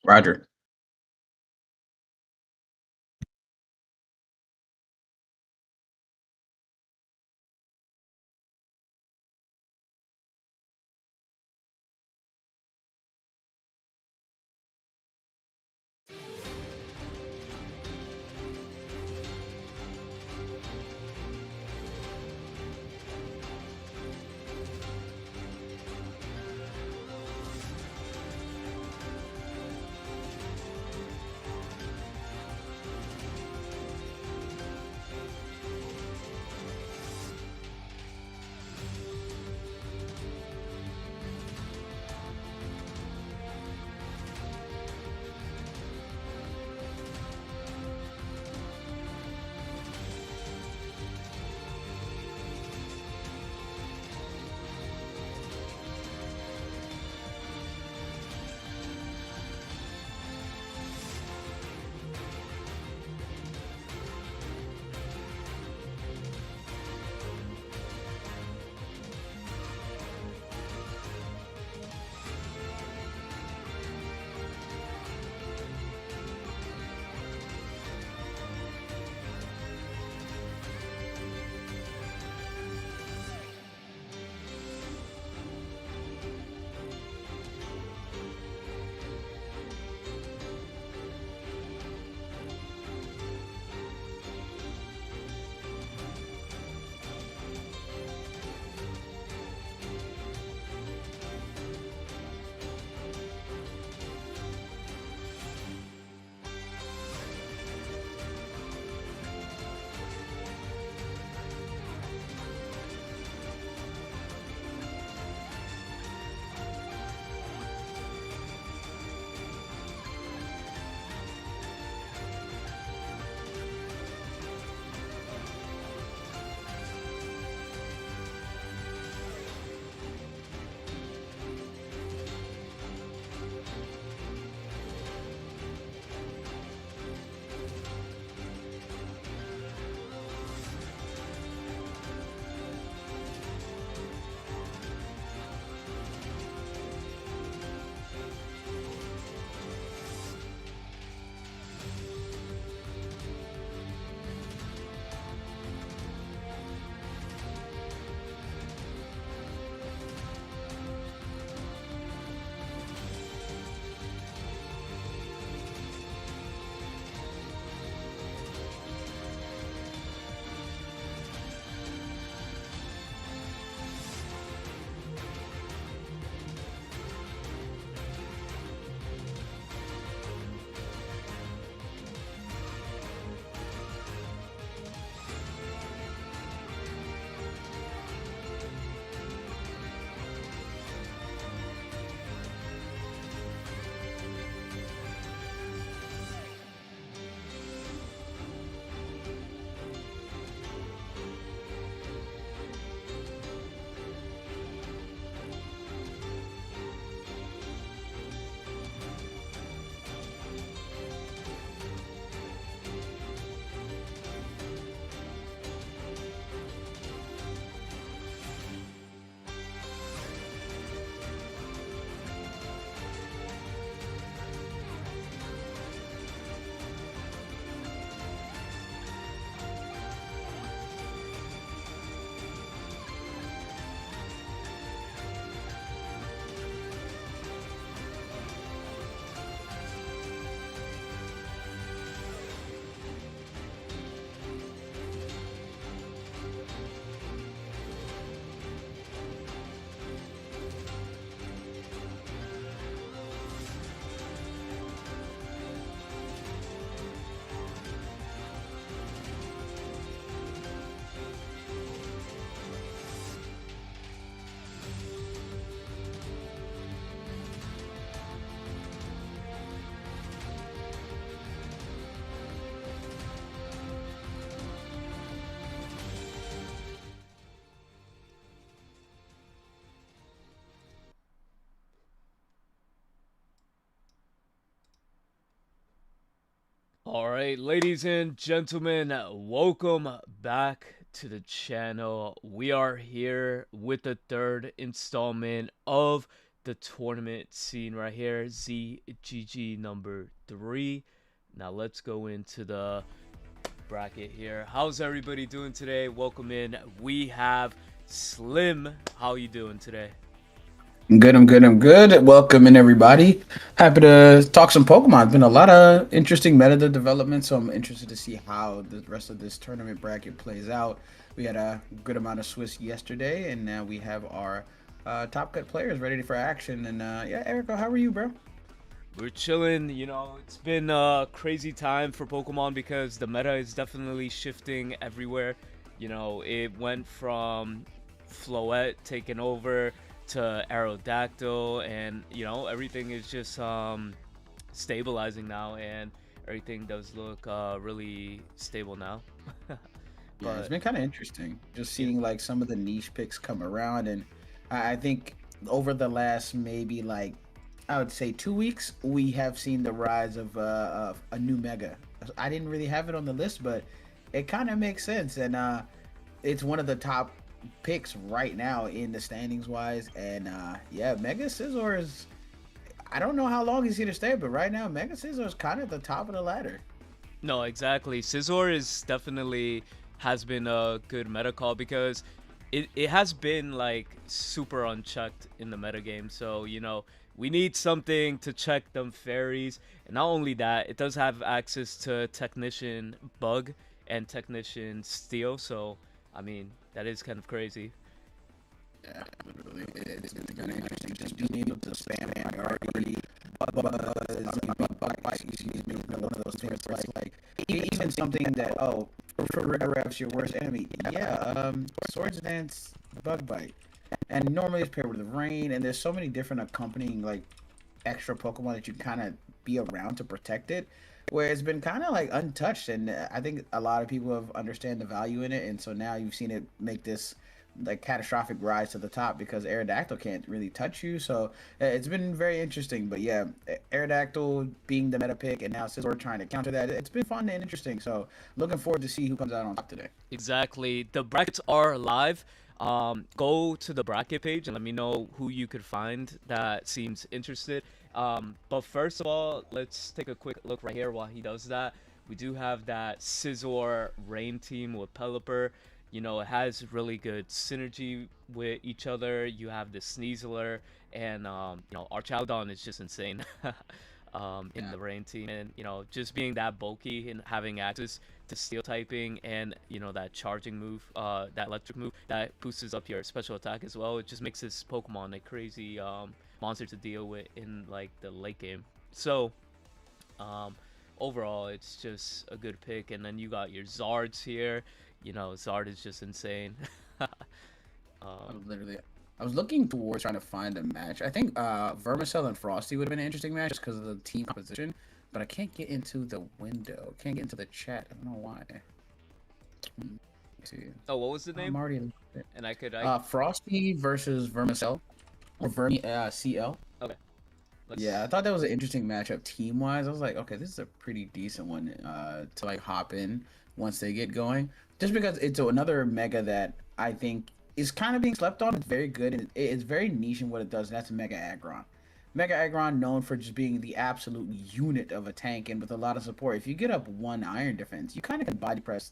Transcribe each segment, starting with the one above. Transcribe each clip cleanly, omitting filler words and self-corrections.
Roger. All right, ladies and gentlemen, welcome back to the channel. We are here with the third installment of the tournament scene right here. ZGG number 3. Now let's go into the bracket here. How's everybody doing today? Welcome in. We have Slim. How you doing today? I'm good. I'm good. I'm good. Welcome in, everybody. Happy to talk some Pokemon. It's been a lot of interesting meta development, so I'm interested to see how the rest of this tournament bracket plays out. We had a good amount of Swiss yesterday, and now we have our top cut players ready for action. And yeah, Ericko, how are you, bro? We're chilling. It's been a crazy time for Pokemon because the meta is definitely shifting everywhere. It went from Floette taking over to Aerodactyl, and everything is just stabilizing now, and everything does look really stable now. Yeah, it's But been kind of interesting just you seeing like some of the niche picks come around, and I think over the last maybe like I would say 2 weeks, we have seen the rise of a new mega. I didn't really have it on the list, but it kind of makes sense, and it's one of the top picks right now in the standings wise. And yeah, Mega Scizor is. I don't know how long he's here to stay, but right now Mega Scizor is kind of at the top of the ladder. No, exactly. Scizor is definitely has been a good meta call because it has been like super unchecked in the metagame. So, we need something to check them fairies. And not only that, it does have access to Technician Bug and Technician Steel. So, I mean, that is kind of crazy. Yeah, literally, it's kind of interesting just being able to spam priority, buzz, excuse me, one of those things like even something that for refs your worst enemy, yeah, Swords Dance, Bug Bite, and normally it's paired with rain, and there's so many different accompanying like extra Pokemon that you kind of be around to protect it, where it's been kind of like untouched. And I think a lot of people have understand the value in it, and so now you've seen it make this like catastrophic rise to the top because Aerodactyl can't really touch you. So it's been very interesting. But yeah, Aerodactyl being the meta pick, and now Scizor trying to counter that. It's been fun and interesting. So looking forward to see who comes out on top today. Exactly. The brackets are live. Go to the bracket page and let me know who you could find that seems interested. But first of all, let's take a quick look right here while he does that. We do have that Scizor Rain team with Pelipper. It has really good synergy with each other. You have the Sneasler, and Archaludon is just insane. In Yeah. the Rain team, and just being that bulky and having access to steel typing, and that charging move, that electric move that boosts up your special attack as well. It just makes this Pokemon a crazy monster to deal with in like the late game. So um, overall, it's just a good pick. And then you got your Zards here. Zard is just insane. I um, was literally, I was looking towards trying to find a match. I think Vermicell and Frosty would have been an interesting match just because of the team composition. But I can't get into the window. Can't get into the chat. I don't know why. Let's see. oh, what was the I'm name? already in it. And I Frosty versus Vermicell or Vermi CL. okay. Yeah, I Let's thought that was an interesting matchup team wise. I was like, okay, this is a pretty decent one to like hop in once they get going. Just because it's another mega that I think is kind of being slept on. It's very good and it's very niche in what it does. And that's Mega Aggron. Mega Aggron known for just being the absolute unit of a tank and with a lot of support. If you get up one iron defense, you kind of can body press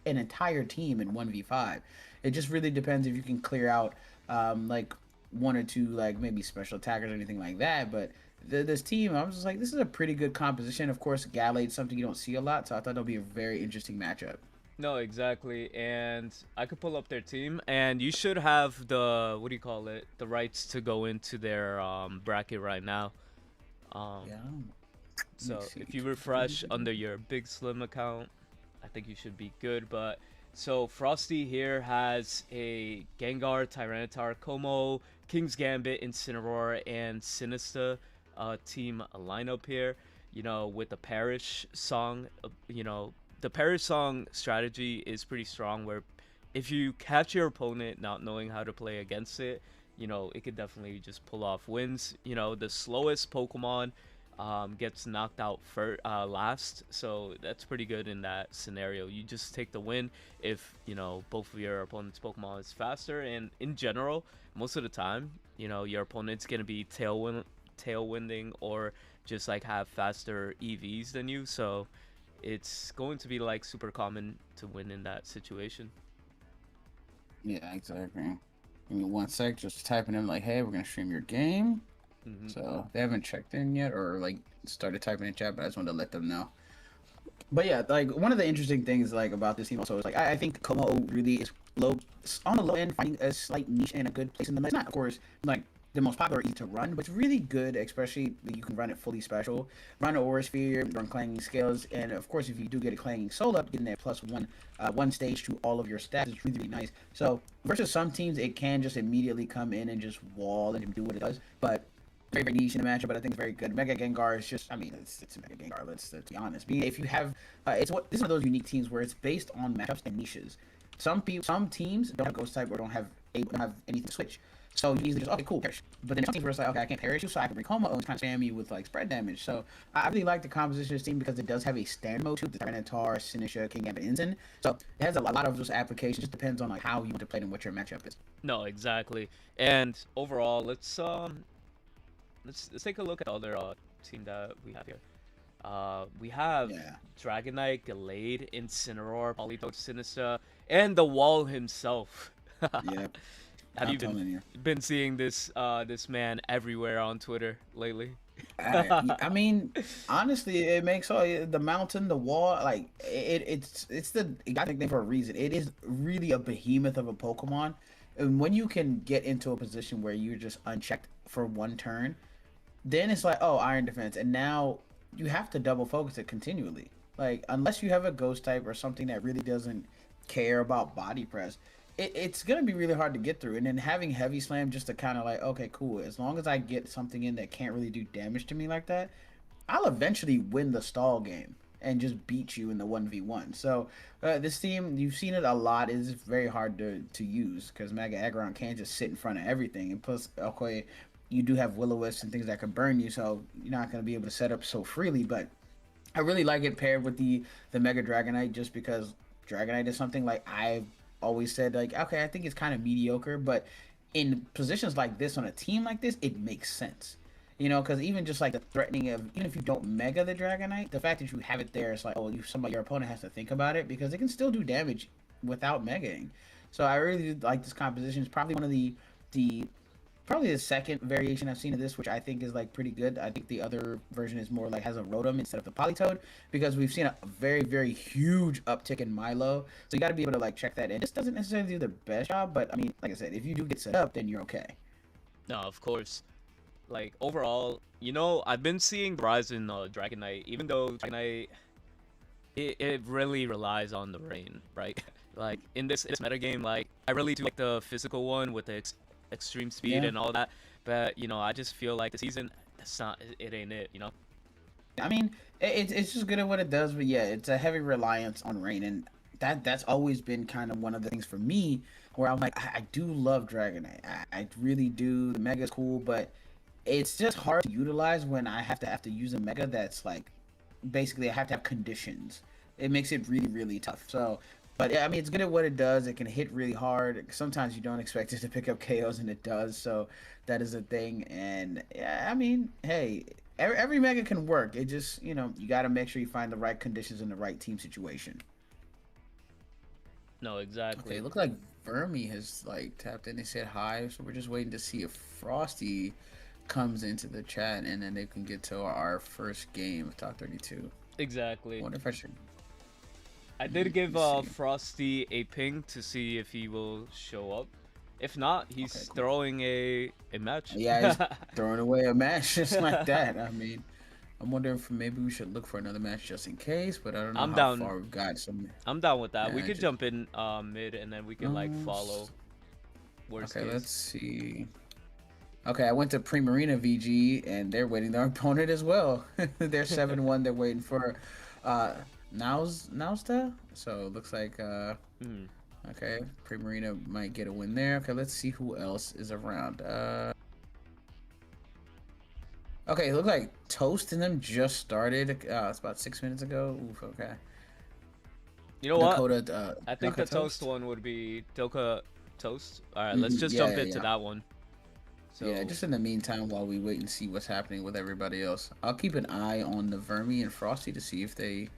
an entire team in 1v5. It just really depends if you can clear out like one or two like maybe special attackers or anything like that. But this team, I was just like, this is a pretty good composition. Of course, Galade's something you don't see a lot, so I thought it'll be a very interesting matchup. No, exactly. And I could pull up their team, and you should have the what do you call it? The rights to go into their bracket right now. Um, Yeah, let me so see. if you refresh under your Big Slim account, I think you should be good. But so Frosty here has a Gengar, Tyranitar, Como, King's Gambit, Incineroar, and Sinista team lineup here. With the Parish song, the Parish song strategy is pretty strong. Where if you catch your opponent not knowing how to play against it, it could definitely just pull off wins. The slowest Pokemon gets knocked out last, so that's pretty good in that scenario. You just take the win if both of your opponent's Pokemon is faster, and in general, most of the time, your opponent's gonna be tailwinding or just like have faster EVs than you. So it's going to be like super common to win in that situation. Yeah, exactly. Give me one sec, just typing in like, hey, we're gonna stream your game. Hmm. So they haven't checked in yet or like started typing in chat, but I just wanted to let them know. But yeah, like one of the interesting things like about this team also is like I think Como really is low on the low end, finding a slight niche and a good place in the meta. It's not, of course, like the most popular easy to run, but it's really good, especially when you can run it fully special, run Aura Sphere, run clanging scales, and of course if you do get a clanging soul up, getting that plus one stage to all of your stats is really, really nice. So versus some teams, it can just immediately come in and just wall and do what it does, but very, very niche in the matchup, but I think it's very good. Mega Gengar is just, I mean, it's a Mega Gengar. Let's be honest. If you have, this is one of those unique teams where it's based on matchups and niches. Some teams don't have Ghost type or don't have anything to switch. So you easily just okay, cool, perish. But then some teams where it's like, okay, I can't perish you, so I can bring Coma and kind of spam you with like spread damage. So I really like the composition of this team because it does have a stand mode too, the Tyranitar, Sinisha, King Gambit, Ensign. So it has a lot of those applications. It just depends on like how you want to play and what your matchup is. No, exactly. And overall, let's take a look at the other team that we have here. We have Yeah. Dragonite, Gallade, Incineroar, Politoed, Sinister, and the Wall himself. Yep. Have I'm you telling you. been seeing this man everywhere on Twitter lately? I mean, honestly, it makes all the mountain, the wall, like it's the exotic thing for a reason. It is really a behemoth of a Pokemon, and when you can get into a position where you're just unchecked for one turn, then it's like, oh, Iron Defense, and now you have to double focus it continually. Like unless you have a Ghost type or something that really doesn't care about body press, it's gonna be really hard to get through. And then having Heavy Slam just to kind of like, okay, cool. As long as I get something in that can't really do damage to me like that, I'll eventually win the stall game and just beat you in the 1v1. So this team, you've seen it a lot. It's very hard to use because Mega Aggron can't just sit in front of everything. And plus, okay, you do have Will-O-Wisp and things that can burn you, so you're not going to be able to set up so freely. But I really like it paired with the Mega Dragonite just because Dragonite is something like I've always said like okay, I think it's kind of mediocre, but in positions like this on a team like this, it makes sense. You know, because even just like the threatening of even if you don't Mega the Dragonite, the fact that you have it there, it's like oh, your opponent has to think about it because it can still do damage without Megaing. So I really like this composition. It's probably one of the probably the second variation I've seen of this, which I think is like pretty good. I think the other version is more like has a Rotom instead of the Politoed because we've seen a very, very huge uptick in Milo. So you got to be able to like check that in. This doesn't necessarily do the best job, but I mean, like I said, if you do get set up, then you're okay. No, of course. Like overall, I've been seeing the rise in Dragonite, even though Dragonite it really relies on the rain, right? Like in this meta game, like I really do like the physical one with the extreme speed Yeah. and all that, but I just feel like the season that's not it ain't it. I mean, it's just good at what it does, but yeah, it's a heavy reliance on rain, and that's always been kind of one of the things for me where I'm like, I do love Dragonite, I really do. The Mega's cool, but it's just hard to utilize when I have to use a Mega that's like basically I have to have conditions. It makes it really, really tough. So, but yeah, I mean, it's good at what it does. It can hit really hard. Sometimes you don't expect it to pick up KOs, and it does. So that is a thing. And yeah, I mean, hey, every Mega can work. It just you got to make sure you find the right conditions in the right team situation. No, Okay, exactly. it looked like Vermi has like tapped in. They said hi, so we're just waiting to see if Frosty comes into the chat, and then they can get to our first game of Top 32. I Exactly. wonder if I should. I Let did give me see. Frosty a ping to see if he will show up. If not, Okay, he's cool. throwing a match. Yeah, he's throwing away a match just like that. I mean, I'm wondering if maybe we should look for another match just in case, but I don't know I'm how down. far we've got. So I'm down with that. We could matches. jump in mid and then we could like follow. Worst Okay, let's case. see. Okay, I went to Primarina VG and they're waiting their opponent as well. They're 7-1. They're waiting for uh Nausta. So it looks like Hmm. okay, Primarina might get a win there. Okay, let's see who else is around. Okay, it looked like Toast and them just started. It's about 6 minutes ago. Oof, okay. You know what? Dakota, I think Dakota the toast Toast. one would be Doka Toast. All right, let's just Yeah, jump yeah, into yeah. that one. Yeah, So just in the meantime, while we wait and see what's happening with everybody else, I'll keep an eye on the Vermi and Frosty to see if they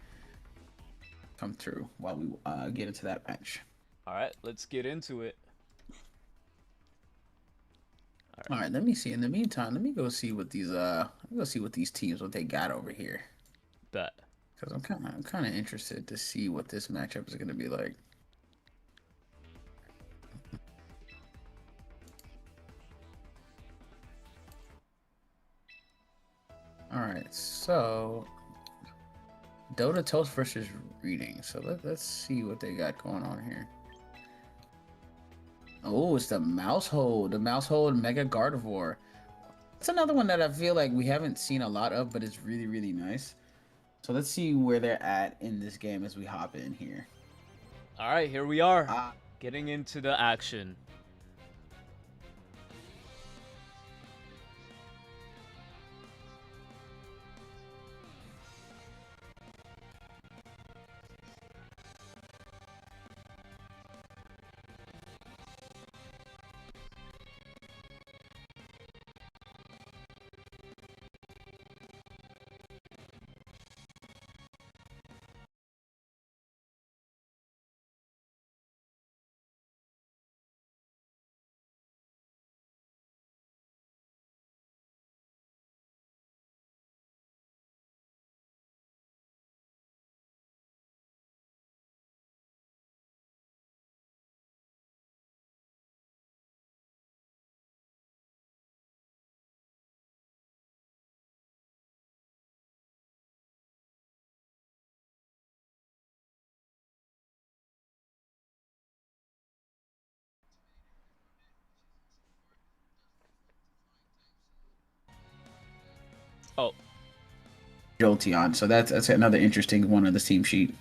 come through while we get into that match. all right, let's get into it. All right, All right, let me see. In the meantime, let me go see what these let me go see what these teams what they got over here bet. because I'm kind of interested to see what this matchup is going to be like. All right, so Dota Toast versus Reading. So let's see what they got going on here. Oh, it's the Mouse Hold Mega Gardevoir. It's another one that I feel like we haven't seen a lot of, but it's really, really nice. So let's see where they're at in this game as we hop in here. All right, here we are, Uh, getting into the action. Oh, Jolteon. So that's another interesting one on the team sheet.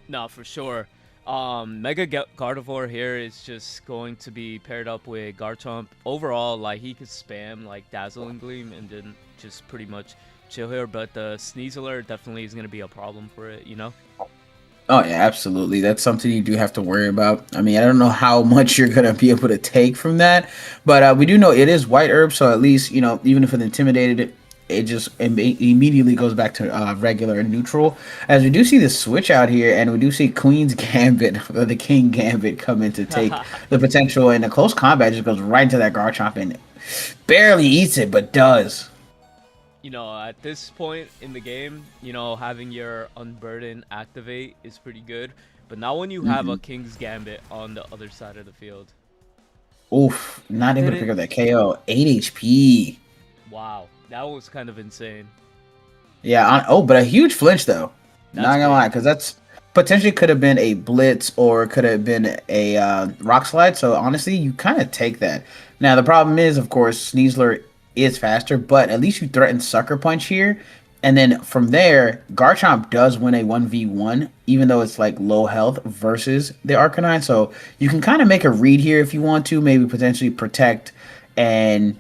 no, for sure. Mega Gardevoir here is just going to be paired up with Garchomp. Overall, like he could spam like Dazzling Gleam and then just pretty much chill here. But the Sneasler definitely is going to be a problem for it, you know? Oh yeah, absolutely. That's something you do have to worry about. I mean, I don't know how much you're gonna be able to take from that, but we do know it is white herb, so at least even if it's intimidated, it just immediately goes back to regular and neutral. As we do see the switch out here, and we do see Queen's Gambit or the King Gambit come in to take the potential, and the close combat just goes right into that Garchomp and barely eats it, but does. You know, at this point in the game, you know, having your Unburden activate is pretty good. But now when you have a Hmm. King's Gambit on the other side of the field, Oof, that not able to pick didn't. up that KO. 8 HP. Wow, that was kind of insane. Yeah. But a huge flinch though. That's Not gonna lie, big. because that's potentially could have been a blitz or could have been a rock slide. So honestly, you kind of take that. Now the problem is, of course, Sneasler is faster, but at least you threaten Sucker Punch here, and then from there, Garchomp does win a 1v1, even though it's like low health versus the Arcanine. So you can kind of make a read here if you want to, maybe potentially protect and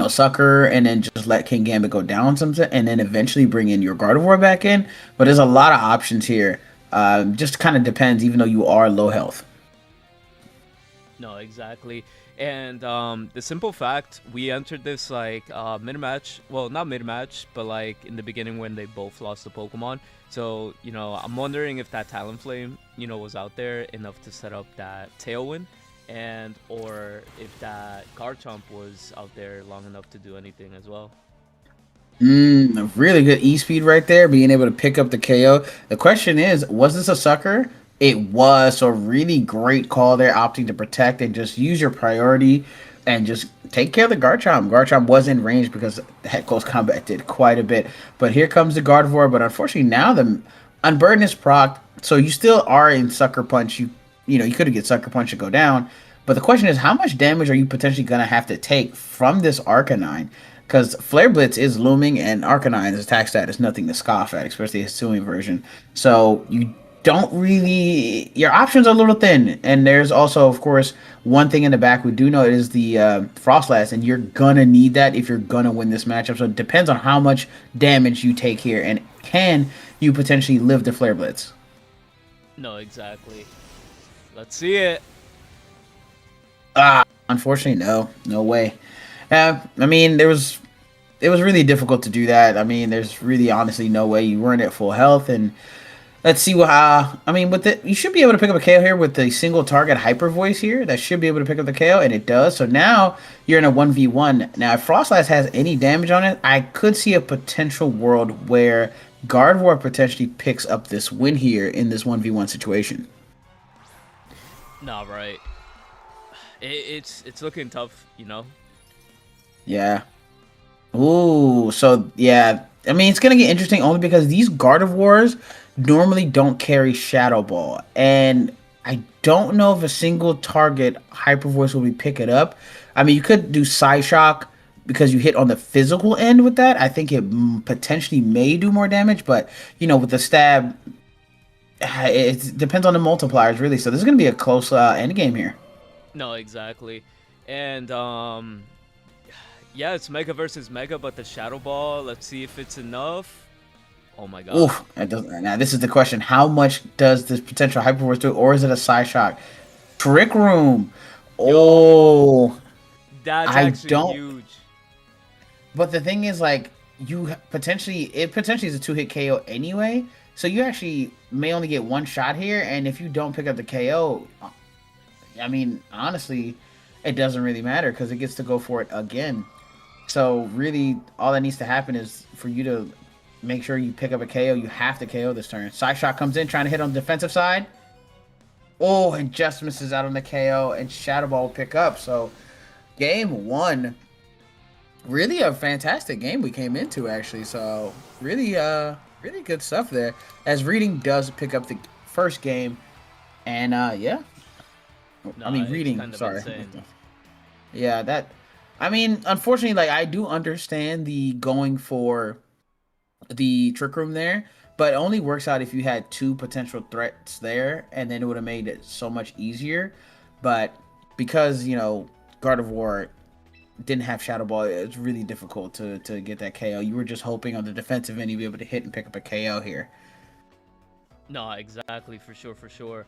sucker, and then just let King Gambit go down something, and then eventually bring in your Gardevoir back in. But there's a lot of options here. Just kind of depends, even though you are low health. No, exactly. And the simple fact, we entered this like mid-match. Well, not mid-match, but like in the beginning when they both lost the Pokemon. So, you know, I'm wondering if that Talonflame, you know, was out there enough to set up that Tailwind. And or if that Garchomp was out there long enough to do anything as well. A really good E speed right there, being able to pick up the KO. The question is, was this a sucker? It was. So really great call there, opting to protect and just use your priority and just take care of the Garchomp. Garchomp was in range because head close combat did quite a bit. But here comes the Gardevoir. But unfortunately now the Unburden is proc, so you still are in Sucker Punch. You could get Sucker Punch to go down. But the question is, how much damage are you potentially gonna have to take from this Arcanine? Because Flare Blitz is looming, and Arcanine's attack stat is nothing to scoff at, especially his Hisuian version. So you don't really. Your options are a little thin. And there's also, of course, one thing in the back we do know is the Frostlass, and you're gonna need that if you're gonna win this matchup. So it depends on how much damage you take here, and can you potentially live the Flare Blitz? No, exactly. Let's see it. Ah, unfortunately, no way. I mean, it was really difficult to do that. I mean, there's really honestly no way. You weren't at full health, and let's see what. I mean, with it, you should be able to pick up a KO here with the single target hyper voice here. That should be able to pick up the KO, and it does. So now you're in a 1v1. Now, if Frostlass has any damage on it, I could see a potential world where Gardevoir potentially picks up this win here in this 1v1 situation. Nah, right. It's looking tough, you know. Yeah. Ooh, so yeah, I mean it's gonna get interesting only because these Gardevoirs normally don't carry Shadow Ball, and I don't know if a single target Hyper Voice will be pick it up. I mean, you could do Psyshock because you hit on the physical end with that. I think it potentially may do more damage, but with the stab, it depends on the multipliers really. So this is gonna be a close end game here. No, exactly. And yeah, it's Mega versus Mega, but the Shadow Ball, let's see if it's enough. Oh my god. Oof, it doesn't. Now this is the question: how much does this potential Hyper Voice do, or is it a Psyshock? Trick Room. Yo, Oh, that's I actually don't. huge. But the thing is, like, it potentially is a two-hit KO anyway. So you actually may only get one shot here, and if you don't pick up the KO, I mean, honestly, it doesn't really matter because it gets to go for it again. So really, all that needs to happen is for you to make sure you pick up a KO. You have to KO this turn. Side shot comes in, trying to hit on the defensive side. Oh, and just misses out on the KO, and Shadow Ball will pick up. So game one, really a fantastic game we came into actually. So really, really good stuff there. As Reading does pick up the first game, and yeah, I No, mean it's Reading. kind of Sorry. insane. Yeah, that. I mean, unfortunately, like I do understand the going for the trick room there, but it only works out if you had two potential threats there, and then it would have made it so much easier. But because Gardevoir didn't have Shadow Ball, it's really difficult to get that KO. You were just hoping on the defensive end you'd be able to hit and pick up a KO here. No, exactly, for sure, for sure.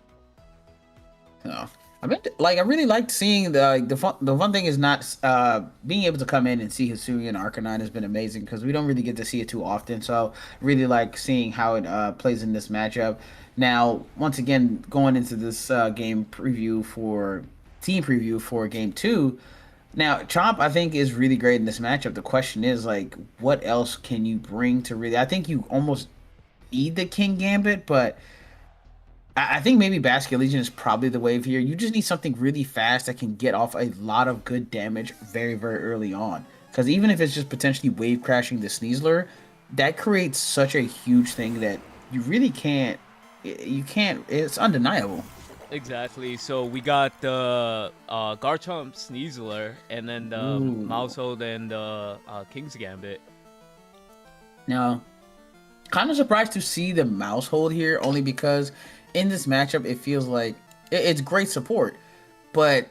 No. I mean, like I really liked seeing the fun thing is not being able to come in and see Hisuian Arcanine has been amazing because we don't really get to see it too often. So really like seeing how it plays in this matchup. Now, once again, going into this team preview for game two. Now, Chomp I think is really great in this matchup. The question is like, what else can you bring to really? I think you almost need the King Gambit, but I think maybe Basket Legion is probably the wave here. You just need something really fast that can get off a lot of good damage very, very early on. Because even if it's just potentially wave crashing the Sneasler, that creates such a huge thing that you really can't. You can't. It's undeniable. Exactly. So we got the Garchomp Sneasler, and then the Ooh. Mousehold and the King's Gambit. Now, kind of surprised to see the mouse hold here, only because in this matchup it feels like it's great support, but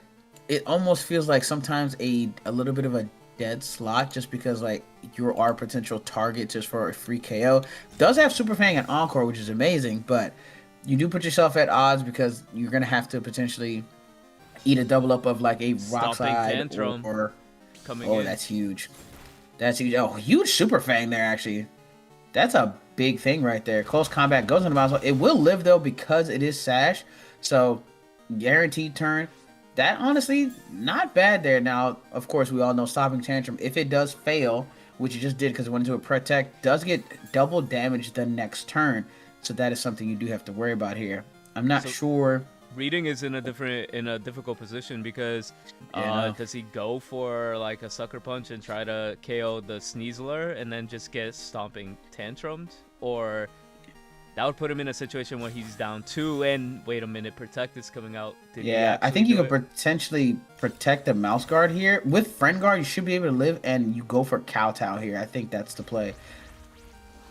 it almost feels like sometimes a little bit of a dead slot just because like you are potential target just for a free KO. Does have Super Fang and Encore, which is amazing, but you do put yourself at odds because you're gonna have to potentially eat a double up of like a Rock Stomping Slide Tantrum or coming oh in. that's huge. That's huge. Oh, huge Super Fang there actually. That's a big thing right there. Close combat goes in the mouse. It will live though because it is Sash. So guaranteed turn. That honestly not bad there. Now, of course, we all know stopping tantrum. If it does fail, which it just did because it went into a protect, does get double damage the next turn. So that is something you do have to worry about here. I'm not So sure. Reading is in a difficult position because Yeah. does he go for like a sucker punch and try to KO the Sneasler and then just get stomping tantrums, or that would put him in a situation where he's down two and wait a minute, protect is coming out. Did he Yeah, I actually think you do could it? potentially protect the mouse guard here. With friend guard, you should be able to live, and you go for kowtow here. I think that's the play.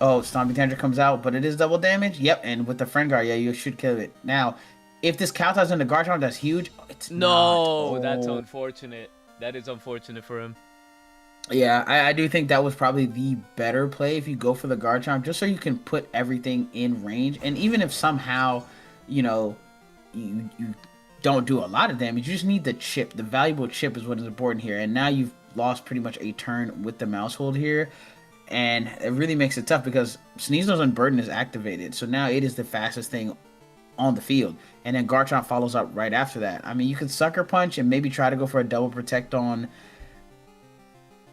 Oh, Stomping Tantrum comes out, but it is double damage. Yep, and with the friend guard, yeah, you should kill it. Now, if this Kowtow's in the guard charm, that's huge. It's not. No, that's Oh, unfortunate. That is unfortunate for him. yeah, I do think that was probably the better play if you go for the guard charm, just so you can put everything in range. And even if somehow, you know, you don't do a lot of damage. You just need the chip. The valuable chip is what is important here. And now you've lost pretty much a turn with the mouse hold here. And it really makes it tough because Sneasel's Unburden is activated. So now it is the fastest thing on the field. And then Garchomp follows up right after that. I mean, you could Sucker Punch and maybe try to go for a double protect on...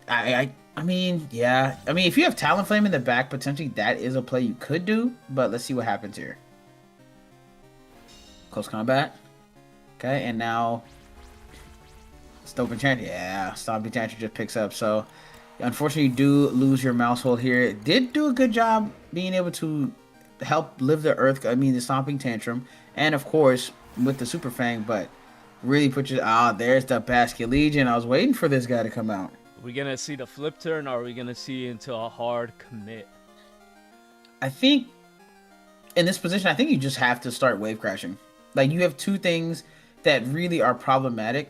I mean, yeah. I mean, if you have Talonflame in the back, potentially that is a play you could do. But let's see what happens here. Close combat. Okay, and now Stomping Tantrum. Yeah, Stomping Tantrum just picks up. So, unfortunately, you do lose your mouse hold here. It did do a good job being able to help live the Earth. I mean, the Stomping Tantrum, and of course with the Super Fang. But really put you. There's the Basculegion. I was waiting for this guy to come out. Are we gonna see the flip turn, or are we gonna see into a hard commit? I think in this position, I think you just have to start wave crashing. Like, you have two things that really are problematic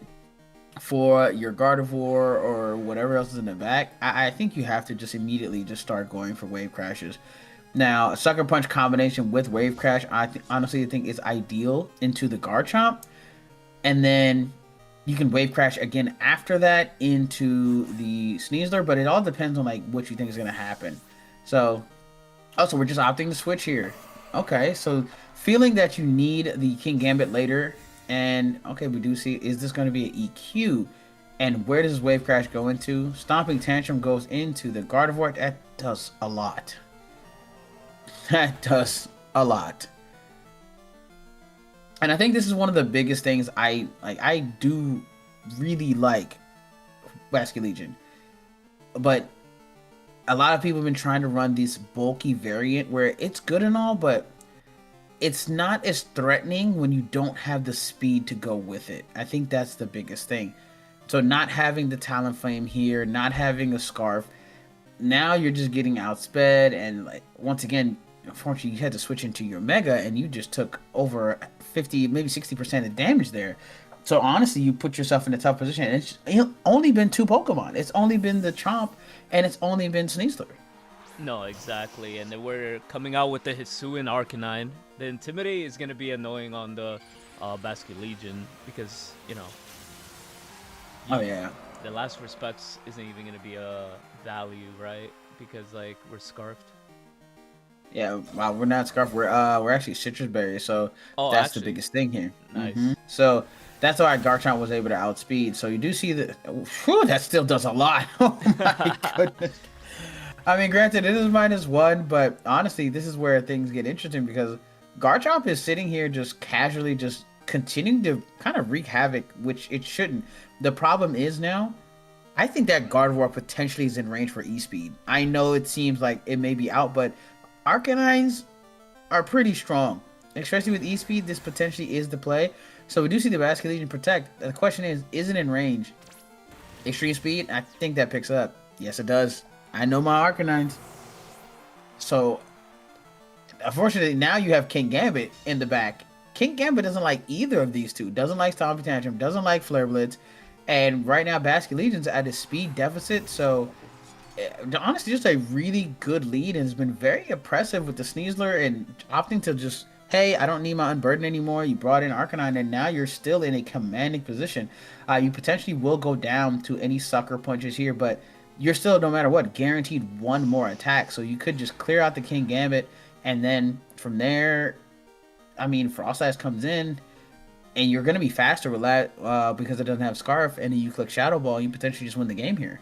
for your Gardevoir or whatever else is in the back. I think you have to just immediately just start going for wave crashes. Now, a Sucker Punch combination with wave crash, honestly think is ideal into the Garchomp. And then you can wave crash again after that into the Sneasler, but it all depends on like what you think is going to happen. So, also, we're just opting to switch here. Okay, so feeling that you need the King Gambit later, and okay, we do see, is this going to be an EQ? And where does this wave crash go into? Stomping Tantrum goes into the Gardevoir. That does a lot. That does a lot. And I think this is one of the biggest things I do really like Basculegion. But a lot of people have been trying to run this bulky variant where it's good and all, but it's not as threatening when you don't have the speed to go with it. I think that's the biggest thing. So not having the Talonflame here, not having a Scarf, now you're just getting outsped, and like once again, unfortunately, you had to switch into your Mega, and you just took over 50, maybe 60% of damage there. So honestly, you put yourself in a tough position. It's only been two Pokemon. It's only been the Chomp, and it's only been Sneasler. No, exactly. And then we're coming out with the Hisuian Arcanine. The Intimidate is going to be annoying on the Basculegion because, you know... Oh, yeah. The Last Respects isn't even going to be a value, right? Because, like, we're Scarfed. Yeah, wow, we're not Scarf. We're actually Citrus Berry, so that's the biggest thing here. Nice. So that's why Garchomp was able to outspeed. So you do see that. Whew, that still does a lot. Oh my goodness. I mean, granted, it is -1, but honestly, this is where things get interesting because Garchomp is sitting here just casually, just continuing to kind of wreak havoc, which it shouldn't. The problem is now, I think that Gardevoir potentially is in range for E-Speed. I know it seems like it may be out, but Arcanines are pretty strong, especially with E-Speed. This potentially is the play. So we do see the Basculegion protect. The question is it in range? Extreme Speed, I think that picks up. Yes, it does. I know my Arcanines. So, unfortunately, now you have King Gambit in the back. King Gambit doesn't like either of these two. Doesn't like Stomping Tantrum. Doesn't like Flare Blitz. And right now, Basculegion's at a speed deficit. So, honestly, just a really good lead, and has been very impressive with the Sneasler and opting to just, hey, I don't need my Unburden anymore. You brought in Arcanine, and now you're still in a commanding position. You potentially will go down to any Sucker Punches here, but you're still, no matter what, guaranteed one more attack. So you could just clear out the King Gambit, and then from there, I mean, Froslass comes in, and you're going to be faster with that because it doesn't have Scarf, and you click Shadow Ball, you potentially just win the game here.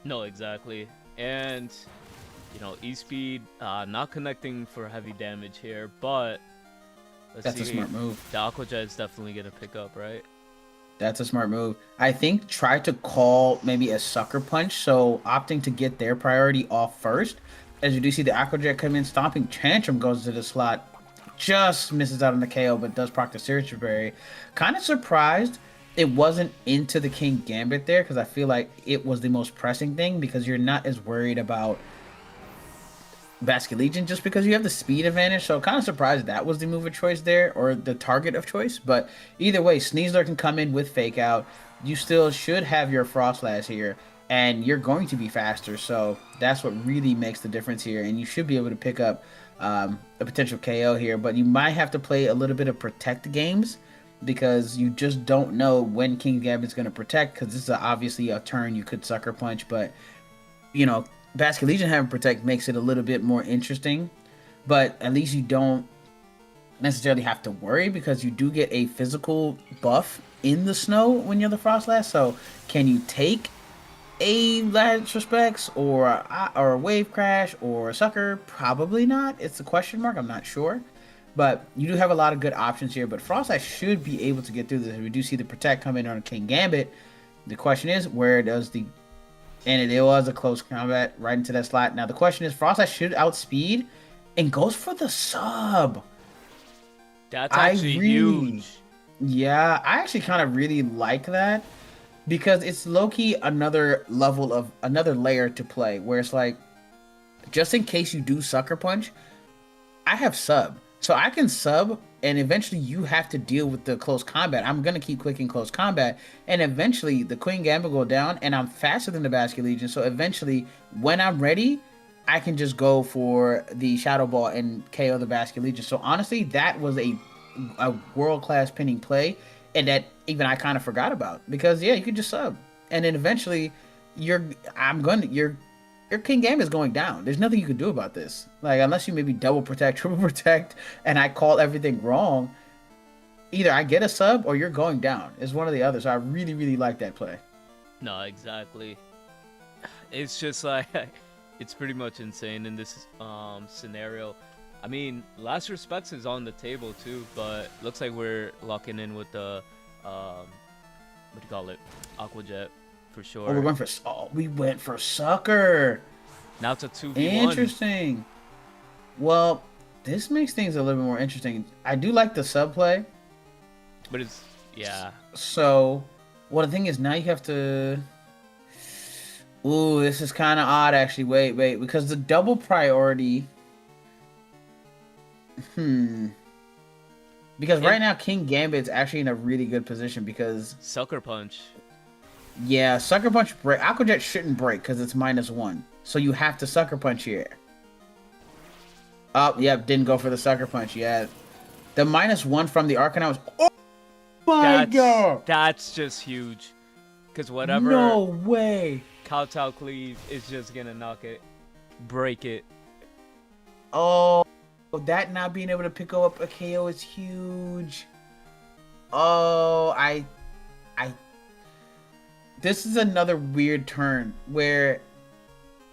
No, exactly. And, you know, E-Speed not connecting for heavy damage here, but That's a smart move. The Aqua Jet is definitely going to pick up, right? That's a smart move. I think try to call maybe a Sucker Punch, so opting to get their priority off first. As you do see the Aqua Jet come in, Stomping Tantrum goes to the slot. Just misses out on the KO, but does proc the Citrus Berry. Kind of surprised it wasn't into the King Gambit there, because I feel like it was the most pressing thing, because you're not as worried about Basculegion just because you have the speed advantage. So kind of surprised that was the move of choice there, or the target of choice. But either way, Sneasler can come in with Fake Out. You still should have your Froslass here, and you're going to be faster. So that's what really makes the difference here, and you should be able to pick up a potential KO here. But you might have to play a little bit of protect games because you just don't know when King Gambit's going to protect, because this is obviously a turn you could sucker punch, but you know, Basket Legion having protect makes it a little bit more interesting, but at least you don't necessarily have to worry because you do get a physical buff in the snow when you're the Frostlass. So can you take a Last Respects or a Wave Crash or a Sucker? Probably not. It's a question mark. I'm not sure. But you do have a lot of good options here. But Frostlass should be able to get through this. We do see the Protect come in on King Gambit. The question is, where does the... And it was a close combat right into that slot. Now the question is, Frostlass should outspeed and goes for the sub. That's actually huge. Yeah, I actually kind of really like that because it's low-key another layer to play where it's like, just in case you do sucker punch, I have sub. So I can sub and eventually you have to deal with the close combat. I'm going to keep clicking close combat and eventually the Queen Gambit go down and I'm faster than the Basket Legion. So eventually when I'm ready, I can just go for the Shadow Ball and KO the Basket Legion. So honestly, that was a world-class pinning play and that even I kind of forgot about because yeah, you could just sub and then eventually your King Gambit is going down. There's nothing you can do about this. Like unless you maybe double protect, triple protect, and I call everything wrong, either I get a sub or you're going down. It's one or the other. So I really, really like that play. No, exactly. It's just like it's pretty much insane in this scenario. I mean, Last Respects is on the table too, but looks like we're locking in with the what do you call it, Aqua Jet for sure. Oh, we went for Sucker. Now it's a 2v1. Interesting. Well, this makes things a little bit more interesting. I do like the sub play, but it's yeah. So, well, the thing is now you have to. Ooh, this is kind of odd actually. Wait, because the double priority. Because right now King Gambit's actually in a really good position because Sucker Punch. Yeah, Sucker Punch break. Aqua Jet shouldn't break because it's -1. So you have to Sucker Punch here. Oh, yep, didn't go for the Sucker Punch. Yeah, the -1 from the Arcanine was. Oh my god! That's just huge. Because whatever. No way. Kowtow Cleave is just gonna knock it, break it. Oh. That not being able to pick up a KO is huge. Oh, this is another weird turn where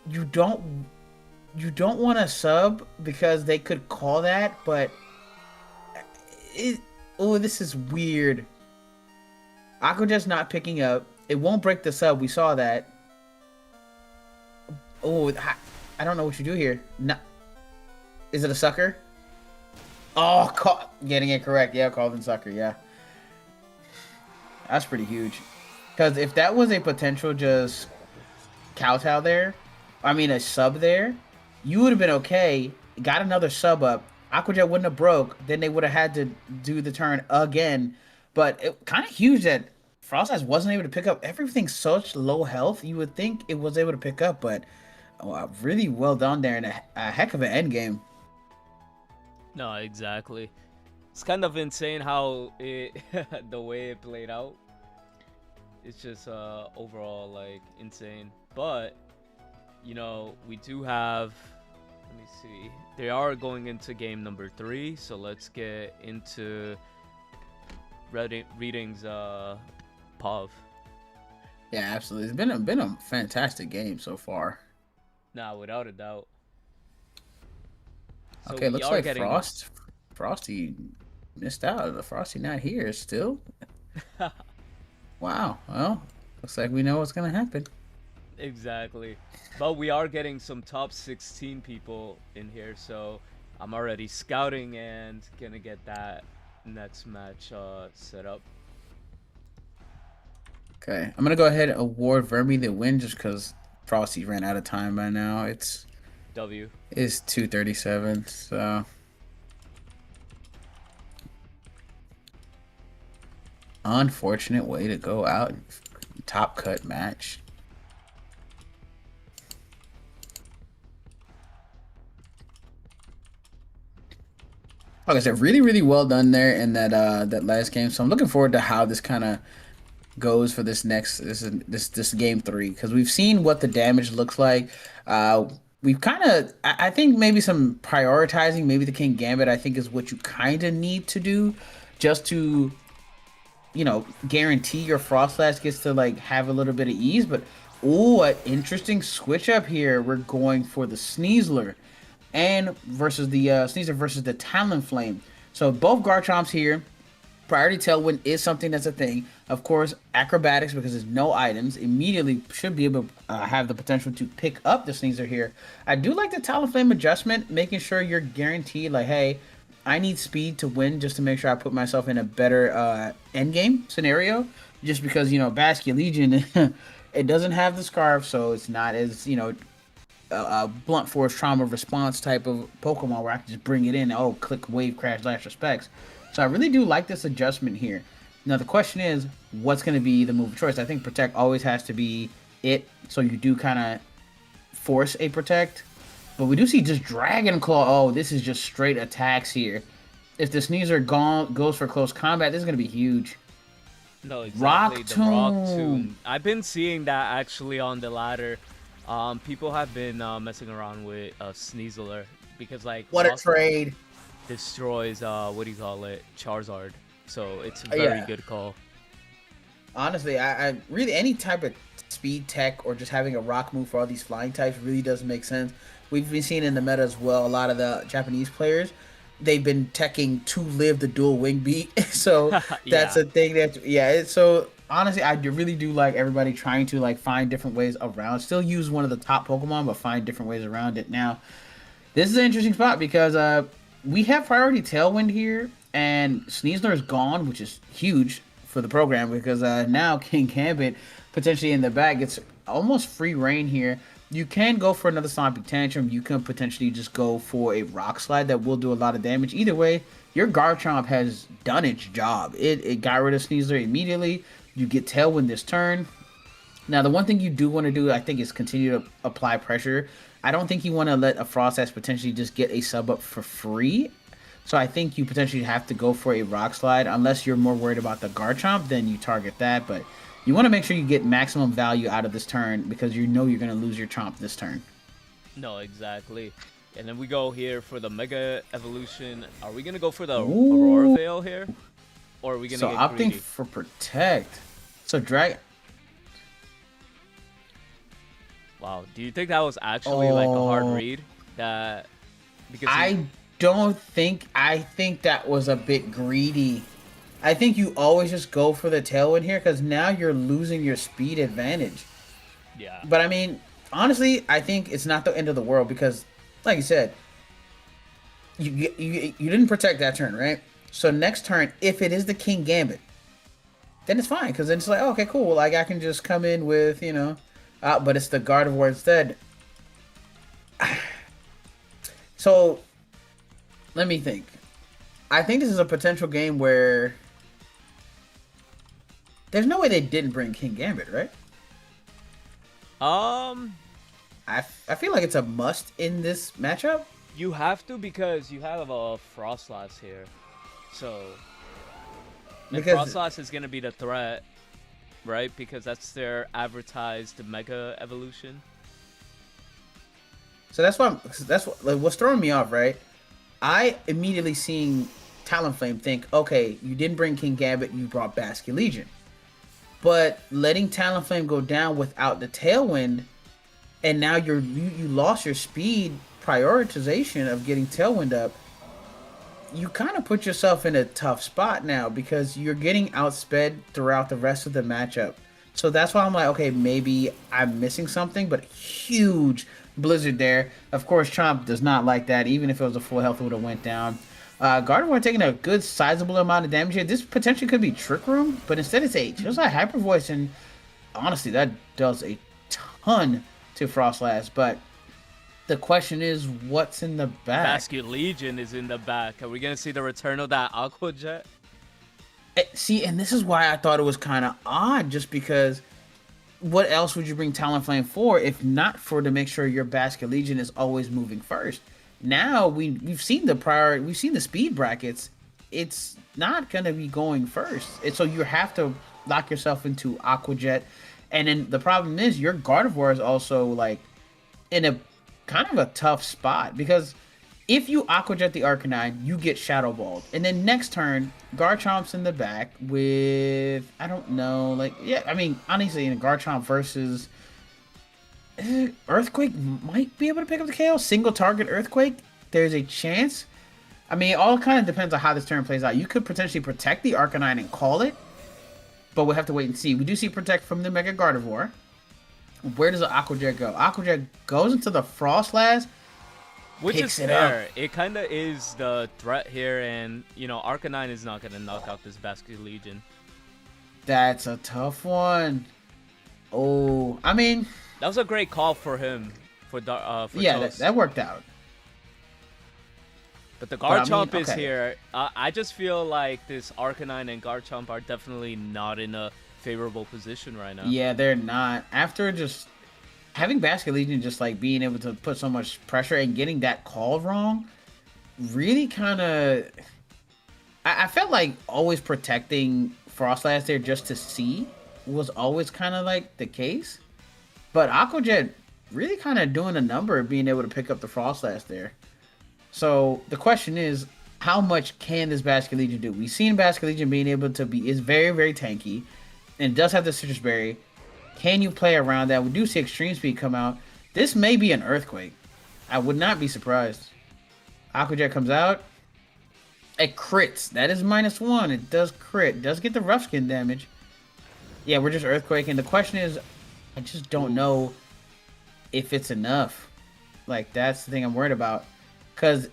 you don't want to sub because they could call that, but this is weird. Aqua just not picking up. It won't break the sub. We saw that. Oh, I don't know what you do here. No. Is it a sucker? Oh, getting it correct. Yeah, called in sucker. Yeah. That's pretty huge. Because if that was a potential just kowtow there, I mean a sub there, you would have been okay. Got another sub up. Aqua Jet wouldn't have broke. Then they would have had to do the turn again. But it kind of huge that Frostlass wasn't able to pick up everything. Such low health. You would think it was able to pick up, but really well done there and a heck of an end game. No, exactly. It's kind of insane how it the way it played out. It's just overall like insane. But you know, we do have, let me see. They are going into game number 3, so let's get into readings POV. Yeah, absolutely. It's been a fantastic game so far. Nah, without a doubt. So okay, looks like Frosty missed out. The Frosty not here still. Wow. Well, looks like we know what's gonna happen. Exactly. But we are getting some top 16 people in here, so I'm already scouting and gonna get that next match set up. Okay, I'm gonna go ahead and award Vermi the win just because Frosty ran out of time by now. It's W. It's 2:37, so unfortunate way to go out. Top cut match. Like I said, really, really well done there in that last game. So I'm looking forward to how this kind of goes for this game three because we've seen what the damage looks like. Uh, we've kind of I think maybe some prioritizing maybe the King Gambit I think is what you kind of need to do just to guarantee your Frostlass gets to like have a little bit of ease. But oh, an interesting switch up here. We're going for the Sneasler and versus the Sneasler versus the Talonflame. So both Garchomps here. Priority Tailwind is something that's a thing. Of course, Acrobatics, because there's no items, immediately should be able to have the potential to pick up the Sneasler here. I do like the Talonflame adjustment, making sure you're guaranteed, like, hey, I need speed to win just to make sure I put myself in a better endgame scenario. Just because, Basque Legion, it doesn't have the Scarf, so it's not as, a blunt force trauma response type of Pokemon where I can just bring it in. Oh, click wave crash lash respects. So I really do like this adjustment here. Now the question is, what's going to be the move of choice? I think protect always has to be it. So you do kind of force a protect, but we do see just Dragon Claw. Oh, this is just straight attacks here. If the Sneasler goes for close combat, this is going to be huge. No, exactly. Rock The Rock Tomb. Tomb. I've been seeing that actually on the ladder. People have been messing around with Sneasler because like What a Rock trade. destroys what do you call it, Charizard. So it's a very Yeah. good call. Honestly, I really any type of speed tech or just having a rock move for all these flying types really does make sense. We've been seeing in the meta as well. A lot of the Japanese players, they've been teching to live the dual wing beat. So that's Yeah. a thing that so honestly, really do like everybody trying to like find different ways around. Still use one of the top Pokemon, but find different ways around it. Now, this is an interesting spot because we have priority Tailwind here, and Sneasler is gone, which is huge for the program because now King Gambit potentially in the back gets almost free reign here. You can go for another Sonic Tantrum. You can potentially just go for a Rock Slide that will do a lot of damage. Either way, your Garchomp has done its job. It got rid of Sneasler immediately. You get Tailwind this turn. Now, the one thing you do want to do, I think, is continue to apply pressure. I don't think you want to let a Frostass potentially just get a sub up for free. So I think you potentially have to go for a Rock Slide. Unless you're more worried about the Garchomp, then you target that. But you want to make sure you get maximum value out of this turn because you know you're going to lose your Chomp this turn. No, exactly. And then we go here for the Mega Evolution. Are we gonna go for the Aurora Ooh. Veil here, or are we gonna So get opting greedy? for Protect. So Drag. Wow. Do you think that was actually like a hard Oh. read? That because I don't think. I think that was a bit greedy. I think you always just go for the tailwind here because now you're losing your speed advantage. yeah. But I mean, honestly, I think it's not the end of the world because, like you said, you didn't protect that turn, right? So next turn, if it is the King Gambit, then it's fine because then it's like, oh, okay, cool. Like I can just come in with but it's the Gardevoir instead. So let me think. I think this is a potential game where there's no way they didn't bring King Gambit, right? Um, I feel like it's a must in this matchup. you have to because you have a Frostlass here, so and Because Frostlass is gonna be the threat, right? Because that's their advertised Mega Evolution. so that's what like, what's throwing me off, right? I immediately seeing Talonflame think, okay, you didn't bring King Gambit, you brought Basque Legion. But letting Talonflame go down without the Tailwind, and now you lost your speed prioritization of getting Tailwind up. You kind of put yourself in a tough spot now because you're getting outsped throughout the rest of the matchup. So that's why I'm like, okay, maybe I'm missing something, but huge blizzard there. Of course, Chomp does not like that. Even if it was a full health, it would have went down. Gardevoir taking a good sizable amount of damage here. This potentially could be Trick Room, but instead it's a just like Hyper Voice, and honestly, that does a ton to Frostlass. But the question is, what's in the back? Basket Legion is in the back. Are we gonna see the return of that Aqua Jet? See, and this is why I thought it was kind of odd, just because what else would you bring Talonflame for if not for to make sure your Basket Legion is always moving first? Now we've seen we've seen the speed brackets. It's not gonna be going first, and so you have to lock yourself into Aquajet. And then the problem is your Gardevoir is also like in a kind of a tough spot because if you Aquajet the Arcanine, you get Shadow Balled, and then next turn Garchomp's in the back with I don't know, like yeah, I mean honestly, in a Garchomp versus Earthquake might be able to pick up the KO. Single target Earthquake, there's a chance. I mean, it all kind of depends on how this turn plays out. You could potentially protect the Arcanine and call it, but we'll have to wait and see. We do see Protect from the Mega Gardevoir. Where does the Aquajet go? Aquajet goes into the Frostlass, Which is picks it up. fair. It kind of is the threat here, and you know Arcanine is not gonna knock out this Basket Legion. That's a tough one. Oh, I mean, That was a great call for him for yeah, Toast. that worked out. But the But I mean, Garchomp is okay. here. I just feel like this Arcanine and Garchomp are definitely not in a favorable position right now. Yeah, they're not. After just having Basket Legion just like being able to put so much pressure and getting that call wrong, really kind of. I felt like always protecting Frostlass there just to see was always kind of like the case. But Aquajet really kind of doing a number of being able to pick up the Frostlass there. So the question is, how much can this Basket Legion do? We've seen Basket Legion being able to be is very very tanky, and does have the Citrus Berry. Can you play around that? We do see Extreme Speed come out. This may be an Earthquake. I would not be surprised. Aquajet comes out. It crits. That is -1. It does crit. It does get the rough skin damage. Yeah, we're just Earthquake. And the question is, I just don't know if it's enough. Like, that's the thing I'm worried about. Because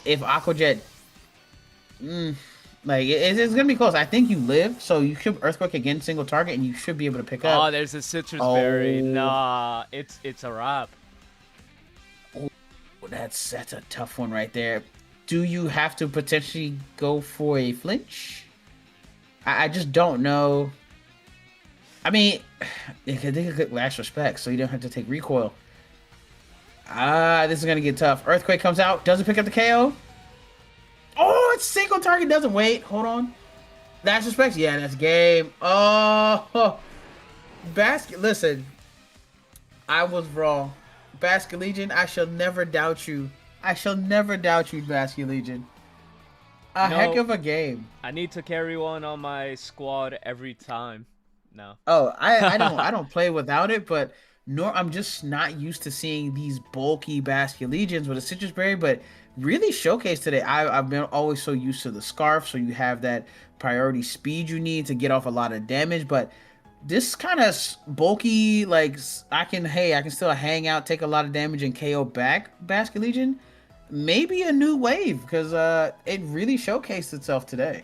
if Aquajet... it's going to be close. I think you live, so you should Earthquake again, single target, and you should be able to pick up. Oh, there's a Citrus Berry. Nah, it's a wrap. Oh, that's a tough one right there. Do you have to potentially go for a flinch? I just don't know. I mean, they could get Last Respect, so you don't have to take recoil. This is gonna get tough. Earthquake comes out, doesn't pick up the KO. Oh, it's single target, doesn't wait. Hold on. Last Respect, yeah, that's game. Oh, Basket. Listen, I was wrong. Basket Legion, I shall never doubt you. I shall never doubt you, Basket Legion. Heck of a game. I need to carry one on my squad every time. No. Oh, I don't play without it, but I'm just not used to seeing these bulky Basket Legions with a Citrus Berry, but really showcased today. I've been always so used to the Scarf, so you have that priority speed you need to get off a lot of damage, but this kind of bulky, like I can still hang out, take a lot of damage, and KO back Basket Legion. Maybe a new wave because it really showcased itself today.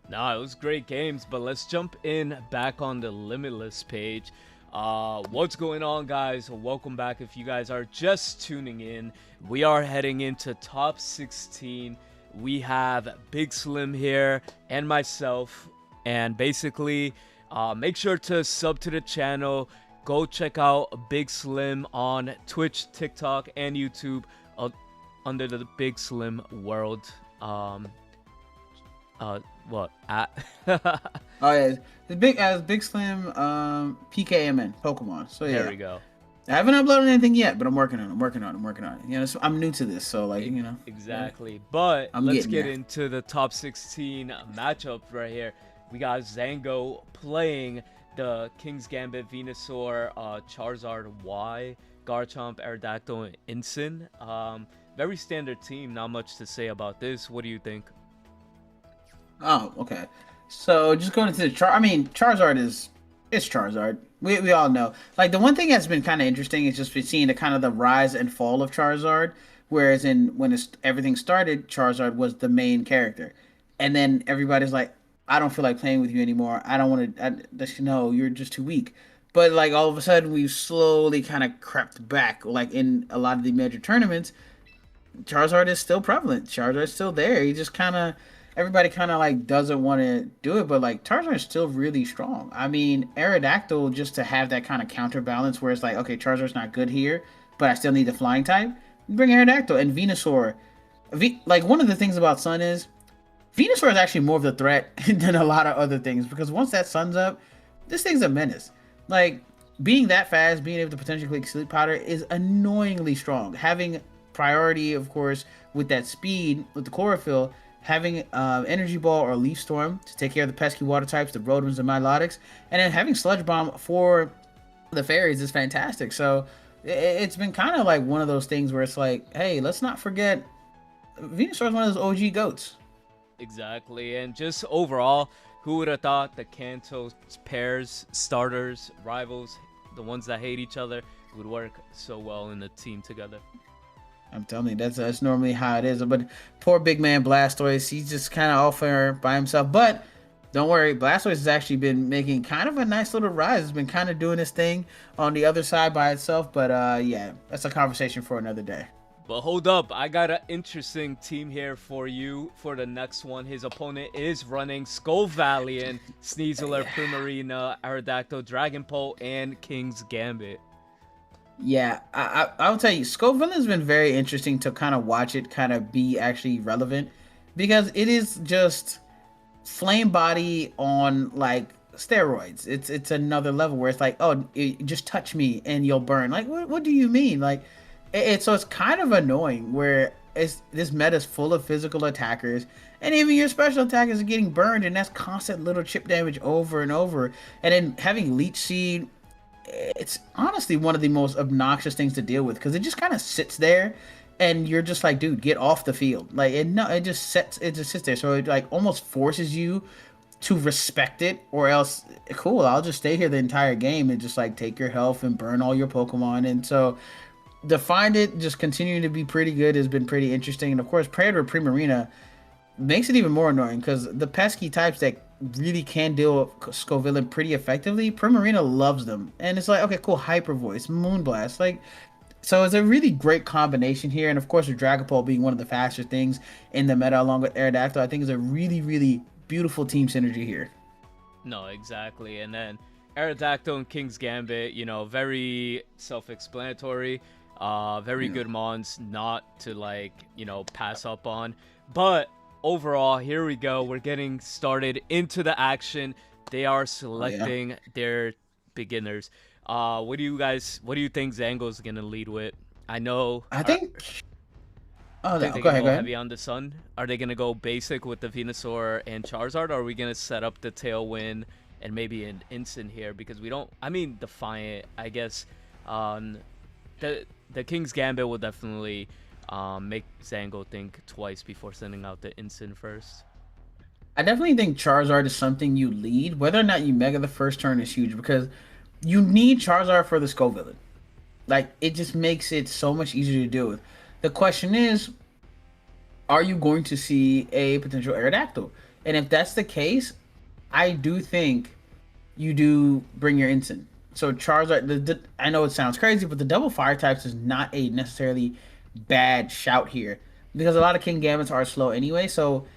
No, it was great games, but let's jump in back on the Limitless page. What's going on, guys? Welcome back. If you guys are just tuning in, we are heading into top 16. We have Big Slim here and myself, and basically make sure to sub to the channel. Go check out Big Slim on Twitch, TikTok, and YouTube under the Big Slim World. What at? Oh yeah, the Big Slim PKMN Pokemon. So yeah, There we go. I haven't uploaded anything yet, but I'm working on it. You know, I'm new to this, so like you know. Exactly. But I'm let's getting get there. into the top 16 matchup right here. We got Zango playing the King's Gambit, Venusaur, Charizard Y, Garchomp, Aerodactyl, and Incin. Very standard team. Not much to say about this. What do you think? Oh, okay. So just going into the Charizard it's Charizard. We all know. Like the one thing that's been kind of interesting is just seeing the kind of the rise and fall of Charizard. Whereas when everything started, Charizard was the main character, and then everybody's like, I don't feel like playing with you anymore. I don't want to. No, you're just too weak. But like all of a sudden, we've slowly kind of crept back. Like in a lot of the major tournaments, Charizard is still prevalent. Charizard is still there. He just kind of everybody kind of like doesn't want to do it, but like Charizard is still really strong. I mean, Aerodactyl just to have that kind of counterbalance where it's like, okay, Charizard's not good here, but I still need the flying type. bring Aerodactyl and Venusaur. Like one of the things about Sun is Venusaur is actually more of the threat than a lot of other things because once that sun's up, this thing's a menace. Like being that fast, being able to potentially click Sleep Powder is annoyingly strong. Having priority, of course, with that speed with the chlorophyll, having Energy Ball or Leaf Storm to take care of the pesky water types, the Rotoms and Milotics, and then having Sludge Bomb for the fairies is fantastic. So it's been kind of like one of those things where it's like, hey, let's not forget Venusaur is one of those OG goats. Exactly, and just overall, who would have thought the Kanto pairs, starters, rivals, the ones that hate each other, would work so well in a team together? I'm telling you, that's normally how it is. But poor big man Blastoise, he's just kind of off there by himself. But don't worry, Blastoise has actually been making kind of a nice little rise. It's been kind of doing his thing on the other side by itself. But yeah, that's a conversation for another day. But hold up, I got an interesting team here for you for the next one. His opponent is running Skovalian, Sneasler, Primarina, Aerodactyl, Dragonpult, and King's Gambit. Yeah, I'll tell you, Scoville has been very interesting to kind of watch it kind of be actually relevant because it is just flame body on like steroids. It's another level where it's like, oh, just touch me and you'll burn. Like, what do you mean? Like, so it's kind of annoying where this meta is full of physical attackers and even your special attackers are getting burned and that's constant little chip damage over and over. And then having Leech Seed, it's honestly one of the most obnoxious things to deal with because it just kind of sits there and you're just like, dude, get off the field. Like it just sits there, so it like almost forces you to respect it, or else cool, I'll just stay here the entire game and just like take your health and burn all your Pokemon. And so to find it just continuing to be pretty good has been pretty interesting. And of course, Predator Primarina makes it even more annoying because the pesky types that really can deal with Scovillain pretty effectively, Primarina loves them. And it's like, okay, cool, Hyper Voice, Moonblast, like, so it's a really great combination here. And of course, with Dragapult being one of the faster things in the meta along with Aerodactyl, I think is a really, really beautiful team synergy here. No, exactly. And then Aerodactyl and King's Gambit, very self-explanatory. Very good mons not to pass up on. But overall, here we go. We're getting started into the action. They are selecting their beginners. What do you think Zango's gonna lead with? I know. I think. Oh, they're go ahead. Heavy on the sun. Are they gonna go basic with the Venusaur and Charizard? Or are we gonna set up the Tailwind and maybe an Instant here? Because we don't. I mean, Defiant. I guess. The King's Gambit will definitely make Zango think twice before sending out the Instant first. I definitely think Charizard is something you lead. Whether or not you Mega the first turn is huge because you need Charizard for the Scovillain. Like, it just makes it so much easier to deal with. The question is, are you going to see a potential Aerodactyl? And if that's the case, I do think you do bring your Instant. So Charizard, I know it sounds crazy, but the double fire types is not a necessarily bad shout here because a lot of King Gambits are slow anyway. So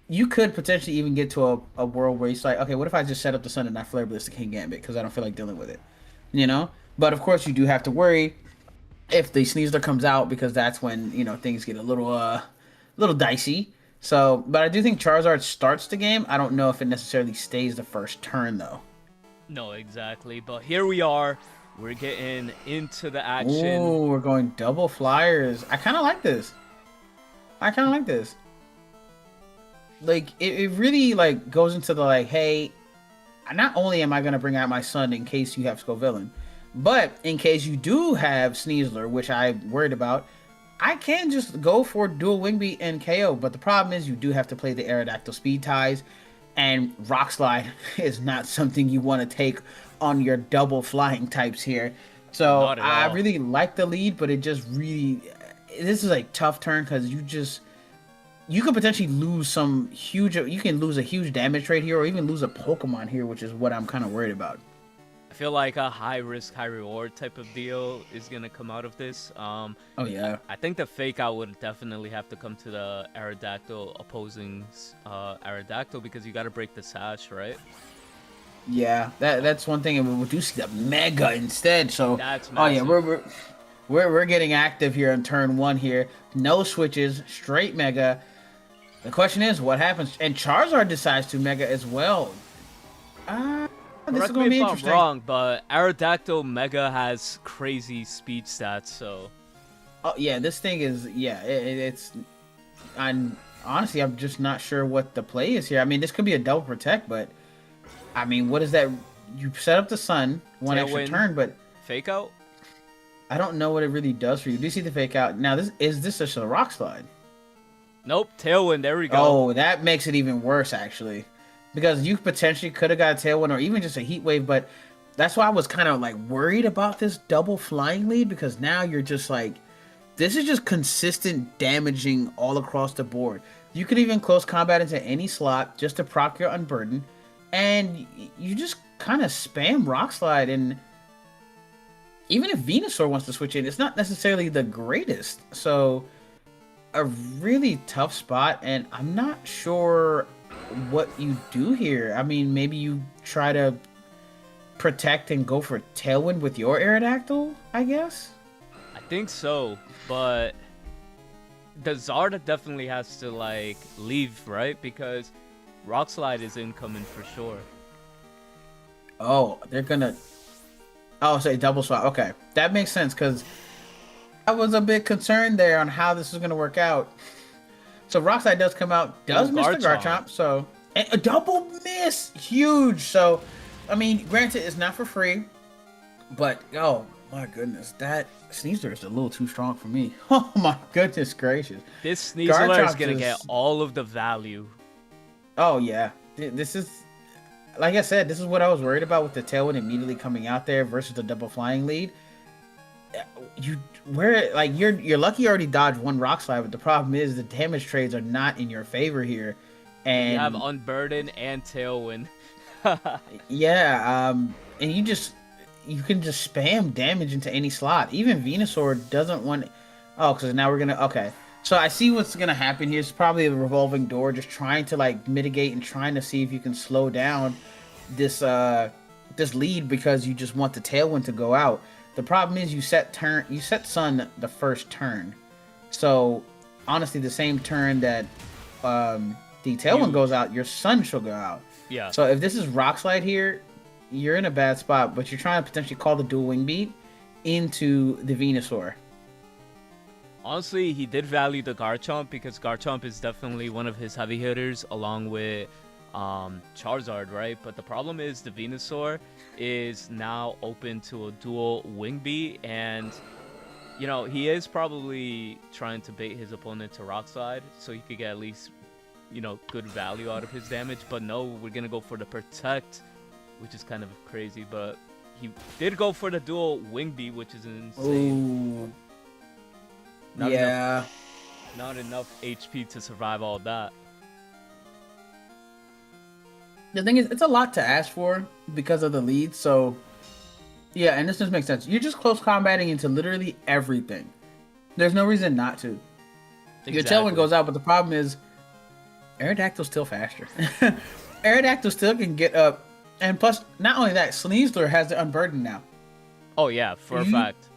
you could potentially even get to a world where it's like, okay, what if I just set up the Sun and I Flare Blitz the King Gambit because I don't feel like dealing with it, But of course, you do have to worry if the Sneasler comes out because that's when things get a little dicey. So, but I do think Charizard starts the game. I don't know if it necessarily stays the first turn though. No, exactly. But here we are. We're getting into the action. Ooh, we're going double flyers. I kind of like this. Like, it really, like, goes into the, like, hey, not only am I going to bring out my Sun in case you have Scovillain, but in case you do have Sneasler, which I'm worried about, I can just go for dual Wing Beat and KO. But the problem is you do have to play the Aerodactyl Speed Ties. And Rock Slide is not something you want to take on your double flying types here. So I really like the lead, but it just really, this is a tough turn because you could potentially lose you can lose a huge damage rate here or even lose a Pokemon here, which is what I'm kind of worried about. I feel like a high risk, high reward type of deal is gonna come out of this. Oh yeah. I think the fake out would definitely have to come to the Aerodactyl opposing Aerodactyl because you got to break the sash, right? Yeah, that's one thing. And we do see the Mega instead. So that's massive. Oh yeah, We're getting active here on turn 1 here. No switches, straight Mega. The question is, what happens? And Charizard decides to Mega as well. Uh, this is Correct me going to be if I'm interesting. wrong, but Aerodactyl Mega has crazy speed stats, so... Oh, yeah, this thing is, yeah, it's... Honestly, I'm just not sure what the play is here. I mean, this could be a double protect, but... I mean, what is that? You set up the sun, one extra Tailwind. turn, but... Fake out? I don't know what it really does for you. Do you see the fake out? Now, is this just a rock slide? Nope, Tailwind, there we go. Oh, that makes it even worse, actually. Because you potentially could have got a tailwind or even just a heat wave, but that's why I was kind of like worried about this double flying lead, because now you're just like, this is just consistent damaging all across the board. You could even close combat into any slot just to proc your Unburden, and you just kind of spam Rock Slide, and even if Venusaur wants to switch in, it's not necessarily the greatest. So, a really tough spot, and I'm not sure what you do here. I mean, maybe you try to protect and go for Tailwind with your Aerodactyl, I guess? I think so, but the Zarda definitely has to, like, leave, right? Because Rock Slide is incoming for sure. Oh, they're gonna... Oh, say double swap. Okay, that makes sense, because I was a bit concerned there on how this is going to work out. So Rock Slide does come out, does miss the Garchomp, so... And a double miss! Huge! So, I mean, granted, it's not for free, but, oh, my goodness, that Sneasler is a little too strong for me. Oh, my goodness gracious. This Sneasler is going to get all of the value. Oh, yeah. This is... Like I said, this is what I was worried about with the Tailwind immediately coming out there versus the double flying lead. You're lucky you already dodged one Rock Slide, but the problem is the damage trades are not in your favor here. And you have Unburden and Tailwind. yeah, and you can just spam damage into any slot. Even Venusaur doesn't want... Oh, because now we're gonna... Okay. So I see what's gonna happen here. It's probably a revolving door, just trying to like mitigate and trying to see if you can slow down this this lead, because you just want the Tailwind to go out. The problem is you set Sun the first turn. So honestly, the same turn that the Tailwind goes out, your Sun shall go out. Yeah. So if this is Rock Slide here, you're in a bad spot, but you're trying to potentially call the dual wing beat into the Venusaur. Honestly, he did value the Garchomp because Garchomp is definitely one of his heavy hitters along with Charizard, right? But the problem is the Venusaur is now open to a dual wing beat, and you know, he is probably trying to bait his opponent to Rock Slide so he could get at least, you know, good value out of his damage. But no, we're gonna go for the Protect, which is kind of crazy, but he did go for the dual wing beat, which is insane. Ooh. Yeah. Not enough HP to survive all that. The thing is, it's a lot to ask for because of the lead, so... Yeah, and this just makes sense. You're just close combating into literally everything. There's no reason not to. Exactly. Your Tailwind goes out, but the problem is... Aerodactyl's still faster. Aerodactyl still can get up. And plus, not only that, Sneasler has the Unburden now. Oh yeah, for a fact.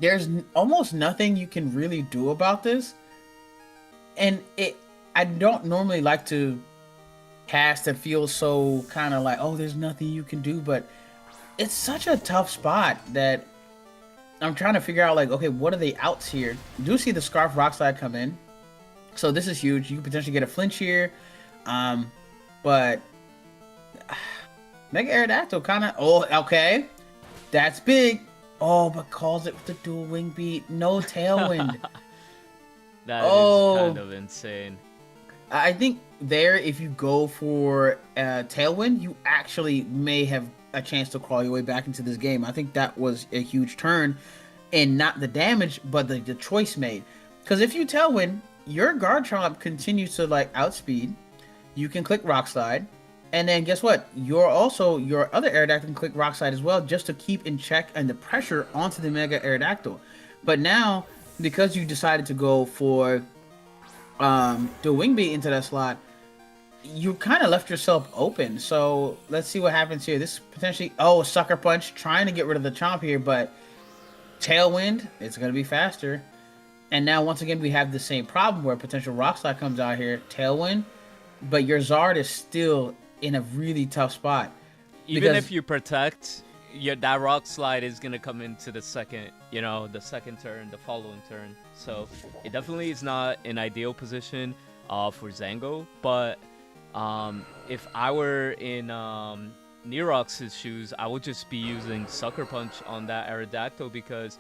There's almost nothing you can really do about this. And I don't normally like to cast and feel so kind of like, oh, there's nothing you can do, but it's such a tough spot that I'm trying to figure out, like, okay, what are the outs here? You do see the Scarf Rock Slide come in. So this is huge. You can potentially get a flinch here. But Mega Aerodactyl kind of... Oh, okay. That's big. Oh, but calls it with the dual wing beat. No Tailwind. That is kind of insane. I think there, if you go for Tailwind, you actually may have a chance to crawl your way back into this game. I think that was a huge turn, and not the damage, but the choice made. Because if you Tailwind, your Garchomp continues to like outspeed. You can click Rock Slide. And then guess what? Your other Aerodactyl can click Rock Slide as well, just to keep in check and the pressure onto the Mega Aerodactyl. But now, because you decided to go for the Wing Beat into that slot, you kind of left yourself open. So let's see what happens here. This potentially... Oh, Sucker Punch, trying to get rid of the Chomp here, but Tailwind, it's going to be faster. And now, once again, we have the same problem where potential Rock Slide comes out here, Tailwind, but your Zard is still in a really tough spot. Even if you protect, that Rock Slide is going to come into the second, the second turn, the following turn. So it definitely is not an ideal position for Zango. But if I were in Nerox's shoes, I would just be using Sucker Punch on that Aerodactyl because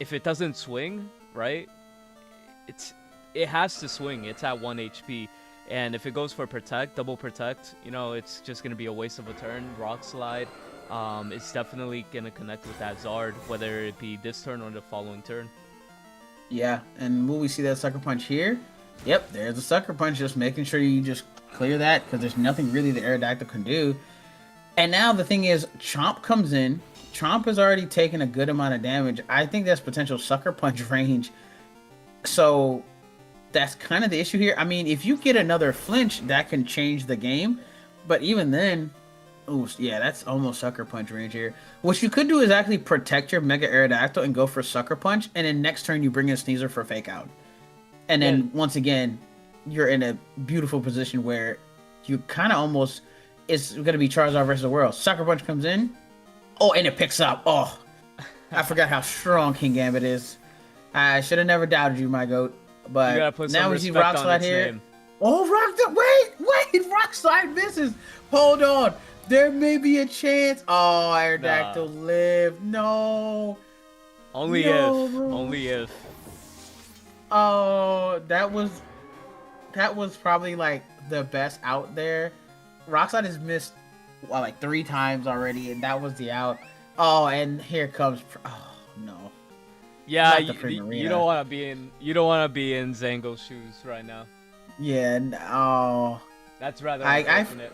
if it doesn't swing, right, it has to swing. It's at 1 HP. And if it goes for Protect, double Protect, it's just going to be a waste of a turn. Rock Slide, it's definitely going to connect with that Zard, whether it be this turn or the following turn. Yeah, and will we see that Sucker Punch here? Yep, there's a Sucker Punch, just making sure you just clear that, because there's nothing really the Aerodactyl can do. And now the thing is, Chomp comes in. Chomp has already taken a good amount of damage. I think that's potential Sucker Punch range. So that's kind of the issue here. I mean, if you get another flinch, that can change the game. But even then, oh yeah, that's almost Sucker Punch range here. What you could do is actually protect your Mega Aerodactyl and go for Sucker Punch, and then next turn you bring in Sneasler for Fake Out. And then once again, you're in a beautiful position where you kind of almost, it's going to be Charizard versus the world. Sucker Punch comes in. Oh, and it picks up. Oh, I forgot how strong King Gambit is. I should have never doubted you, my goat. But now we see Rock Slide here. Name. Oh, wait, Rock Slide misses. Hold on. There may be a chance. Oh, Aerodactyl lived. No. Only if. Oh, that was probably like the best out there. Rock Slide has missed like 3 times already, and that was the out. Oh, and here comes. Oh no. Yeah, you don't want to be in Zango's shoes right now. Yeah. Oh. That's rather unfortunate.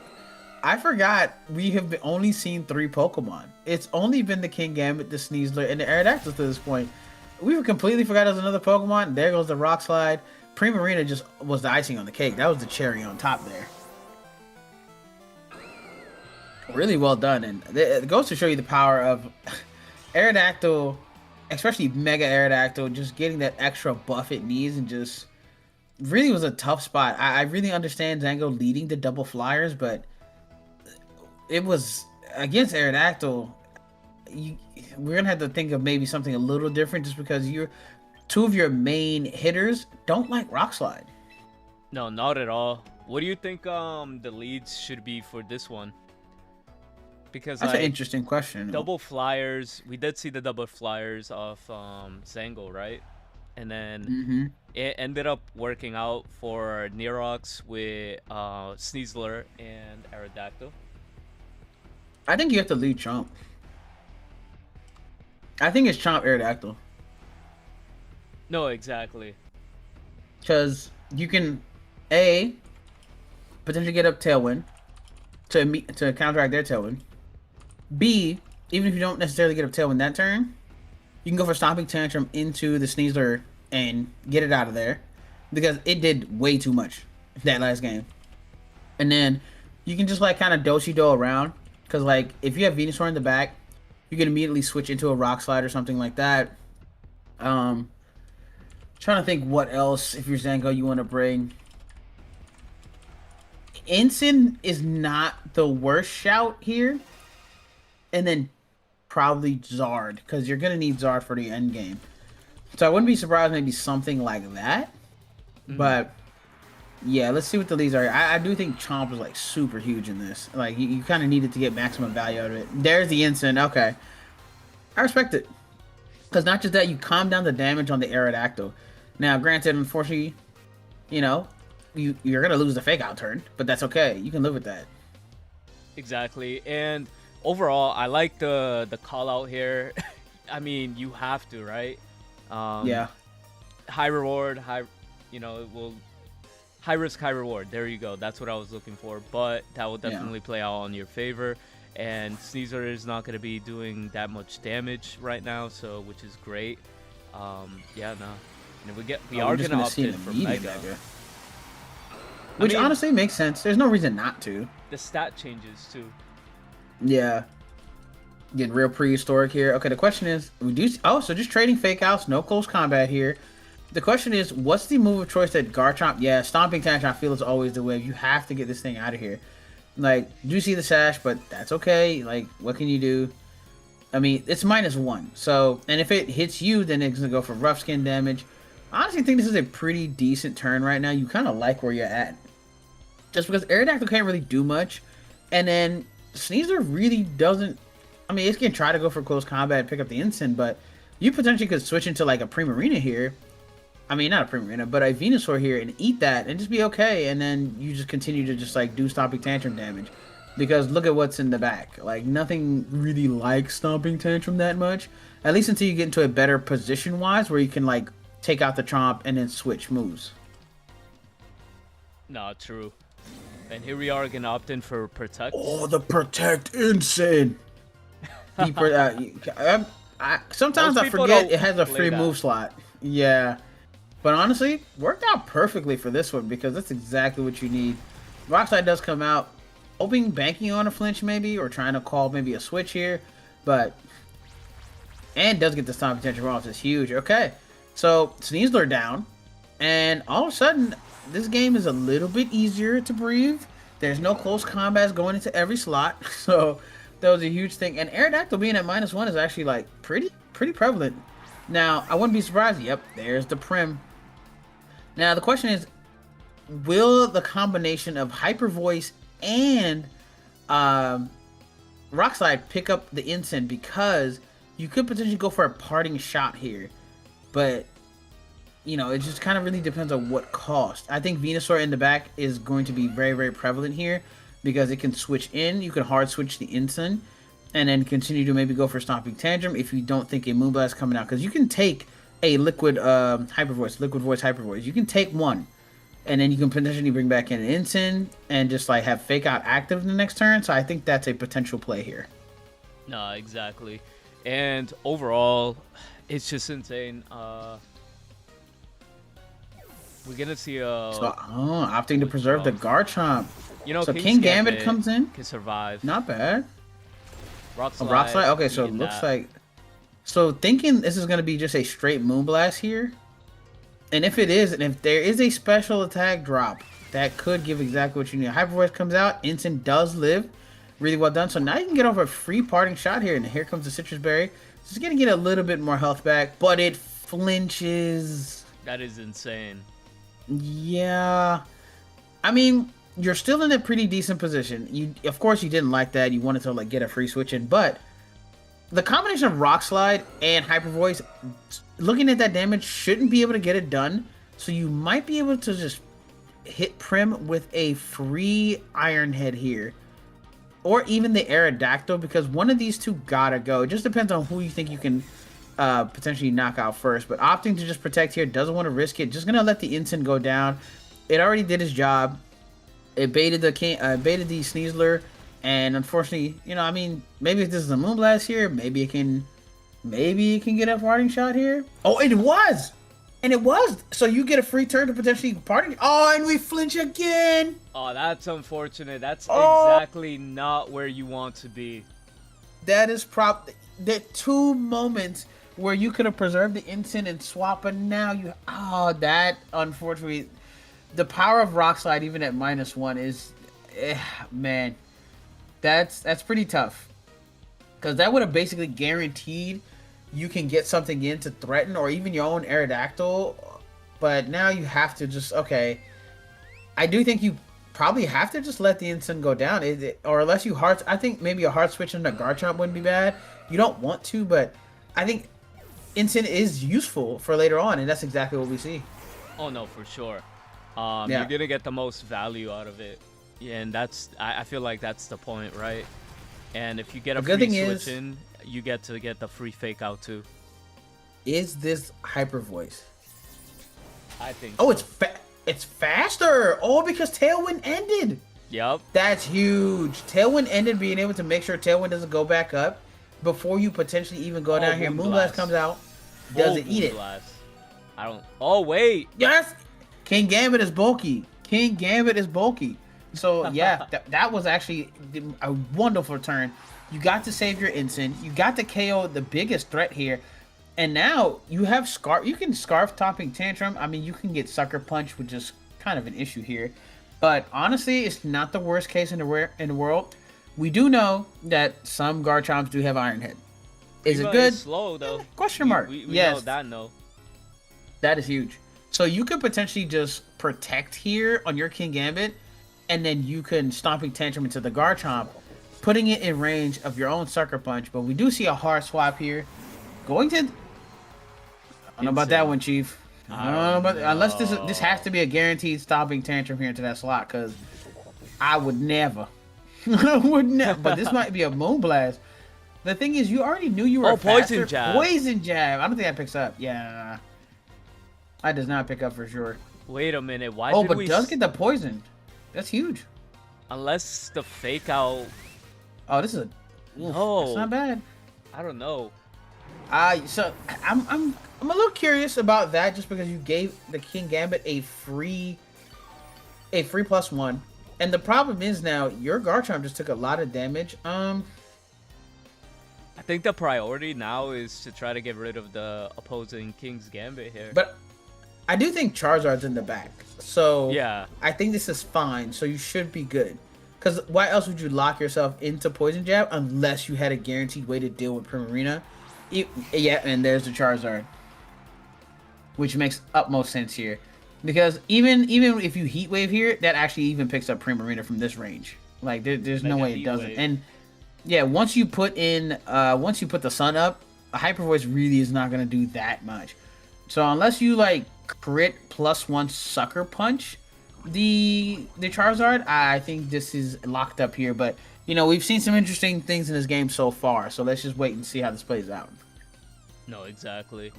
I forgot we have only seen 3 Pokemon. It's only been the King Gambit, the Sneasler, and the Aerodactyl to this point. We completely forgot there's another Pokemon. There goes the Rock Slide. Primarina just was the icing on the cake. That was the cherry on top there. Really well done, and it goes to show you the power of Aerodactyl, especially Mega Aerodactyl, just getting that extra buff it needs, and just really was a tough spot. I really understand Zango leading the double flyers, but it was against Aerodactyl. We're gonna have to think of maybe something a little different, just because two of your main hitters don't like Rock Slide. No, not at all. What do you think the leads should be for this one? Because that's an interesting question. Double flyers, we did see the double flyers of Zango, right? And then it ended up working out for Nerox with Sneasler and Aerodactyl. I think you have to lead Chomp. I think it's Chomp Aerodactyl. No, exactly. Because you can potentially get up Tailwind to counteract their Tailwind. B, even if you don't necessarily get up Tailwind that turn, you can go for Stomping Tantrum into the Sneasler and get it out of there, because it did way too much that last game. And then you can just like kind of do around, because like if you have Venusaur in the back, you can immediately switch into a Rock Slide or something like that. Trying to think what else, if you're Zango, you want to bring. Ensign is not the worst shout here. And then probably Zard, because you're going to need Zard for the end game. So I wouldn't be surprised maybe something like that. But yeah, let's see what the leads are. I do think Chomp is like super huge in this. Like you kind of needed to get maximum value out of it. There's the Ensign. Okay. I respect it. Because not just that, you calm down the damage on the Aerodactyl. Now, granted, unfortunately, you're going to lose the Fake Out turn, but that's okay. You can live with that. Exactly. And overall, I like the call out here. I mean, you have to, right? Yeah. High reward, high risk, high reward. There you go. That's what I was looking for. But that will definitely play out on your favor. And Sneasler is not going to be doing that much damage right now, so which is great. Yeah, no. And we are going to opt in for Mega. Which honestly makes sense. There's no reason not to. The stat changes too. Yeah. Getting real prehistoric here. Okay, the question is, so just trading fake outs, no close combat here. The question is, what's the move of choice that Garchomp? Yeah, Stomping Tantrum, I feel, is always the way. You have to get this thing out of here. Like, do see the sash, but that's okay. Like, what can you do? I mean, it's -1. So, and if it hits you, then it's going to go for rough skin damage. I honestly think this is a pretty decent turn right now. You kind of like where you're at. Just because Aerodactyl can't really do much. And then Sneasler really doesn't... I mean, it's going to try to go for close combat and pick up the Ensign, but you potentially could switch into like a Primarina here. I mean, not a Primarina, but a Venusaur here and eat that and just be okay. And then you just continue to just like do Stomping Tantrum damage. Because look at what's in the back. Like, nothing really like Stomping Tantrum that much. At least until you get into a better position-wise where you can like take out the Chomp and then switch moves. Nah, true. And here we are gonna opt in for Protect. Oh, the Protect Ensign! Sometimes I forget it has a free move slot. Yeah. But honestly, worked out perfectly for this one because that's exactly what you need. Rockslide does come out, hoping banking on a flinch maybe, or trying to call maybe a switch here. But, and does get the Stomping Tantrum off. It's huge. Okay. So, Sneasler down. And all of a sudden, this game is a little bit easier to breathe. There's no close combats going into every slot. So, that was a huge thing. And Aerodactyl being at -1 is actually like pretty prevalent. Now, I wouldn't be surprised. Yep, there's the Prim. Now, the question is, will the combination of Hyper Voice and Rock Slide pick up the Ensign? Because you could potentially go for a parting shot here. But, you know, it just kind of really depends on what cost. I think Venusaur in the back is going to be very prevalent here. Because it can switch in. You can hard switch the Ensign. And then continue to maybe go for Stomping Tantrum if you don't think a Moonblast is coming out. Because you can take a Liquid Hyper Voice. Liquid Voice Hyper Voice. You can take one. And then you can potentially bring back an Ensign. And just like have Fake Out active in the next turn. So I think that's a potential play here. No, exactly. And overall, it's just insane. We're going to see a... So, opting to preserve the Garchomp. You know, so King Gambit comes in. Can survive. Not bad. Rock Slide. Rock Slide? Okay, so it looks like... So thinking this is going to be just a straight Moonblast here. And if it is, and if there is a special attack drop, that could give exactly what you need. Hyper Voice comes out. Ensign does live. Really well done. So now you can get off a free parting shot here. And here comes the Citrus Berry. It's going to get a little bit more health back. But it flinches. That is insane. Yeah. I mean... You're still in a pretty decent position. Of course, you didn't like that. You wanted to like get a free switch in, but the combination of Rock Slide and Hyper Voice, looking at that damage, shouldn't be able to get it done. So you might be able to just hit Prim with a free Iron Head here, or even the Aerodactyl, because one of these two gotta go. It just depends on who you think you can potentially knock out first. But opting to just protect here, doesn't want to risk it. Just gonna let the Ensign go down. It already did its job. It baited the Sneasler, and unfortunately, you know, I mean, maybe if this is a Moonblast here, maybe it can get a parting shot here. Oh, it was, and it was. So you get a free turn to potentially parting. Oh, and we flinch again. Oh, that's unfortunate. That's exactly not where you want to be. That is the two moments where you could have preserved the Ensign and swap, but now you. Oh, that unfortunately. The power of Rock Slide, even at -1, is, man, that's pretty tough. Because that would have basically guaranteed you can get something in to threaten, or even your own Aerodactyl. But now you have to just, okay. I do think you probably have to just let the Ensign go down. Or unless you I think maybe a hard switch into Garchomp wouldn't be bad. You don't want to, but I think Ensign is useful for later on, and that's exactly what we see. Oh, no, for sure. You're going to get the most value out of it. Yeah, and I feel like that's the point, right? And if you get a free switch in, you get to get the free Fake Out too. Is this Hyper Voice? I think so. It's faster! Oh, because Tailwind ended! Yep. That's huge. Tailwind ended, being able to make sure Tailwind doesn't go back up before you potentially even go down here. Moonblast comes out. Doesn't eat it. I don't... Oh, wait! Yes! King Gambit is bulky. So, yeah, that was actually a wonderful turn. You got to save your ensign. You got to KO the biggest threat here. And now you have Scarf. You can Scarf topping Tantrum. I mean, you can get Sucker Punch, which is kind of an issue here. But honestly, it's not the worst case in the world. We do know that some Garchomp's do have Iron Head. Is it good? Is slow though. Question mark. We yes, know that. No. that is huge. So you could potentially just protect here on your King Gambit, and then you can Stomping Tantrum into the Garchomp, putting it in range of your own Sucker Punch. But we do see a hard swap here. Going to... I don't know about that one, Chief. I don't know about... Unless this has to be a guaranteed Stomping Tantrum here into that slot, because I would never. I would never. But this might be a Moonblast. The thing is, you already knew you were Poison faster. Jab. Poison Jab. I don't think that picks up. Yeah. That does not pick up for sure. Wait a minute. Why Oh, did but we... does get the poison. That's huge. Unless the fake out... Oh, this is a... No. That's not bad. I don't know. So I'm a little curious about that, just because you gave the King Gambit a free +1, and the problem is now your Garchomp just took a lot of damage. I think the priority now is to try to get rid of the opposing King's Gambit here. But I do think Charizard's in the back, so yeah, I think this is fine. So you should be good. Because why else would you lock yourself into Poison Jab unless you had a guaranteed way to deal with Primarina? Yeah, and there's the Charizard, which makes utmost sense here, because even if you Heat Wave here, that actually even picks up Primarina from this range. Like there's no way it doesn't. And yeah, once you put the Sun up, a Hyper Voice really is not gonna do that much. So unless you like crit +1 Sucker Punch the Charizard, I think this is locked up here. But you know, we've seen some interesting things in this game so far, so let's just wait and see how this plays out. No, exactly.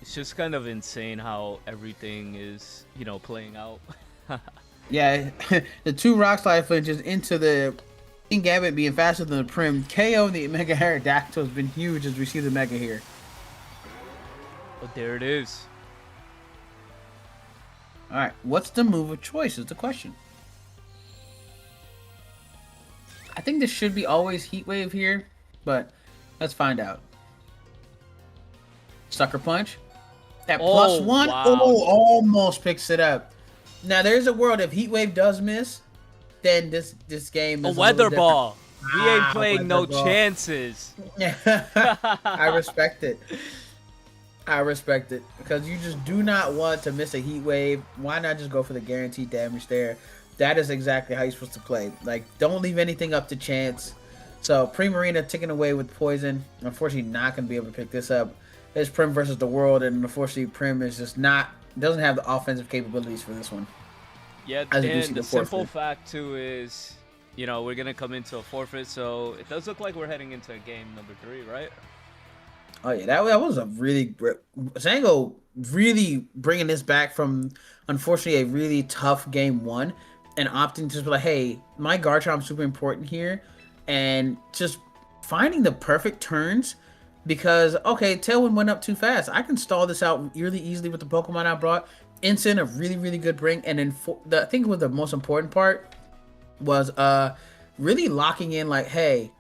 It's just kind of insane how everything is, you know, playing out. Yeah, the two Rock Slide flinches into the King Gambit being faster than the Prim. KO the Mega Aerodactyl has been huge as we see the Mega here. But there it is. Alright, what's the move of choice is the question. I think this should be always Heat Wave here, but let's find out. Sucker Punch. That +1, wow. oh, almost picks it up. Now, there's a world if Heat Wave does miss, then this game is a weather ball. We ain't Ah, playing no ball. chances. I respect it. I respect it, because you just do not want to miss a Heat Wave. Why not just go for the guaranteed damage there? That is exactly how you're supposed to play. Like, don't leave anything up to chance. So, Primarina ticking away with Poison. Unfortunately, not going to be able to pick this up. It's Prim versus the world, and unfortunately, Prim is just not... doesn't have the offensive capabilities for this one. Yeah, and the simple fact, too, is... You know, we're going to come into a forfeit, so it does look like we're heading into game number 3, right? Oh, yeah, that was a really... Zango really bringing this back from, unfortunately, a really tough game 1. And opting to just be like, hey, my Garchomp's super important here. And just finding the perfect turns. Because, okay, Tailwind went up too fast. I can stall this out really easily with the Pokemon I brought. Ensign, a really, really good bring. And then I think what the most important part was really locking in like, hey,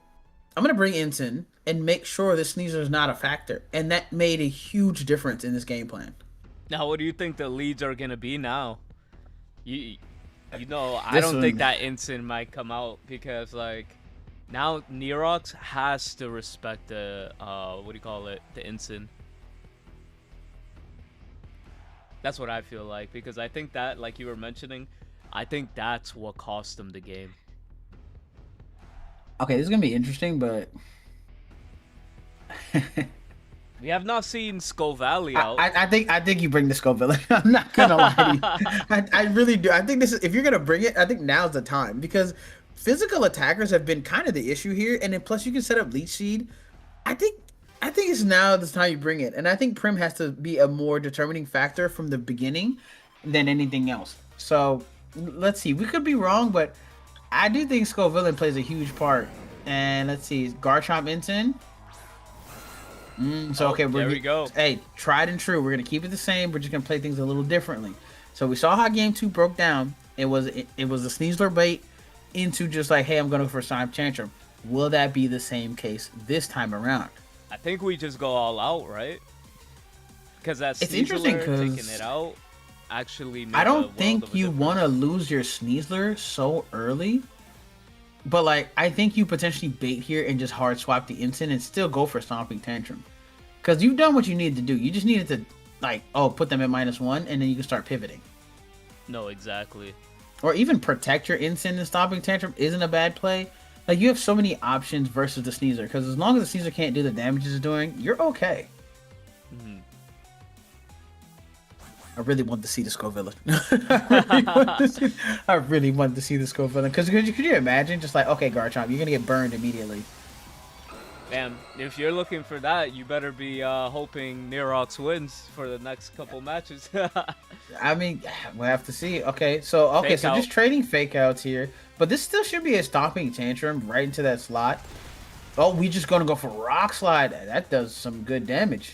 I'm going to bring Ensign and make sure this Sneasel is not a factor. And that made a huge difference in this game plan. Now, what do you think the leads are going to be now? You know, I don't think that Ensign might come out because, like, now Nerox has to respect the, the Ensign. That's what I feel like, because I think that, like you were mentioning, I think that's what cost them the game. Okay, this is going to be interesting, but... We have not seen Skull Valley out. I think you bring the Skull Valley. I'm not gonna lie to you. I really do. I think this is, if you're gonna bring it, I think now's the time, because physical attackers have been kind of the issue here, and then plus you can set up Leech Seed. I think it's now the time you bring it, and I think Prim has to be a more determining factor from the beginning than anything else. So let's see. We could be wrong, but I do think Skull Villain plays a huge part. And let's see, Garchomp Ensign. Okay, there we go. Hey, tried and true. We're gonna keep it the same. We're just gonna play things a little differently. So we saw how game 2 broke down. It was the Sneasler bait into just like, hey, I'm gonna go for a Sonic Tantrum. Will that be the same case this time around? I think we just go all out, right? Because that It's interesting Sneasler taking it because out actually I made a don't world of think a you want to difference. lose your Sneasler so early. But like, I think you potentially bait here and just hard swap the instant and still go for Stomping Tantrum. Because you've done what you needed to do. You just needed to, like, oh, put them at -1, and then you can start pivoting. No, exactly. Or even protect your instant and Stomping Tantrum isn't a bad play. Like, you have so many options versus the Sneasler. Because as long as the Sneasler can't do the damage it's doing, you're okay. Hmm. I really want to see the Scovilla. I really want to see the Scovilla. Because could you imagine just like, okay, Garchomp, you're going to get burned immediately. Man, if you're looking for that, you better be hoping Nerox wins for the next couple matches. I mean, we'll have to see. Okay, Fake so out. just trading fake outs here. But this still should be a Stomping Tantrum right into that slot. Oh, we just going to go for Rock Slide. That does some good damage.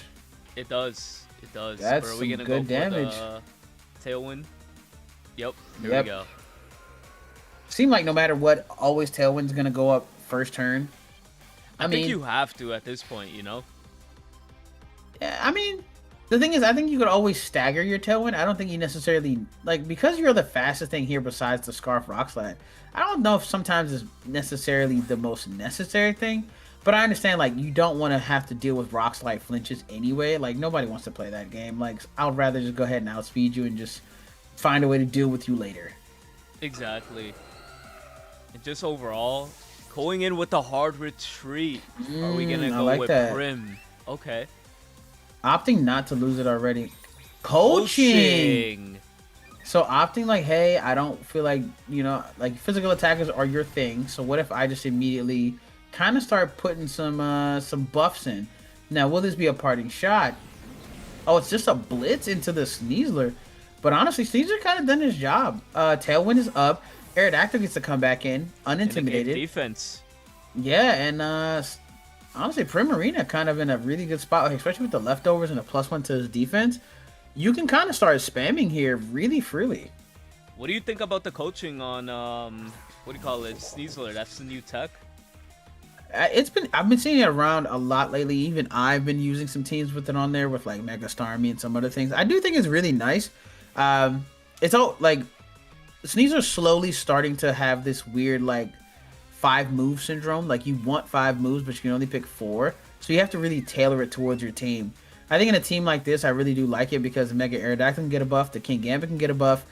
It does. It does. That's Or are we some going to go good for damage. the Tailwind? Yep. Here Yep. we go. Seem like no matter what, always Tailwind's going to go up first turn. I think you have to at this point, you know? Yeah, I mean, the thing is, I think you could always stagger your Tailwind. I don't think you necessarily, like, because you're the fastest thing here besides the Scarf Rock Slide, I don't know if sometimes it's necessarily the most necessary thing, but I understand, like, you don't want to have to deal with Rock Slide flinches anyway. Like, nobody wants to play that game. Like, I'd rather just go ahead and outspeed you and just find a way to deal with you later. Exactly. And just overall, going in with a hard retreat. Are we going to I go like with that. Prim? Okay. Opting not to lose it already. Coaching! So opting like, hey, I don't feel like, like physical attackers are your thing. So what if I just immediately kind of start putting some buffs in? Now, will this be a parting shot? Oh, it's just a blitz into the Sneasler. But honestly, Sneasler kind of done his job. Tailwind is up. Aerodactyl gets to come back in, And it gave unintimidated. defense. Yeah, and honestly, Primarina kind of in a really good spot, especially with the leftovers and a +1 to his defense. You can kind of start spamming here really freely. What do you think about the coaching on, what do you call it, Sneasler? That's the new tech? I've been seeing it around a lot lately. Even I've been using some teams with it on there with like Mega Starmie and some other things. I do think it's really nice. It's all like Sneasler's slowly starting to have this weird like 5 move syndrome. Like you want 5 moves, but you can only pick 4. So you have to really tailor it towards your team. I think in a team like this, I really do like it because the Mega Aerodactyl can get a buff, the King Gambit can get a buff,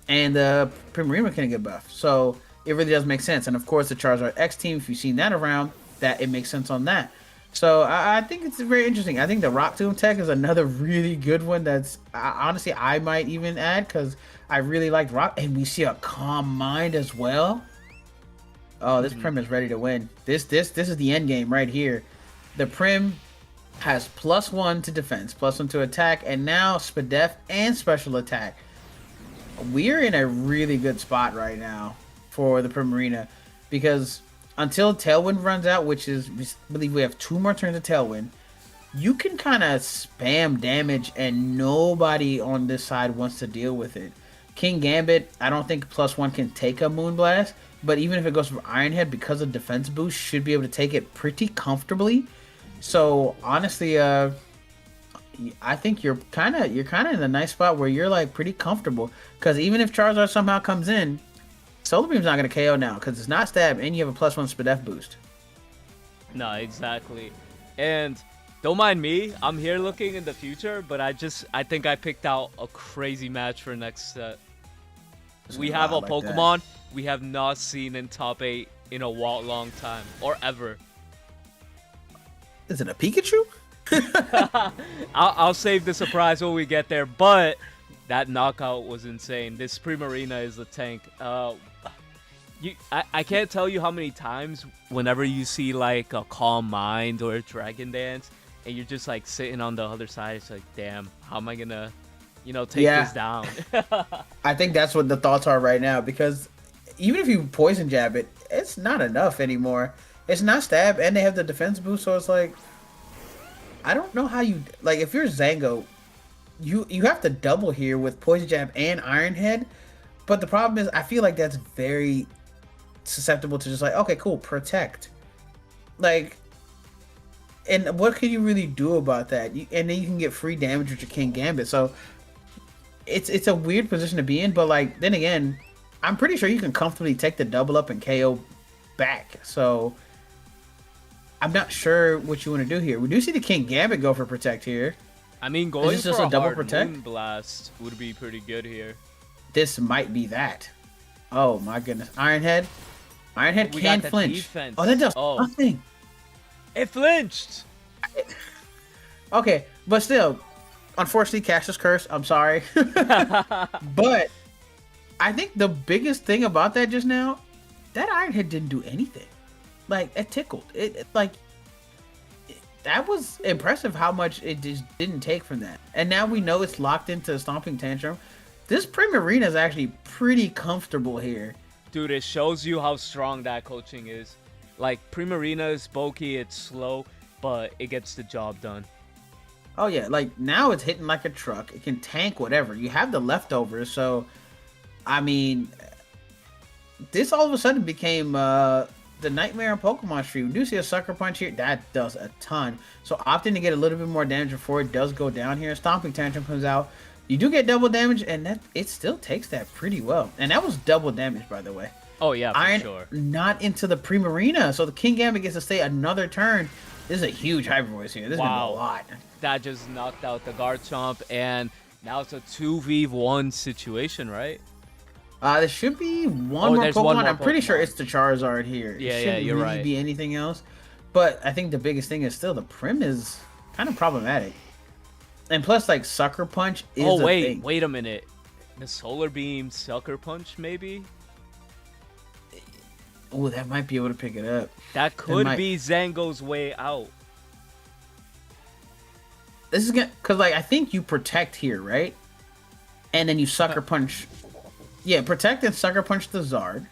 and the Primarina can get a buff. So it really does make sense. And of course, the Charizard X team, if you've seen that around, that it makes sense on that. So I think it's very interesting. I think the Rock Tomb tech is another really good one. That's honestly I might even add because I really liked Rock, and we see a Calm Mind as well. Oh, this Prim is ready to win. This is the end game right here. The Prim has +1 to defense, +1 to attack, and now Spadef and special attack. We're in a really good spot right now for the Primarina because until Tailwind runs out, which is, I believe we have 2 more turns of Tailwind, you can kind of spam damage and nobody on this side wants to deal with it. King Gambit, I don't think +1 can take a Moonblast, but even if it goes for Iron Head, because of defense boost, should be able to take it pretty comfortably. So honestly, I think you're kind of in a nice spot where you're like pretty comfortable. Because even if Charizard somehow comes in, Solar Beam's not gonna KO now because it's not stab, and you have a +1 Spadef boost. No, exactly. And don't mind me, I'm here looking in the future, but I think I picked out a crazy match for next set. We have a like Pokemon we have not seen in top 8 in a long time, or ever. Is it a Pikachu? I'll save the surprise when we get there, but that knockout was insane. This Primarina is a tank. I can't tell you how many times whenever you see like a Calm Mind or a Dragon Dance, and you're just like sitting on the other side, it's like, damn, how am I gonna, take this down? I think that's what the thoughts are right now because even if you poison jab it, it's not enough anymore. It's not stab, and they have the defense boost, so it's like, I don't know how you like if you're Zango, you have to double here with poison jab and Iron Head, but the problem is I feel like that's very susceptible to just like, okay, cool, protect. Like, and what can you really do about that? And then you can get free damage with your King Gambit. So it's a weird position to be in. But like then again, I'm pretty sure you can comfortably take the double up and KO back. So I'm not sure what you want to do here. We do see the King Gambit go for protect here. I mean, going this for just a a double hard protect? Moon Blast would be pretty good here. This might be that. Oh my goodness, Ironhead. Ironhead We can got the flinch. defense. Oh, that does Oh. nothing. It flinched. Okay, but still, unfortunately, Cassius Curse. I'm sorry, but I think the biggest thing about that just now, that Ironhead didn't do anything. Like it tickled. That was impressive how much it just didn't take from that. And now we know it's locked into Stomping Tantrum. This Primarina is actually pretty comfortable here. Dude, it shows you how strong that coaching is. Like, Primarina is bulky, it's slow, but it gets the job done. Oh yeah, like now it's hitting like a truck. It can tank whatever. You have the leftovers, so I mean, this all of a sudden became the nightmare in Pokemon Street. We do see a Sucker Punch here. That does a ton. So opting to get a little bit more damage before it does go down here. Stomping Tantrum comes out. You do get double damage, and that it still takes that pretty well. And that was double damage, by the way. Oh, yeah, for Iron sure. not into the Primarina, so the King Gambit gets to stay another turn. This is a huge Hyper Voice here. This is gonna be a lot. That just knocked out the Garchomp, and now it's a 2v1 situation, right? There should be one more there's Pokemon. one more I'm pretty sure Pokemon. it's the Charizard here. Yeah, it shouldn't you're really right. be anything else. But I think the biggest thing is still the Prim is kind of problematic. And plus, like, Sucker Punch is Oh, a thing. wait a minute. The Solar Beam Sucker Punch, maybe? Oh, that might be able to pick it up. That could might- be Zango's way out. This is gonna, cause like I think you protect here, right? And then you Sucker Punch. Yeah, protect and Sucker Punch the Zard.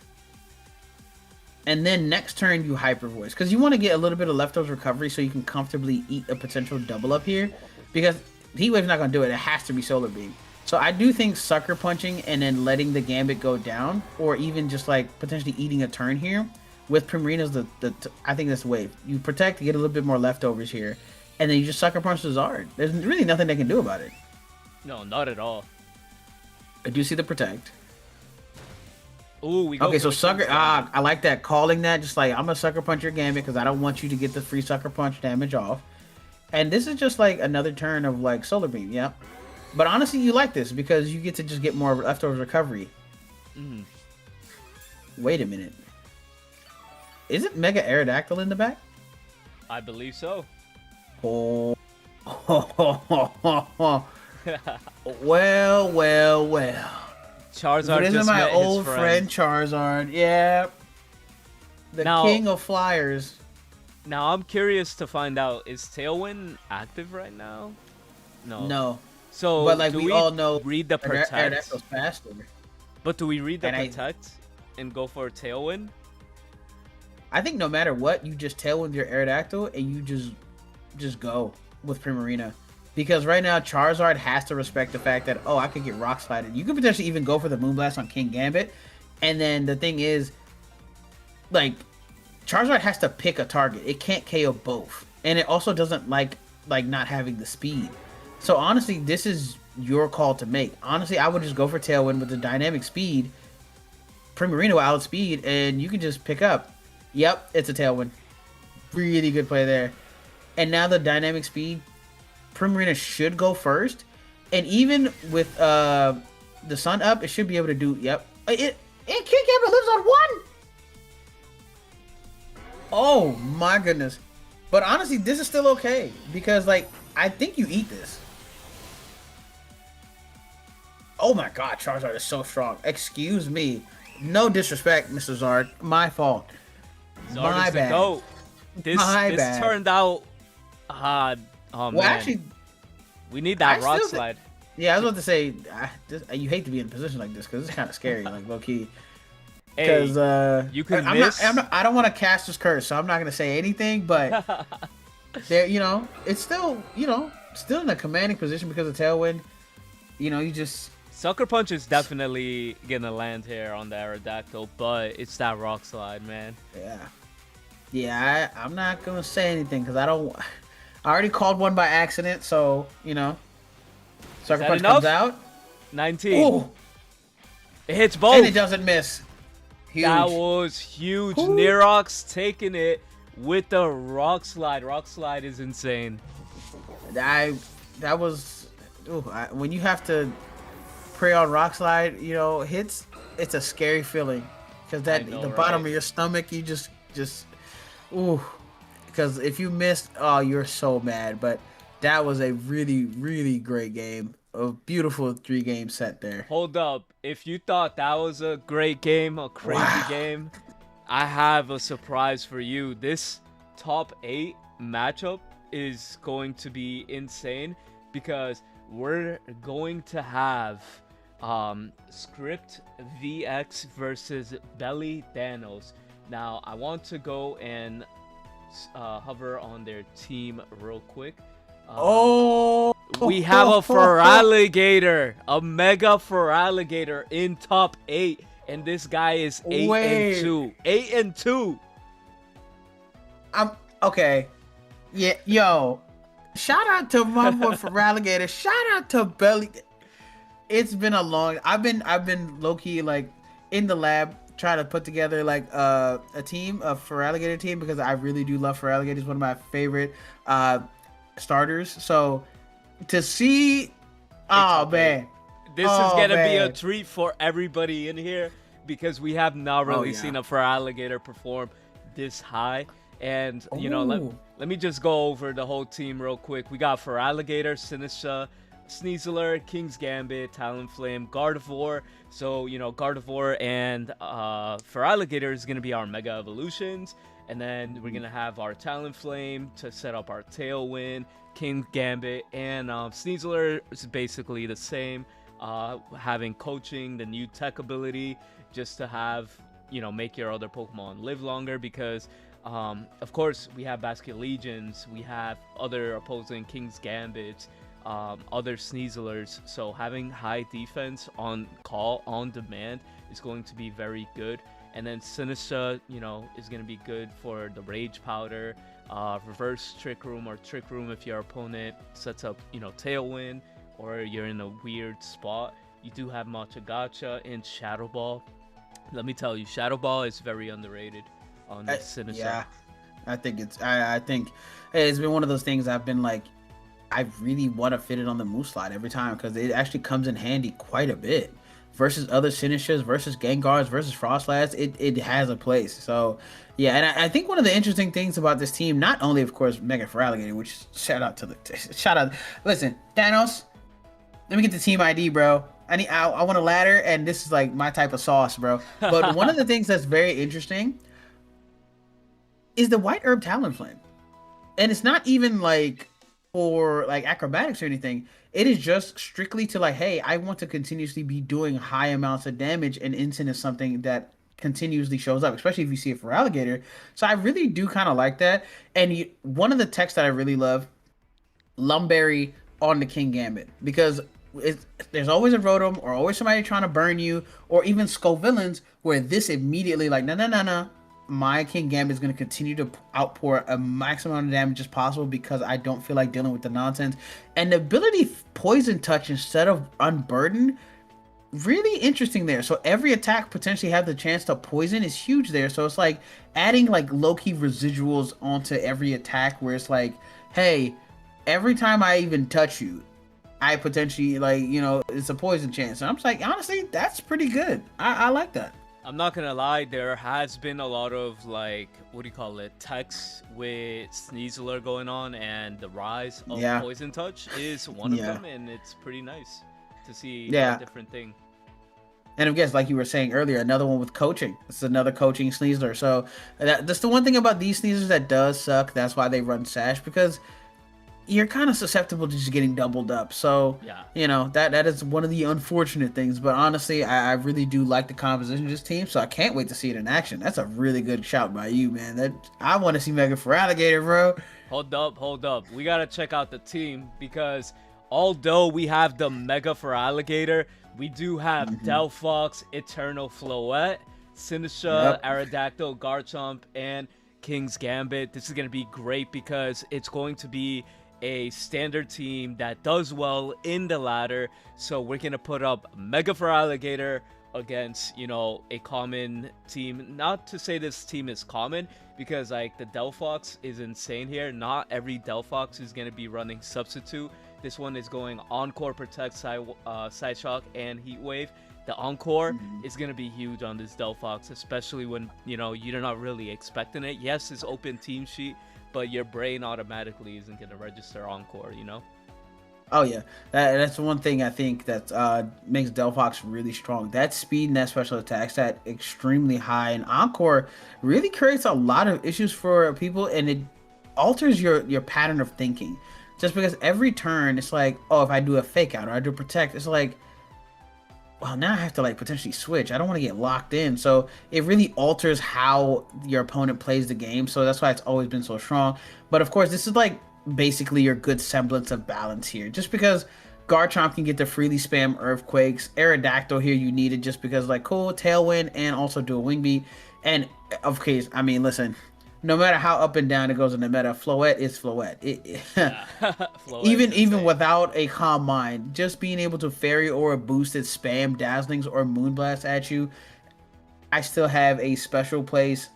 And then next turn you Hyper Voice, because you want to get a little bit of leftovers recovery so you can comfortably eat a potential double up here. Because Heat Wave's not gonna do it. It has to be Solar Beam. So I do think Sucker Punching and then letting the Gambit go down, or even just like potentially eating a turn here with Primarina's I think that's the wave. You protect, get a little bit more leftovers here, and then you just Sucker Punch the Zard. There's really nothing they can do about it. No, not at all. I do see the protect. Ooh, we go Okay, for so the Sucker, King's Gambit. I like that. Calling that, just like, I'm gonna Sucker Punch your Gambit because I don't want you to get the free Sucker Punch damage off. And this is just like another turn of like Solar Beam, yeah. But honestly, you like this because you get to just get more leftover recovery. Mhm. Wait a minute. Is it Mega Aerodactyl in the back? I believe so. Oh. Well. Charizard This is just my met old his friend Charizard. Yeah. The Now- king of flyers. Now, I'm curious to find out, is Tailwind active right now? No. No. So, But like do we all know, read the Protect? Aerodactyl's faster. But do we read the And Protect and go for a Tailwind? I think no matter what, you just Tailwind your Aerodactyl and you just go with Primarina. Because right now, Charizard has to respect the fact that, oh, I could get Rock Slided. You could potentially even go for the Moonblast on King Gambit. And then the thing is, like, Charizard has to pick a target. It can't KO both. And it also doesn't like not having the speed. So honestly, this is your call to make. Honestly, I would just go for Tailwind with the dynamic speed. Primarina will outspeed, and you can just pick up. Yep, it's a Tailwind. Really good play there. And now the dynamic speed, Primarina should go first. And even with the sun up, it should be able to do, yep. King Gambit lives on one! Oh my goodness. But honestly, this is still okay. Because, like, I think you eat this. Oh my god, Charizard is so strong. Excuse me. No disrespect, Mr. Zard. My fault. Zard My is the bad. GOAT. This bad. turned out hard. Oh, Well, man. actually, We need that I Rock still Slide. yeah, I was about to say, you hate to be in a position like this because it's kind of scary, like low key. Hey, Because you can I'm miss. I don't want to cast this curse, so I'm not gonna say anything. But there, it's still, still in a commanding position because of Tailwind. You just Sucker Punch is definitely gonna land here on the Aerodactyl, but it's that Rock Slide, man. yeah. Yeah, I'm not gonna say anything because I don't. I already called one by accident, so Is Sucker that Punch comes enough? out. 19. Oh, It hits and it both. doesn't miss. That Huge. was huge. Whoo. Nerox taking it with the rock slide. Rock slide is insane. I that was when you have to pray on rock slide, hits. It's a scary feeling because I that know, the bottom right? of your stomach, you just ooh. Because if you missed, oh, you're so mad. But that was a really, really great game. A beautiful 3 game set there. Hold up. If you thought that was a great game, a crazy Wow. game, I have a surprise for you. This top 8 matchup is going to be insane because we're going to have Script VX versus Belly Thanos. Now, I want to go and hover on their team real quick. Um, Oh, we have a Feraligatr, a Mega Feraligatr in top 8, and this guy is 8 and wait. 2. 8 and 2. I'm okay. Yeah, yo. Shout out to my boy for Alligator. Shout out to Belly. It's been a long. I've been low key like in the lab trying to put together like a team, a for Alligator team, because I really do love for Alligator. It's one of my favorite starters. So to see, It's oh okay. man, This is oh going to be a man, treat for everybody in here because we have not oh really yeah, seen a Feraligatr perform this high. And, oh let me just go over the whole team real quick. We got Feraligatr, Sinistra, Sneasler, King's Gambit, Talonflame, Gardevoir. So, Gardevoir and Feraligatr is going to be our Mega Evolutions. And then we're going to have our Talonflame to set up our Tailwind, King's Gambit, and Sneasler is basically the same. Having coaching, the new tech ability, just to have, make your other Pokemon live longer because of course, we have Basket Legions, we have other opposing King's Gambits, other Sneaslers. So having high defense on call, on demand, is going to be very good. And then Sinistra, is going to be good for the Rage Powder, Reverse Trick Room or Trick Room if your opponent sets up, Tailwind or you're in a weird spot. You do have Matcha Gacha and Shadow Ball. Let me tell you, Shadow Ball is very underrated on Sinistra. yeah. I think it's been one of those things I've been like, I really want to fit it on the Moose slide every time because it actually comes in handy quite a bit versus other Sinistras, versus Gengars, versus Frostlads. It has a place. So yeah, and I think one of the interesting things about this team, not only of course Mega for Alligator, which shout out. Listen, Thanos, let me get the team ID, bro. I want a ladder, and this is like my type of sauce, bro. But one of the things that's very interesting is the White Herb Talonflame. And it's not even like for like acrobatics or anything. It is just strictly to like, hey, I want to continuously be doing high amounts of damage, and Instant is something that continuously shows up, especially if you see it for Alligator. So I really do kind of like that. And one of the texts that I really love, Lumberry on the King Gambit, because there's always a Rotom or always somebody trying to burn you, or even Skull Villains, where this immediately like, no, no, no, no. My King Gambit is going to continue to outpour a maximum amount of damage as possible because I don't feel like dealing with the nonsense. And the ability Poison Touch instead of Unburden, really interesting there. So every attack potentially have the chance to poison is huge there. So it's like adding like low-key residuals onto every attack where it's like, hey, every time I even touch you, I potentially like, it's a poison chance. And I'm just like, honestly, that's pretty good. I like that. I'm not gonna lie, there has been a lot of like, what do you call it, techs with Sneasler going on, and the rise of Yeah. Poison Touch is one of Yeah. them, and it's pretty nice to see Yeah. a different thing. And I guess, like you were saying earlier, another one with coaching. This is another coaching Sneasler. So that's the one thing about these Sneasers that does suck. That's why they run Sash, because you're kind of susceptible to just getting doubled up. So, Yeah. that is one of the unfortunate things. But honestly, I really do like the composition of this team. So I can't wait to see it in action. That's a really good shout by you, man. That I want to see Mega for Alligator, bro. Hold up. We gotta check out the team because although we have the Mega for Alligator, we do have Delphox, Eternal Floette, Sinistra, Yep. Aerodactyl, Garchomp, and King's Gambit. This is going to be great because it's going to be a standard team that does well in the ladder. So we're going to put up Mega for Alligator against, you know, a common team. Not to say this team is common, because like the Delphox is insane here. Not every Delphox is going to be running Substitute. This one is going Encore, Protect, Side Shock, and Heat Wave. The Encore is going to be huge on this Delphox, especially when, you know, you're not really expecting it. Yes, it's open team sheet, but your brain automatically isn't going to register Encore, you know? Oh yeah, that's one thing I think that makes Delphox really strong. That speed and that special attacks that extremely high, and Encore really creates a lot of issues for people, and it alters your pattern of thinking. Just because every turn it's like, oh, if I do a fake out or I do protect, it's like, well, now I have to like potentially switch. I don't want to get locked in. So it really alters how your opponent plays the game. So that's why it's always been so strong. But of course, this is like basically your good semblance of balance here. Just because Garchomp can get to freely spam Earthquakes, Aerodactyl here you need it just because like cool, Tailwind, and also do a Wing Beat. And of course, I mean, listen, no matter how up and down it goes in the meta, Floette is Floette. Even without a calm mind, just being able to Fairy or boosted spam Dazzlings or Moonblast at you, I still have a special place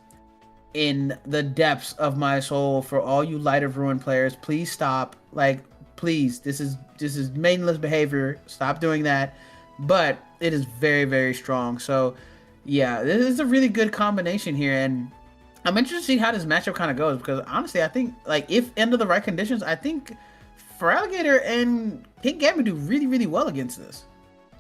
in the depths of my soul for all you Light of Ruin players. Please stop. Like, please, this is maidenless behavior. Stop doing that. But it is very, very strong. So, yeah, this is a really good combination here, and I'm interested to see how this matchup kind of goes, because honestly, I think, like, if under the right conditions, I think Feraligatr and King Gambit do really, really well against this.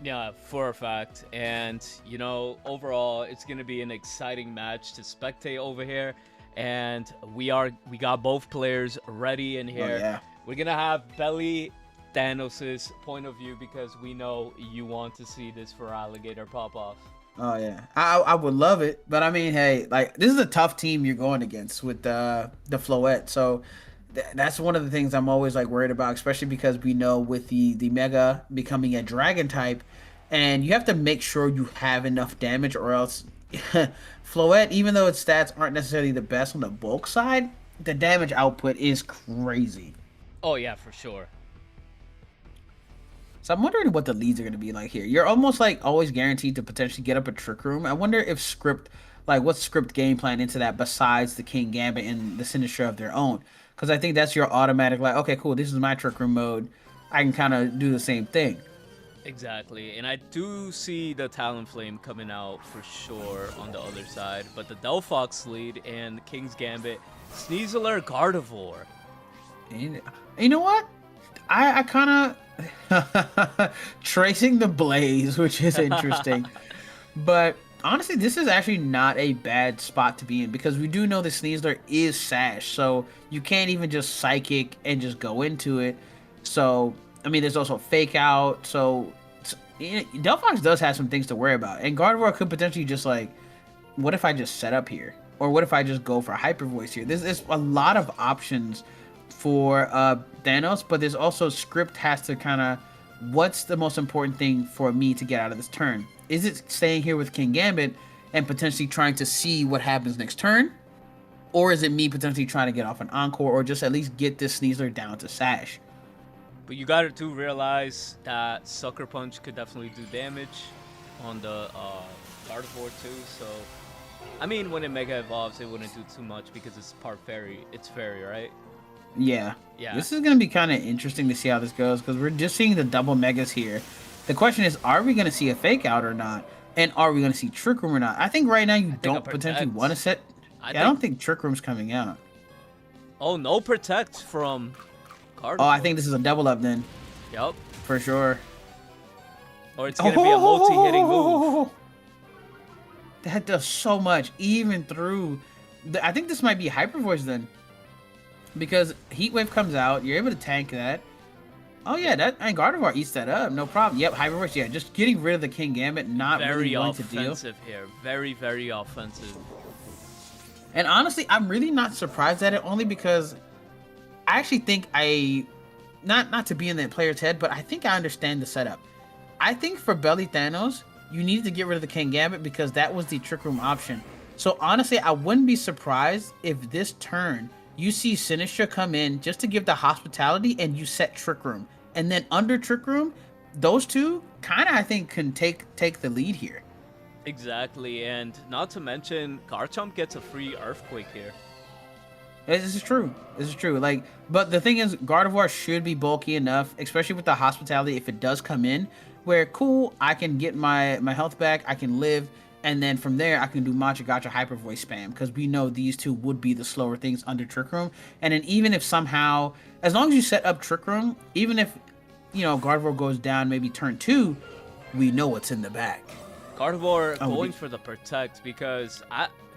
Yeah, for a fact. And, you know, overall, it's going to be an exciting match to spectate over here. And we got both players ready in here. Oh, yeah. We're going to have Belly Thanos' point of view, because we know you want to see this Feraligatr pop off. Oh yeah, I would love it, but I mean, hey, like, this is a tough team you're going against with the Floette, so that's one of the things I'm always like worried about, especially because we know with the Mega becoming a Dragon type, and you have to make sure you have enough damage, or else Floette, even though its stats aren't necessarily the best on the bulk side, the damage output is crazy. Oh yeah, for sure. So I'm wondering what the leads are going to be like here. You're almost like always guaranteed to potentially get up a Trick Room. I wonder if script, like what's script game plan into that besides the King Gambit and the Sinistcha of their own. Because I think that's your automatic, like, okay, cool, this is my Trick Room mode. I can kind of do the same thing. Exactly, and I do see the Talonflame coming out for sure on the other side. But the Delphox lead and the King's Gambit, Sneasler, Gardevoir. And you know what? I kind of tracing the blaze, which is interesting. But honestly, this is actually not a bad spot to be in, because we do know the Sneasler is Sash, so you can't even just Psychic and just go into it. So, I mean, there's also Fake Out, so Delphox does have some things to worry about. And Gardevoir could potentially just like, what if I just set up here? Or what if I just go for Hyper Voice here? There's a lot of options for Thanos, but there's also script has to kind of, what's the most important thing for me to get out of this turn? Is it staying here with King Gambit and potentially trying to see what happens next turn? Or is it me potentially trying to get off an Encore, or just at least get this Sneasler down to Sash? But you got to realize that Sucker Punch could definitely do damage on the Gardevoir too, so I mean, when it Mega Evolves, it wouldn't do too much because it's part Fairy. It's Fairy, right? Yeah. This is going to be kind of interesting to see how this goes, because we're just seeing the double Megas here. The question is, are we going to see a Fake Out or not? And are we going to see Trick Room or not? I think right now you don't potentially want to set... I don't think Trick Room's coming out. Oh, no Protect from Gardevoir. Oh, I think this is a double up then. Yep. For sure. Or it's going to be a multi-hitting move. That does so much, even through... I think this might be Hyper Voice then. Because Heat Wave comes out, you're able to tank that. Oh yeah, that and Gardevoir eats that up, no problem. Yep, Hyper Voice, yeah, just getting rid of the King Gambit, not really going to deal. Very offensive here, very, very offensive. And honestly, I'm really not surprised at it, only because I actually think not to be in the player's head, but I think I understand the setup. I think for Belly Thanos, you needed to get rid of the King Gambit because that was the Trick Room option. So honestly, I wouldn't be surprised if this turn you see Sinistra come in just to give the hospitality and you set Trick Room. And then under Trick Room, those two kind of I think can take the lead here. Exactly, and not to mention, Garchomp gets a free Earthquake here. This is true. This is true. Like, but the thing is, Gardevoir should be bulky enough, especially with the hospitality. If it does come in, where cool, I can get my health back, I can live, and then from there I can do Matcha Gotcha Hyper Voice spam because we know these two would be the slower things under Trick Room. And then even if somehow, as long as you set up Trick Room, even if Gardevoir goes down maybe turn 2, we know what's in the back. Gardevoir going for the Protect because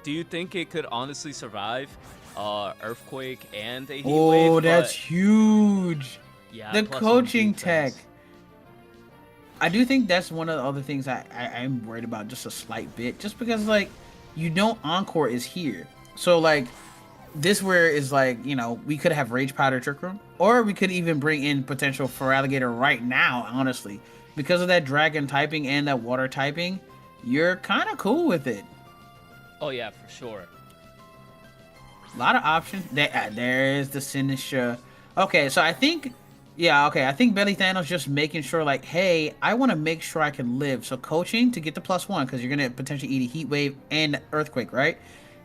do you think it could honestly survive Earthquake and a Heat Wave? Oh, that's huge. Yeah, the coaching tech. I do think that's one of the other things I'm worried about just a slight bit. Just because, like, Encore is here. So, like, this where is like, we could have Rage Powder Trick Room. Or we could even bring in potential for Alligator right now, honestly. Because of that Dragon typing and that Water typing, you're kind of cool with it. Oh, yeah, for sure. A lot of options. There's the Sinistra. Okay, so I think... Yeah, okay, I think Belly Thanos just making sure, like, hey, I want to make sure I can live. So coaching to get the +1, because you're going to potentially eat a Heat Wave and Earthquake, right?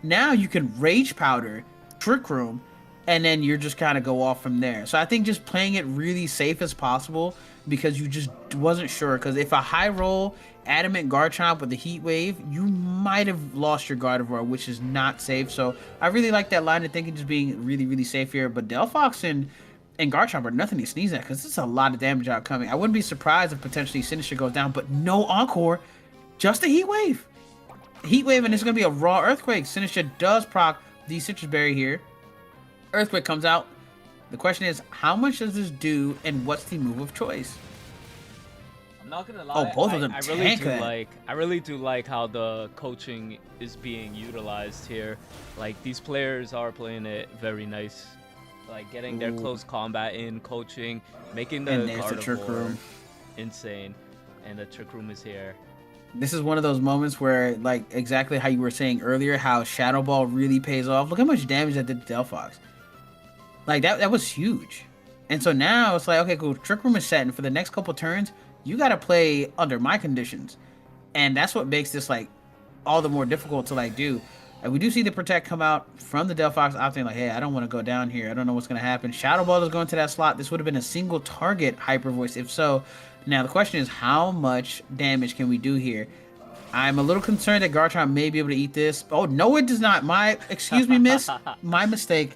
Now you can Rage Powder, Trick Room, and then you're just kind of go off from there. So I think just playing it really safe as possible, because you just wasn't sure. Because if a high roll Adamant Garchomp with the Heat Wave, you might have lost your Gardevoir, which is not safe. So I really like that line of thinking, just being really, really safe here. But Delphox and Garchomp are nothing to sneeze at, because it's a lot of damage outcoming. I wouldn't be surprised if potentially Sinistra goes down, but no Encore, just a Heat Wave. Heat Wave, and it's going to be a raw Earthquake. Sinistra does proc the Citrus Berry here. Earthquake comes out. The question is, how much does this do, and what's the move of choice? I'm not gonna lie. Oh, both of them. I really do like how the coaching is being utilized here. Like, these players are playing it very nice. Like, getting their close combat in, coaching, making the Trick Room insane, and the Trick Room is here. This is one of those moments where, like, exactly how you were saying earlier, how Shadow Ball really pays off. Look how much damage that did to Delphox. Like, that was huge. And so now it's like, okay, cool, Trick Room is set, and for the next couple turns, you got to play under my conditions. And that's what makes this, like, all the more difficult to, like, do. And we do see the Protect come out from the Delphox, opting like, hey, I don't want to go down here. I don't know what's going to happen. Shadow Ball is going to that slot. This would have been a single target Hyper Voice if so. Now, the question is, how much damage can we do here? I'm a little concerned that Garchomp may be able to eat this. Oh, no, it does not. Excuse me, miss. My mistake.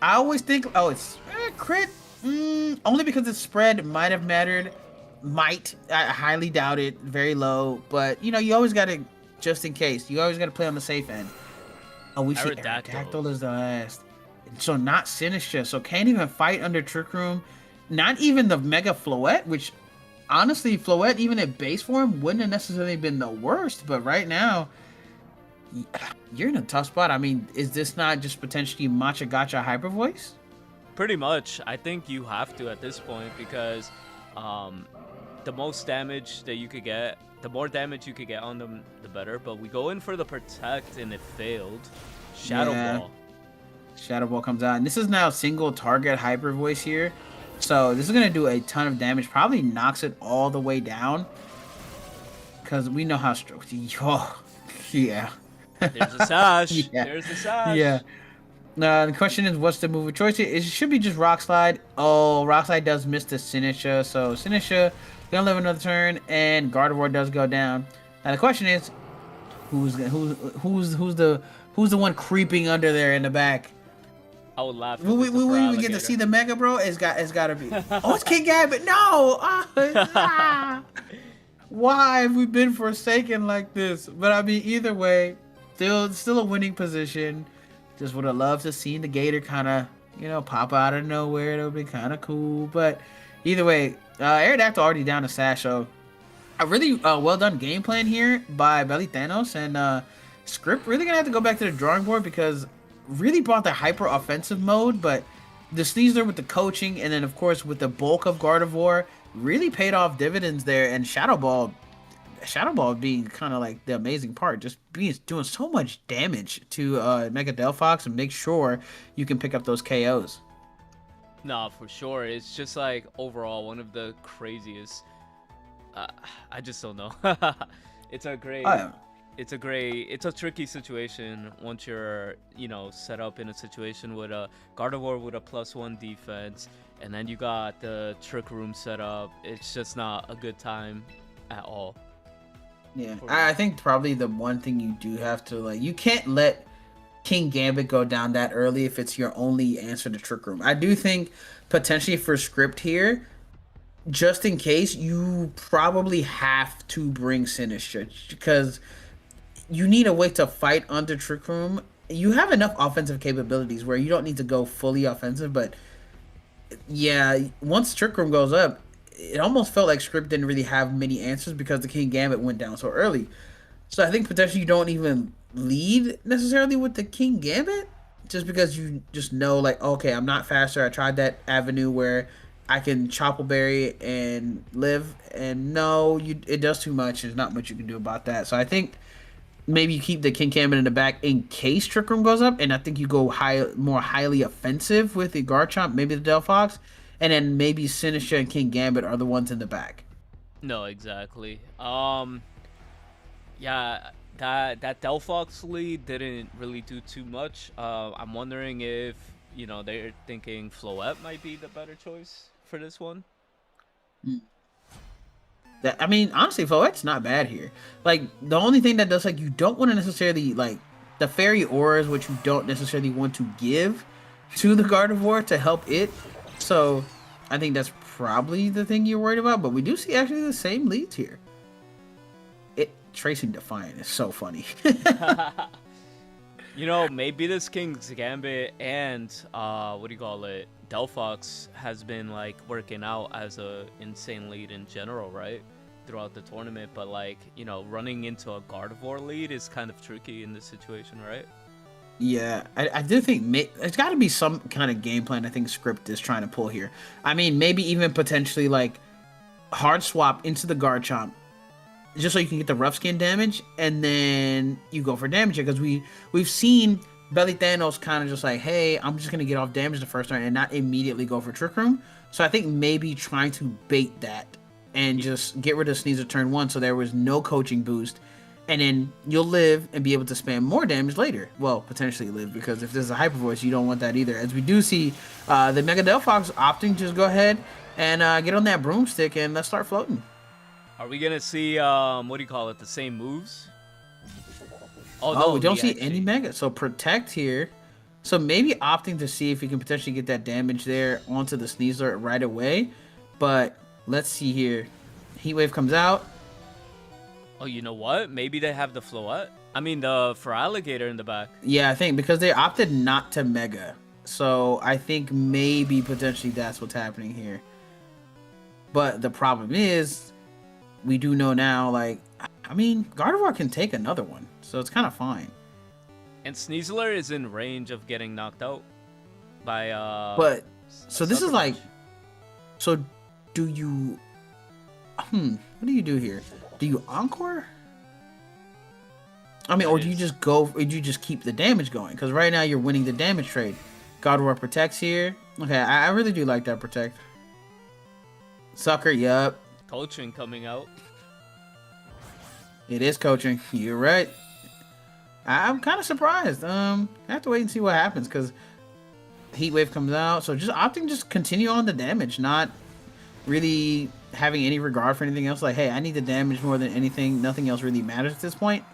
I always think, oh, it's crit. Only because the spread might have mattered. I highly doubt it. Very low. But, you always got to, just in case, you always got to play on the safe end. Oh, we see Aerodactyl is the last. So not Sinistra. So can't even fight under Trick Room. Not even the Mega Floette, which, honestly, Floette, even at base form, wouldn't have necessarily been the worst. But right now, you're in a tough spot. I mean, is this not just potentially Matcha Gotcha Hyper Voice? Pretty much. I think you have to at this point, because the most damage that you could get, the more damage you could get on them, the better. But we go in for the Protect, and it failed. Shadow Ball. Shadow Ball comes out. And this is now single target Hyper Voice here. So this is going to do a ton of damage. Probably knocks it all the way down. Because we know how strong... Oh, yeah. There's a Sash. Yeah. There's the Sash. Yeah. The question is, what's the move of choice? It should be just Rock Slide. Oh, Rock Slide does miss the Sinistra. So Sinistra gonna live another turn, and Gardevoir does go down. Now the question is, who's the one creeping under there in the back? I would laugh. Will we get to see the Mega, bro? It's got to be. Oh, it's King Gambit. No. Why have we been forsaken like this? But I mean, either way, still a winning position. Just would have loved to see the Gator kind of, pop out of nowhere. That would be kind of cool. But either way, Aerodactyl already down to Sash. So a really well done game plan here by Belly Thanos. And Script really going to have to go back to the drawing board, because really brought the hyper offensive mode. But the Sneasler with the coaching, and then, of course, with the bulk of Gardevoir, really paid off dividends there. And Shadow Ball, Shadow Ball being kind of like the amazing part, just being doing so much damage to Mega Delphox and make sure you can pick up those KOs. Nah, for sure. It's just like overall one of the craziest. Uh, I just don't know. it's a Oh, great, yeah. it's a tricky situation once you're, set up in a situation with a Gardevoir with a +1 defense, and then you got the Trick Room set up. It's just not a good time at all. Yeah, For I real. think probably the one thing you do have to like, you can't let King Gambit go down that early if it's your only answer to Trick Room. I do think potentially for script here, just in case, you probably have to bring Sinister because you need a way to fight under Trick Room. You have enough offensive capabilities where you don't need to go fully offensive, but yeah, once Trick Room goes up, it almost felt like script didn't really have many answers because the King Gambit went down so early. So I think potentially you don't even lead necessarily with the King Gambit, just because you just know like, okay, I'm not faster. I tried that avenue where I can Choppleberry and live, and no, it does too much. There's not much you can do about that. So I think maybe you keep the King Gambit in the back in case Trick Room goes up, and I think you go more highly offensive with the Garchomp, maybe the Delphox, and then maybe Sinister and King Gambit are the ones in the back. No, exactly. Yeah, that Delphox lead didn't really do too much. I'm wondering if they're thinking Floette might be the better choice for this one. That I mean, honestly, Floette's not bad here. Like the only thing that does like you don't want to necessarily like the fairy auras, which you don't necessarily want to give to the Gardevoir to help it. So I think that's probably the thing you're worried about. But we do see actually the same leads here. It tracing Defiant is so funny. Maybe this King's Gambit and what do you call it? Delphox has been like working out as a insane lead in general, right? Throughout the tournament, but like, running into a Gardevoir lead is kind of tricky in this situation, right? Yeah, I do think it's got to be some kind of game plan. I think script is trying to pull here. I mean, maybe even potentially like hard swap into the Garchomp just so you can get the rough skin damage, and then you go for damage because we've seen Belly Thanos kind of just like, hey, I'm just gonna get off damage the first turn and not immediately go for Trick Room. So I think maybe trying to bait that and just get rid of Sneasel turn one, so there was no coaching boost, and then you'll live and be able to spam more damage later. Well, potentially live, because if there's a Hyper Voice, you don't want that either. As we do see the Mega Delphox opting to just go ahead and get on that broomstick and let's start floating. Are we gonna see what do you call it? The same moves? Oh Oh, no, we don't he see actually. any Mega. So protect here. So maybe opting to see if we can potentially get that damage there onto the Sneasler right away. But let's see here. Heat Wave comes out. Oh, you know what? Maybe they have the Floette. I mean, the for alligator in the back. Yeah, I think because they opted not to Mega. So I think maybe potentially that's what's happening here. But the problem is, we do know now, like, I mean, Gardevoir can take another one. So it's kind of fine. And Sneasler is in range of getting knocked out by But, a so this is sucker like, punch. so do you, what do you do here? Do you Encore? I mean, That or do you is- just go, or do you just keep the damage going? Because right now you're winning the damage trade. Gardevoir protects here. Okay, I really do like that protect. Sucker, yup. Coaching coming out. It is coaching. You're right. I'm kind of surprised. I have to wait and see what happens because Heat Wave comes out. So just opting just continue on the damage, not really having any regard for anything else. Like, hey, I need the damage more than anything. Nothing else really matters at this point.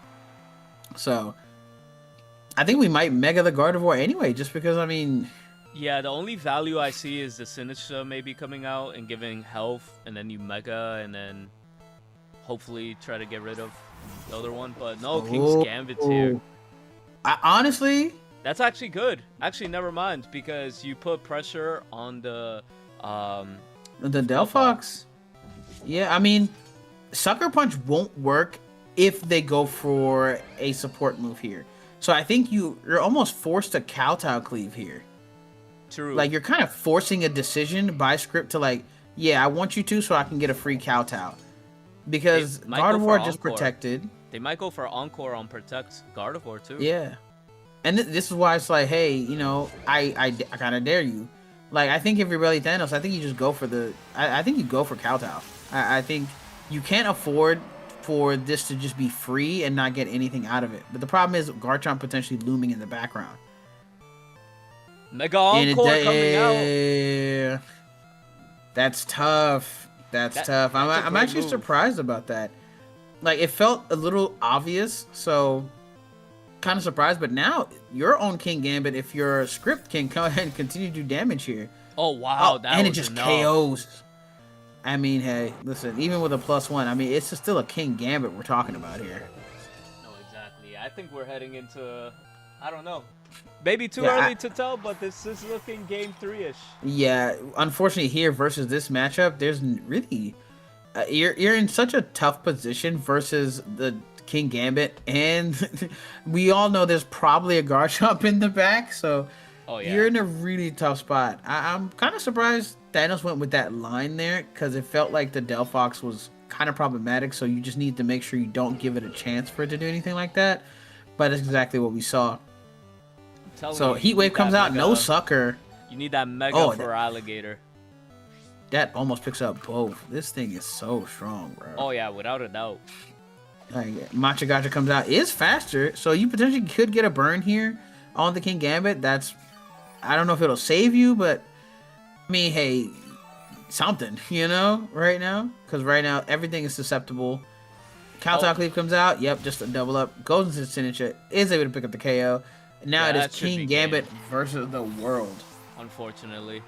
So I think we might Mega the Gardevoir anyway, just because, I mean, Yeah, the only value I see is the Sinister maybe coming out and giving health, and then you Mega, and then hopefully try to get rid of the other one. But no, King's Gambit's here. Honestly, That's actually good. Actually, never mind, because you put pressure on the the Delphox. Yeah, I mean, Sucker Punch won't work if they go for a support move here. So I think you're almost forced to Kowtow Cleave here. True. Like, you're kind of forcing a decision by script to like, yeah, I want you to so I can get a free Kowtow. because Might go for Gardevoir just Encore. protected. They might go for Encore on Protect Gardevoir too. Yeah. And this is why it's like, hey, you know, I kind of dare you. Like, I think if you're really Thanos, I think you just go for I think you go for Kowtow. I think you can't afford for this to just be free and not get anything out of it. But the problem is Garchomp potentially looming in the background. Mega Encore coming out. That's tough. That's tough. I'm actually surprised about that. Like, it felt a little obvious, so kind of surprised. But now your own King Gambit, if your script can come ahead and continue to do damage here. Oh wow, and it just KOs. I mean, hey, listen, even with a +1, I mean, it's still a King Gambit we're talking about here. No, exactly. I think we're heading into, I don't know, maybe too early to tell, but this is looking game 3-ish. Yeah, unfortunately here versus this matchup, there's really, you're in such a tough position versus the King Gambit, and we all know there's probably a Garchomp in the back, so you're in a really tough spot. I'm kind of surprised Thanos went with that line there, because it felt like the Delphox was kind of problematic, so you just need to make sure you don't give it a chance for it to do anything like that. But it's exactly what we saw. So Heat Wave comes out, no sucker. You need that Mega for Alligator. That almost picks up both. This thing is so strong, bro. Oh yeah, without a doubt. Like, Machagacha comes out, is faster, so you potentially could get a burn here on the King Gambit. That's, I don't know if it'll save you, but I mean, hey, something, you know, right now, because right now everything is susceptible. Kowtow Cleave comes out, yep, just a double up, goes into the signature, is able to pick up the KO. Now it is King Gambit versus the world. Unfortunately.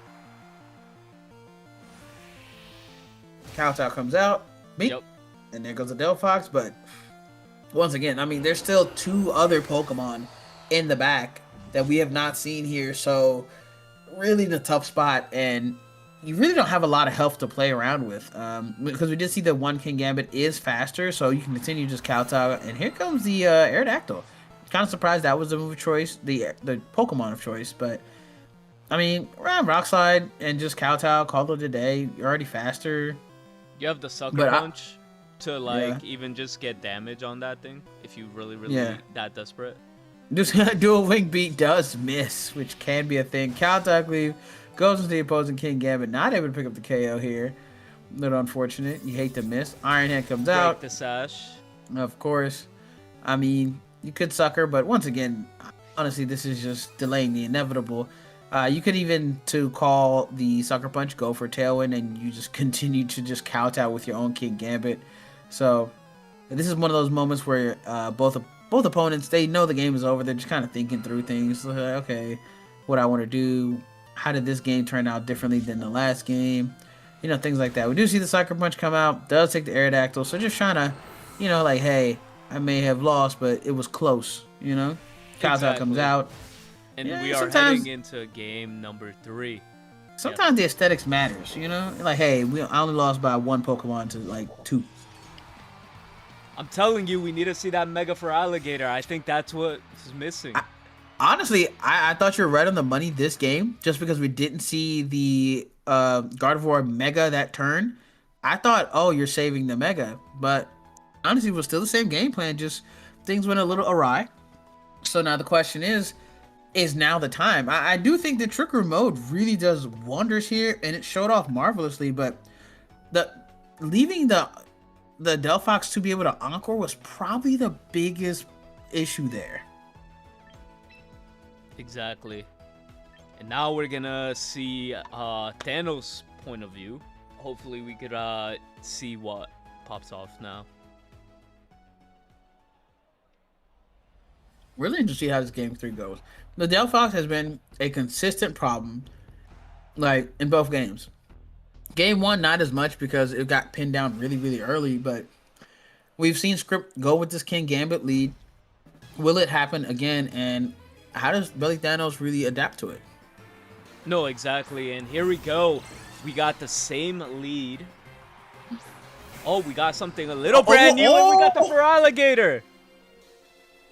Kowtow comes out, and there goes the Delphox, but once again, I mean, there's still 2 other Pokemon in the back that we have not seen here, so really the tough spot, and you really don't have a lot of health to play around with, because we did see that one King Gambit is faster, so you can continue just Kowtow, and here comes the Aerodactyl. Kind of surprised that was the move of choice, the Pokemon of choice, but I mean, around Rock Slide and just Kowtow, call it a day. You're already faster. You have the Sucker Punch to like even just get damage on that thing if you really that desperate. Just Dual Wing Beat does miss, which can be a thing. Kowtow Cleave goes into the opposing King Gambit, not able to pick up the KO here. A little unfortunate. You hate to miss. Iron Head comes out. Break the sash. Of course. I mean, you could sucker, but once again, honestly, this is just delaying the inevitable. You could even, to call the Sucker Punch, go for Tailwind, and you just continue to just Kowtow with your own King Gambit. So, this is one of those moments where both opponents, they know the game is over. They're just kind of thinking through things. Like, okay, what I want to do. How did this game turn out differently than the last game? You know, things like that. We do see the Sucker Punch come out. Does take the Aerodactyl. So just trying to, you know, like, hey, I may have lost, but it was close, you know? Kowtow comes out. And we are heading into game number 3. Sometimes the aesthetics matters, you know? Like, hey, I only lost by 1 Pokemon to, like, 2. I'm telling you, we need to see that Mega for Alligator. I think that's what is missing. Honestly, I thought you were right on the money this game, just because we didn't see the Gardevoir Mega that turn. I thought, oh, you're saving the Mega, but honestly, it was still the same game plan, just things went a little awry. So now the question is now the time? I do think the Trick Room mode really does wonders here, and it showed off marvelously, but leaving the Delphox to be able to Encore was probably the biggest issue there. Exactly. And now we're gonna see Thanos' point of view. Hopefully we could see what pops off now. Really interested to see how this game 3 goes. The Delphox has been a consistent problem, like, in both games. Game 1, not as much because it got pinned down really, really early, but we've seen Script go with this King Gambit lead. Will it happen again, and how does Belly Thanos really adapt to it? No, exactly, and here we go. We got the same lead. Oh, we got something a little brand new, and we got the for Alligator.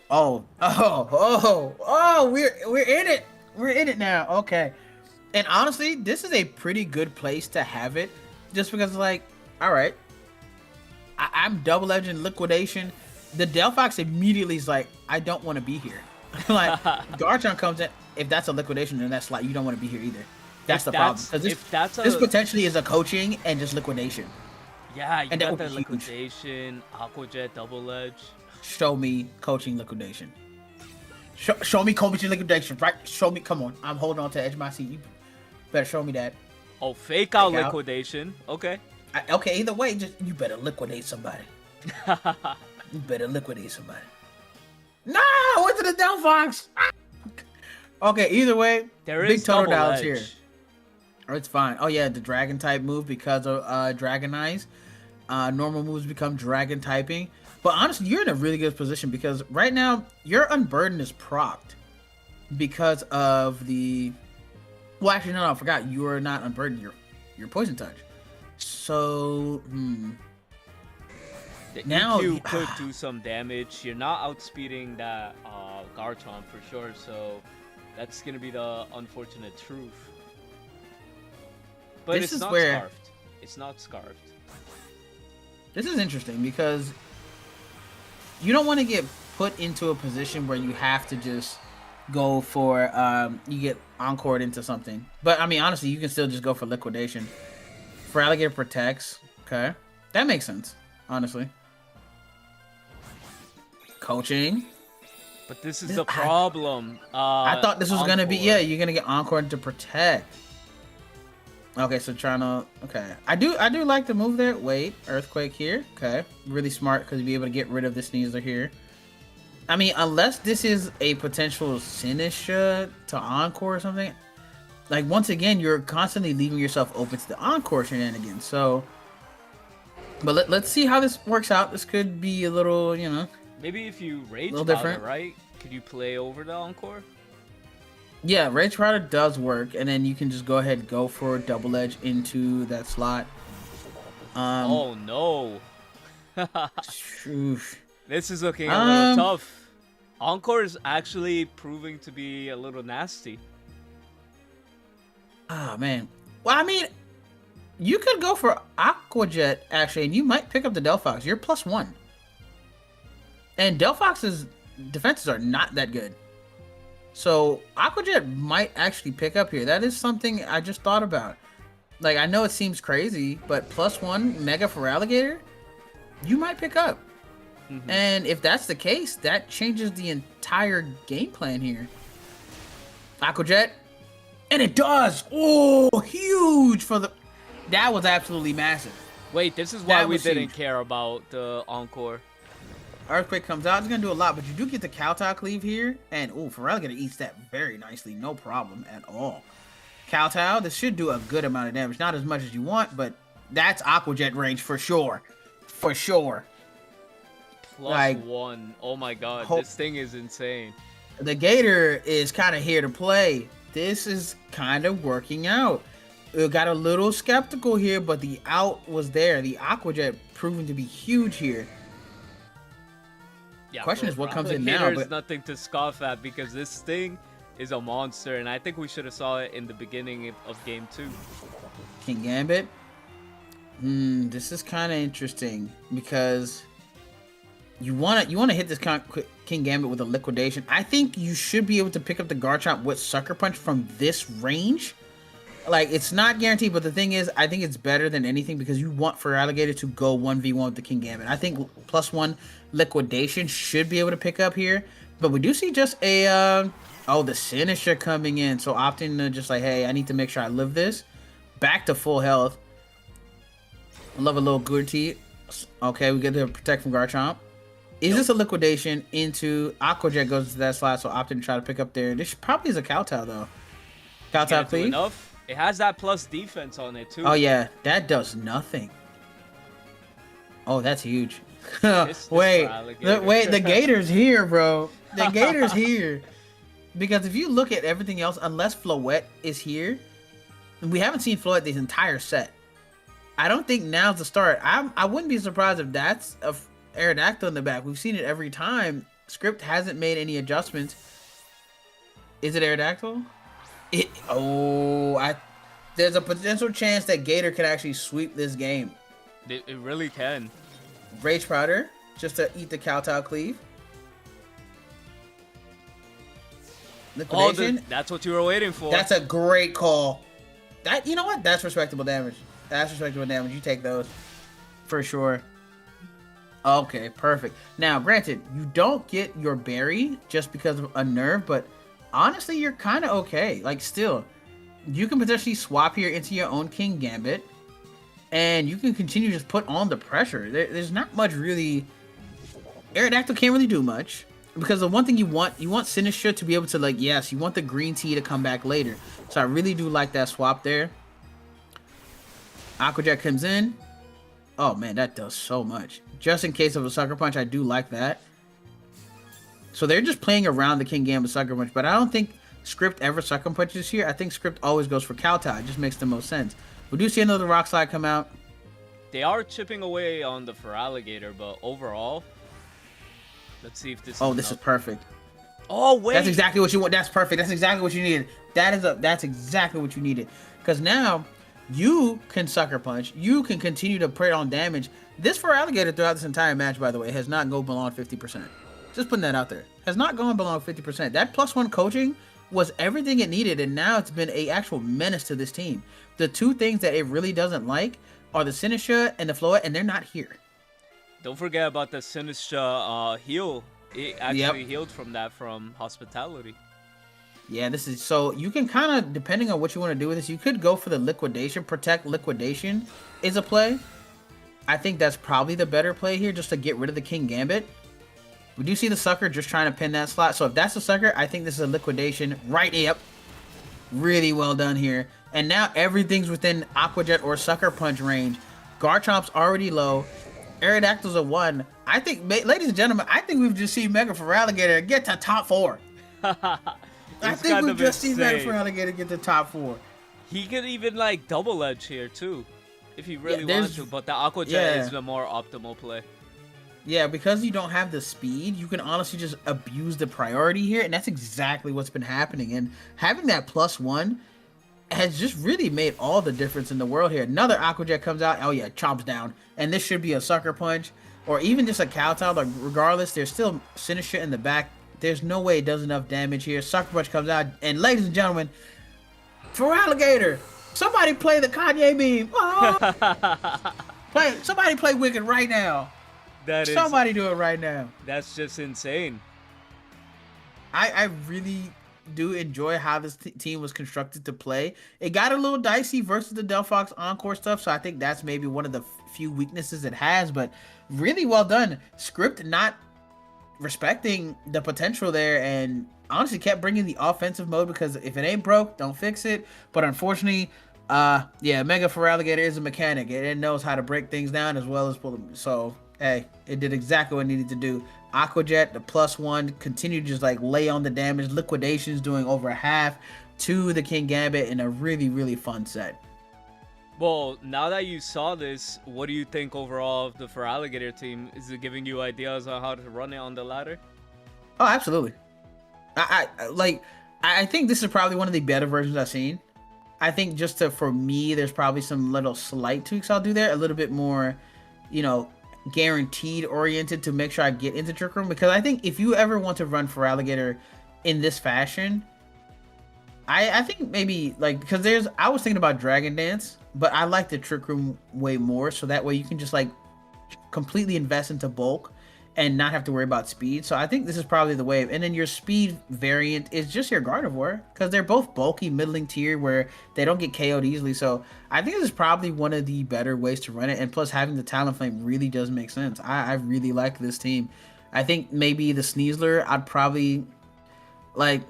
We're in it. We're in it now. Okay. And honestly, this is a pretty good place to have it, just because, like, all right, I'm double edging liquidation. The Delphox immediately is like, I don't want to be here. Like Garchomp comes in, if that's a liquidation, then that's like you don't want to be here either. That's the problem. Because this potentially is a coaching and just liquidation. Yeah, you and got the liquidation, Aqua Jet, double edge. Show me coaching liquidation. Show me coaching liquidation, right? Show me. Come on, I'm holding on to the edge of my seat. You better show me that. Oh, fake out liquidation. Okay. Okay, either way, just you better liquidate somebody. You better liquidate somebody. No, went to the Delphox. Okay, either way, there big is total double dollars edge here. Oh, it's fine. Oh yeah, the dragon type move because of Dragon Eyes. Normal moves become dragon typing. But honestly, you're in a really good position because right now your Unburden is procced because of the. Well, actually, no, I forgot. You are not Unburdened. You're Poison Touch. So, now you could do some damage. You're not outspeeding that Garchomp for sure. So that's gonna be the unfortunate truth. But it's not scarfed. It's not scarfed. This is interesting because you don't want to get put into a position where you have to just go for you get encored into something. But I mean, honestly, you can still just go for liquidation. For Alligator protects. Okay, that makes sense. Honestly, coaching. But this is the problem. I thought this was gonna be you're gonna get encored to protect. Okay, so trying to I do like the move there. Wait, Earthquake here. Okay, really smart because you'll be able to get rid of the Sneasler here. I mean, unless this is a potential Sinistra to Encore or something. Like, once again, you're constantly leaving yourself open to the Encore shenanigans. So, but let's see how this works out. This could be a little, Maybe if you Rage Powder, right? Could you play over the Encore? Yeah, Rage Powder does work. And then you can just go ahead and go for Double Edge into that slot. Oh, no. Oof. This is looking a little tough. Encore is actually proving to be a little nasty. Ah, man. Well, I mean, you could go for Aqua Jet, actually, and you might pick up the Delphox. You're +1. And Delphox's defenses are not that good. So, Aqua Jet might actually pick up here. That is something I just thought about. Like, I know it seems crazy, but +1 Mega for Alligator, you might pick up. Mm-hmm. And if that's the case, that changes the entire game plan here. Aqua Jet. And it does! Oh, huge for the... That was absolutely massive. Wait, this is why we didn't care about the Encore. Earthquake comes out. It's going to do a lot, but you do get the Kowtow Cleave here. And, Feraligatr eats that very nicely. No problem at all. Kowtow, this should do a good amount of damage. Not as much as you want, but that's Aqua Jet range for sure. For sure. +1. Oh my god, this thing is insane. The Gator is kind of here to play. This is kind of working out. It got a little skeptical here, but the out was there. The Aqua Jet proving to be huge here. Yeah, question is what comes in now. There's nothing to scoff at because this thing is a monster, and I think we should have saw it in the beginning of game 2. King Gambit. This is kind of interesting because you want to hit this King Gambit with a liquidation. I think you should be able to pick up the Garchomp with Sucker Punch from this range. Like, it's not guaranteed, but the thing is, I think it's better than anything because you want for Alligator to go 1v1 with the King Gambit. I think +1 liquidation should be able to pick up here, but we do see just a the Sinistra coming in, so opting to just like, hey, I need to make sure I live this. Back to full health. I love a little Gurti. Okay, we get to protect from Garchomp. Is this a liquidation into Aqua Jet goes to that slot, so opting to try to pick up there. This probably is a Kowtow though. Kowtow, please. Enough. It has that plus defense on it too. Oh yeah, that does nothing. Oh, that's huge. Wait, the Gator's here, bro. The Gator's here. Because if you look at everything else, unless Floette is here, we haven't seen Floette this entire set. I don't think now's the start. I wouldn't be surprised if that's a Aerodactyl in the back. We've seen it every time. Script hasn't made any adjustments. Is it Aerodactyl? There's a potential chance that Gator could actually sweep this game. It really can. Rage Powder, just to eat the Kowtow Cleave. Liquidation. That's what you were waiting for. That's a great call. That, you know what? That's respectable damage. That's respectable damage. You take those for sure. Okay, perfect. Now, granted, you don't get your berry just because of a nerf, but honestly, you're kind of okay. Like, still, you can potentially swap here into your own King Gambit, and you can continue to just put on the pressure. There's not much really. Aerodactyl can't really do much. Because the one thing you want Sinistra to be able to, like, yes, you want the green tea to come back later. So I really do like that swap there. Aqua Jet comes in. Oh, man, that does so much. Just in case of a Sucker Punch, I do like that. So they're just playing around the King Gambit Sucker Punch. But I don't think Script ever Sucker Punches here. I think Script always goes for Kowtow. It just makes the most sense. We do see another Rock Slide come out. They are chipping away on the Feraligatr, but overall... Let's see if this. Oh, this is perfect. Oh wait, that's exactly what you want. That's perfect. That's exactly what you needed. That's exactly what you needed. Because now you can Sucker Punch. You can continue to prey on damage. This Feraligatr throughout this entire match, by the way, has not gone below 50%. Just putting that out there. Has not gone below 50%. That +1 coaching was everything it needed, and now it's been a actual menace to this team. The two things that it really doesn't like are the Sinistra and the Floette, and they're not here. Don't forget about the Sinistra heal. It actually healed from that from Hospitality. Yeah, this is so you can kind of, depending on what you want to do with this, you could go for the Liquidation. Protect Liquidation is a play. I think that's probably the better play here, just to get rid of the King Gambit. We do see the Sucker just trying to pin that slot. So if that's a Sucker, I think this is a Liquidation. Right, yep. Really well done here. And now everything's within Aqua Jet or Sucker Punch range. Garchomp's already low. Aerodactyl's a 1. I think, ladies and gentlemen, I think we've just seen Mega Feraligatr get to top 4. I think we've just seen Mega Feraligatr get to top 4. He could even, like, double edge here, too, if he really wanted to. But the Aqua Jet is the more optimal play. Yeah, because you don't have the speed, you can honestly just abuse the priority here, and that's exactly what's been happening. And having that +1 has just really made all the difference in the world here. Another Aqua Jet comes out. Oh, yeah, chomps down. And this should be a Sucker Punch or even just a Kowtow. Like, regardless, there's still Sinistra in the back. There's no way it does enough damage here. Sucker Punch comes out. And ladies and gentlemen, Feraligatr, somebody play the Kanye meme. Oh! Somebody play Wicked right now. Somebody do it right now. That's just insane. I really do enjoy how this team was constructed to play. It got a little dicey versus the Delphox Encore stuff, so I think that's maybe one of the few weaknesses it has, but really well done. Script not respecting the potential there, and honestly kept bringing the offensive mode, because if it ain't broke, don't fix it. But unfortunately, yeah, Mega Feraligatr is a mechanic. It knows how to break things down as well as pull them. So, hey, it did exactly what it needed to do. Aqua Jet, the +1, continue to just like lay on the damage. Liquidation's doing over half to the King Gambit in a really, really fun set. Well, now that you saw this, what do you think overall of the Feraligatr team? Is it giving you ideas on how to run it on the ladder? Oh, absolutely. I think this is probably one of the better versions I've seen. I think just for me, there's probably some little slight tweaks I'll do there. A little bit more, you know, guaranteed oriented to make sure I get into Trick Room, because I think if you ever want to run Feraligatr in this fashion, I think maybe like, because I was thinking about Dragon Dance, but I like the Trick Room way more, so that way you can just like completely invest into bulk and not have to worry about speed. So I think this is probably the wave. And then your speed variant is just your Gardevoir, because they're both bulky middling tier where they don't get KO'd easily. So I think this is probably one of the better ways to run it. And plus having the Talonflame really does make sense. I really like this team. I think maybe the Sneasler, I'd probably like,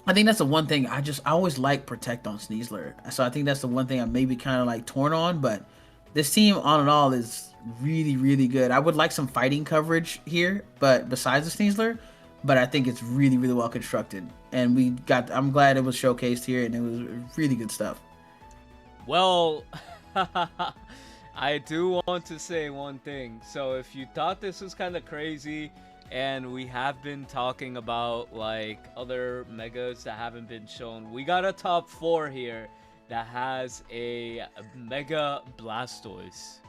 I think that's the one thing I always like Protect on Sneasler. So I think that's the one thing I'm maybe kind of like torn on, but this team on and all is really, really good. I would like some fighting coverage here, but besides the Sneasler, but I think it's really, really well constructed. And I'm glad it was showcased here, and it was really good stuff. Well, I do want to say one thing. So if you thought this was kind of crazy, and we have been talking about like other megas that haven't been shown, we got a top 4 here that has a Mega Blastoise.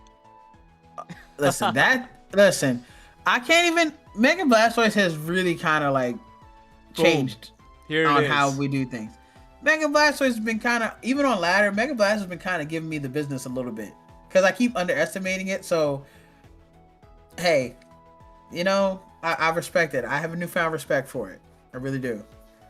Listen, I can't even. Mega Blastoise has really kind of like Boom. changed Here it on how is. we do things. Mega Blastoise has been kind of, even on ladder, Mega Blastoise has been kind of giving me the business a little bit because I keep underestimating it. So hey, I respect it. I have a newfound respect for it. I really do.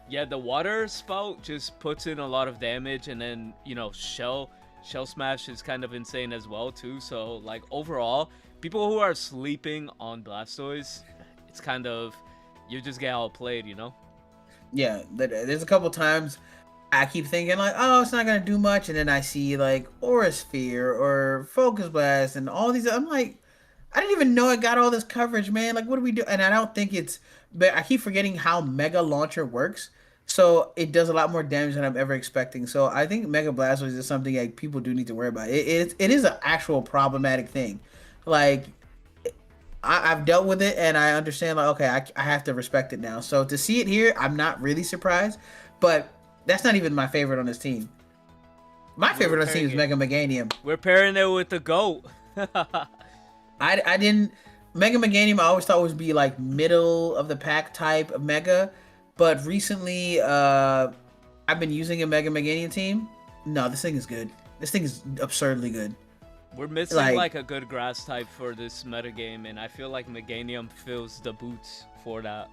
Yeah, the water spout just puts in a lot of damage, and then shell smash is kind of insane as well too. So like overall, people who are sleeping on Blastoise, it's kind of you just get outplayed, you know. Yeah, there's a couple times I keep thinking like, oh, it's not gonna do much, and then I see like Aura Sphere or Focus Blast and all these. I'm like, I didn't even know it got all this coverage, man. Like, what do we do? And I don't think it's, but I keep forgetting how Mega Launcher works. So it does a lot more damage than I'm ever expecting. So I think Mega Blastoise is something like people do need to worry about. It is an actual problematic thing. Like I've dealt with it and I understand. Like, okay, I have to respect it now. So to see it here, I'm not really surprised. But that's not even my favorite on this team. My We're favorite on this team pairing is it. Mega Meganium. We're pairing it with the goat. I didn't Mega Meganium I always thought was be like middle of the pack type of Mega, but recently I've been using a Mega Meganium team. No, this thing is good. This thing is absurdly good. We're missing Like like a good grass type for this metagame, and I feel like Meganium fills the boots for that.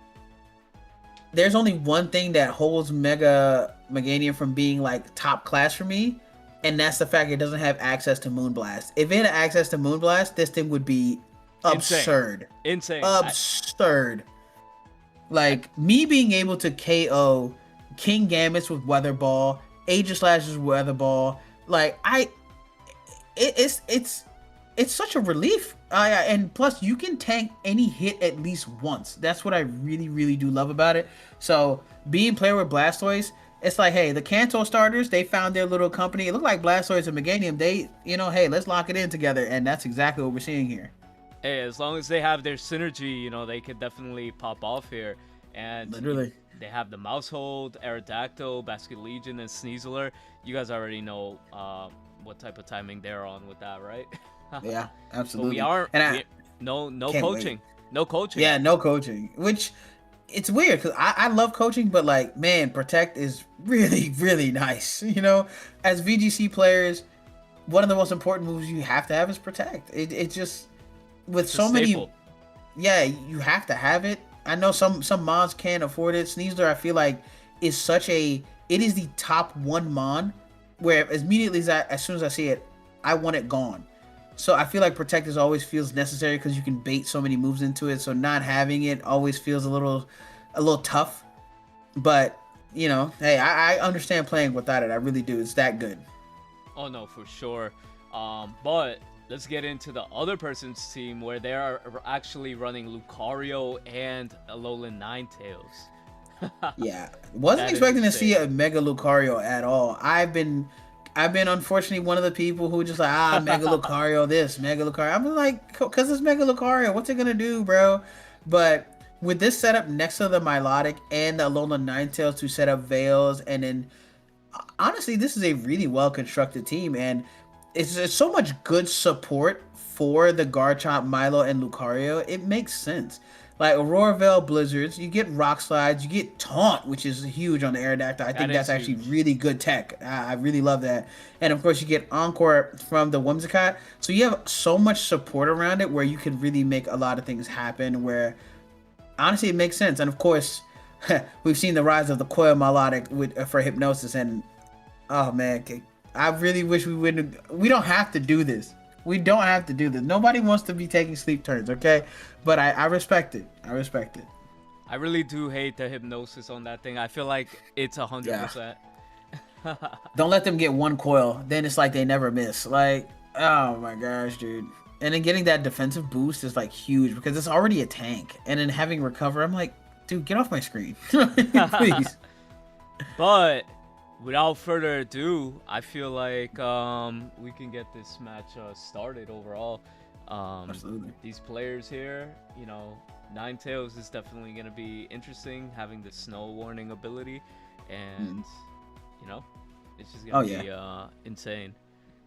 there's only one thing that holds Mega Meganium from being like top class for me, and that's the fact it doesn't have access to Moonblast. If it had access to Moonblast, this thing would be Insane. absurd. Insane. Absurd. Like me being able to KO King Gambits with Weather Ball, Aegislash with Weather Ball, like it's such a relief. And plus, you can tank any hit at least once. That's what I really, really do love about it. So being player with Blastoise, it's like, hey, the Kanto starters, they found their little company. It looked like Blastoise and Meganium. They, hey, let's lock it in together, and that's exactly what we're seeing here. Hey, as long as they have their synergy, they could definitely pop off here. And Literally. they have the Mousehold, Aerodactyl, Basket Legion, and Sneasler. You guys already know what type of timing they're on with that, right? Yeah, But we absolutely. aren't. And No can't coaching. wait. No coaching. Yeah, no coaching, which it's weird because I love coaching, but like, man, Protect is really, really nice. As VGC players, one of the most important moves you have to have is Protect. It just, with It's a so many, staple. yeah, you have to have it. I know some mons can't afford it. Sneasler, I feel like, is it is the top one mon where immediately as soon as I see it, I want it gone. So I feel like Protectors always feels necessary because you can bait so many moves into it. So not having it always feels a little tough. But hey, I understand playing without it. I really do. It's that good. Oh no, for sure. But let's get into the other person's team where they are actually running Lucario and Alolan Ninetales. Yeah, wasn't That is expecting to see insane. a Mega Lucario at all. I've been unfortunately one of the people who just like Mega Lucario this Mega Lucario. I'm like, cause it's Mega Lucario. What's it gonna do, bro? But with this setup next to the Milotic and the Alola Ninetales to set up Veils, and then honestly, this is a really well constructed team, and it's so much good support for the Garchomp, Milo, and Lucario. It makes sense. Like Aurora Veil Blizzards, you get Rock Slides, you get Taunt, which is huge on the Aerodactyl. I That think that's is actually huge. really good tech. I really love that. And of course, you get Encore from the Whimsicott. So you have so much support around it where you can really make a lot of things happen. Where honestly, it makes sense. And of course, we've seen the rise of the Coil Melodic for Hypnosis, and oh man, I really wish we wouldn't. We don't have to do this. We don't have to do this. Nobody wants to be taking sleep turns, okay? But I respect it. I respect it. I really do hate the hypnosis on that thing. I feel like it's Yeah. 100%. Don't let them get one coil. Then it's like they never miss. Like, oh my gosh, dude. And then getting that defensive boost is like huge because it's already a tank. And then having recover, I'm like, dude, get off my screen. Please. But without further ado, I feel like we can get this match started overall. Absolutely. These players here, Ninetales is definitely going to be interesting, having the snow warning ability, and it's just Oh, going to yeah. be insane.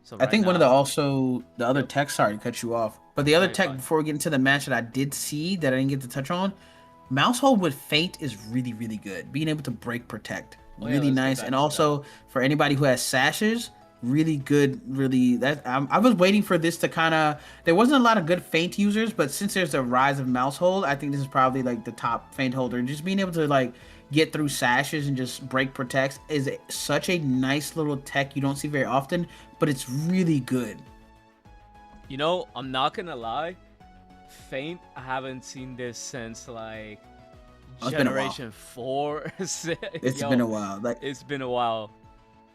So I right think one of the now, also the other yep. tech, sorry to cut you off, but the No, other you're tech fine. before we get into the match that I did see that I didn't get to touch on, mouse hold with feint is really really good. Being able to break protect, Oh yeah, really let's get nice, and back to that. also for anybody who has sashes, really good. Really that I was waiting for this to kind of. There wasn't a lot of good feint users, but since there's a rise of mouse hold, I think this is probably like the top feint holder. Just being able to like get through sashes and just break protects is such a nice little tech you don't see very often, but it's really good. You know, I'm not gonna lie. Faint, I haven't seen this since like Oh, it's been a while. Generation 4. It's been Yo, a while. Like it's been a while.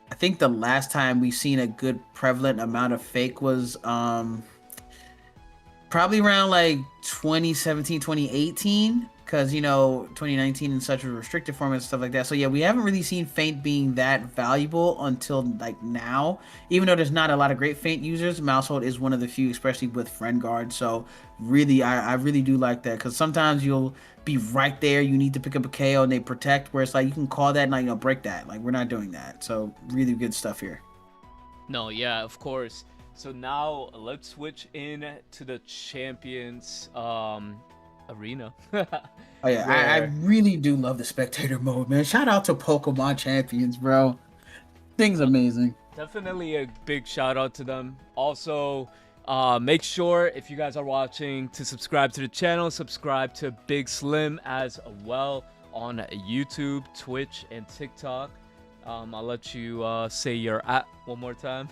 I think the last time we've seen a good prevalent amount of fake was probably around like 2017, 2018, because 2019 and such was restricted formats and stuff like that. So yeah, we haven't really seen feint being that valuable until like now. Even though there's not a lot of great feint users, mousehold is one of the few, especially with friend guard. So really, I really do like that, because sometimes you'll be right there, you need to pick up a KO and they protect, where it's like you can call that and like break that. Like we're not doing that. So really good stuff here. No, yeah, of course. So now let's switch in to the champions arena. Oh yeah, I Where really do love the spectator mode, man. Shout out to Pokemon Champions, bro. Thing's no, amazing. definitely a big shout out to them. Also, make sure if you guys are watching to subscribe to the channel, subscribe to Big Slim as well on YouTube, Twitch, and TikTok. I'll let you say your at one more time.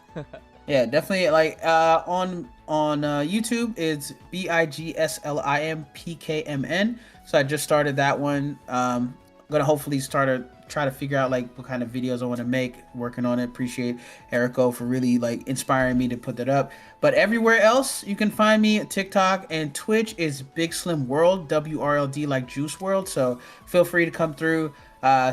Yeah, definitely. Like on YouTube, it's BIGSLIMPKMN. So I just started that one. Gonna hopefully try to figure out like what kind of videos I want to make. Working on it. Appreciate Ericko for really like inspiring me to put that up. But everywhere else you can find me, TikTok and Twitch is Big Slim World, WRLD, like Juice World. So feel free to come through.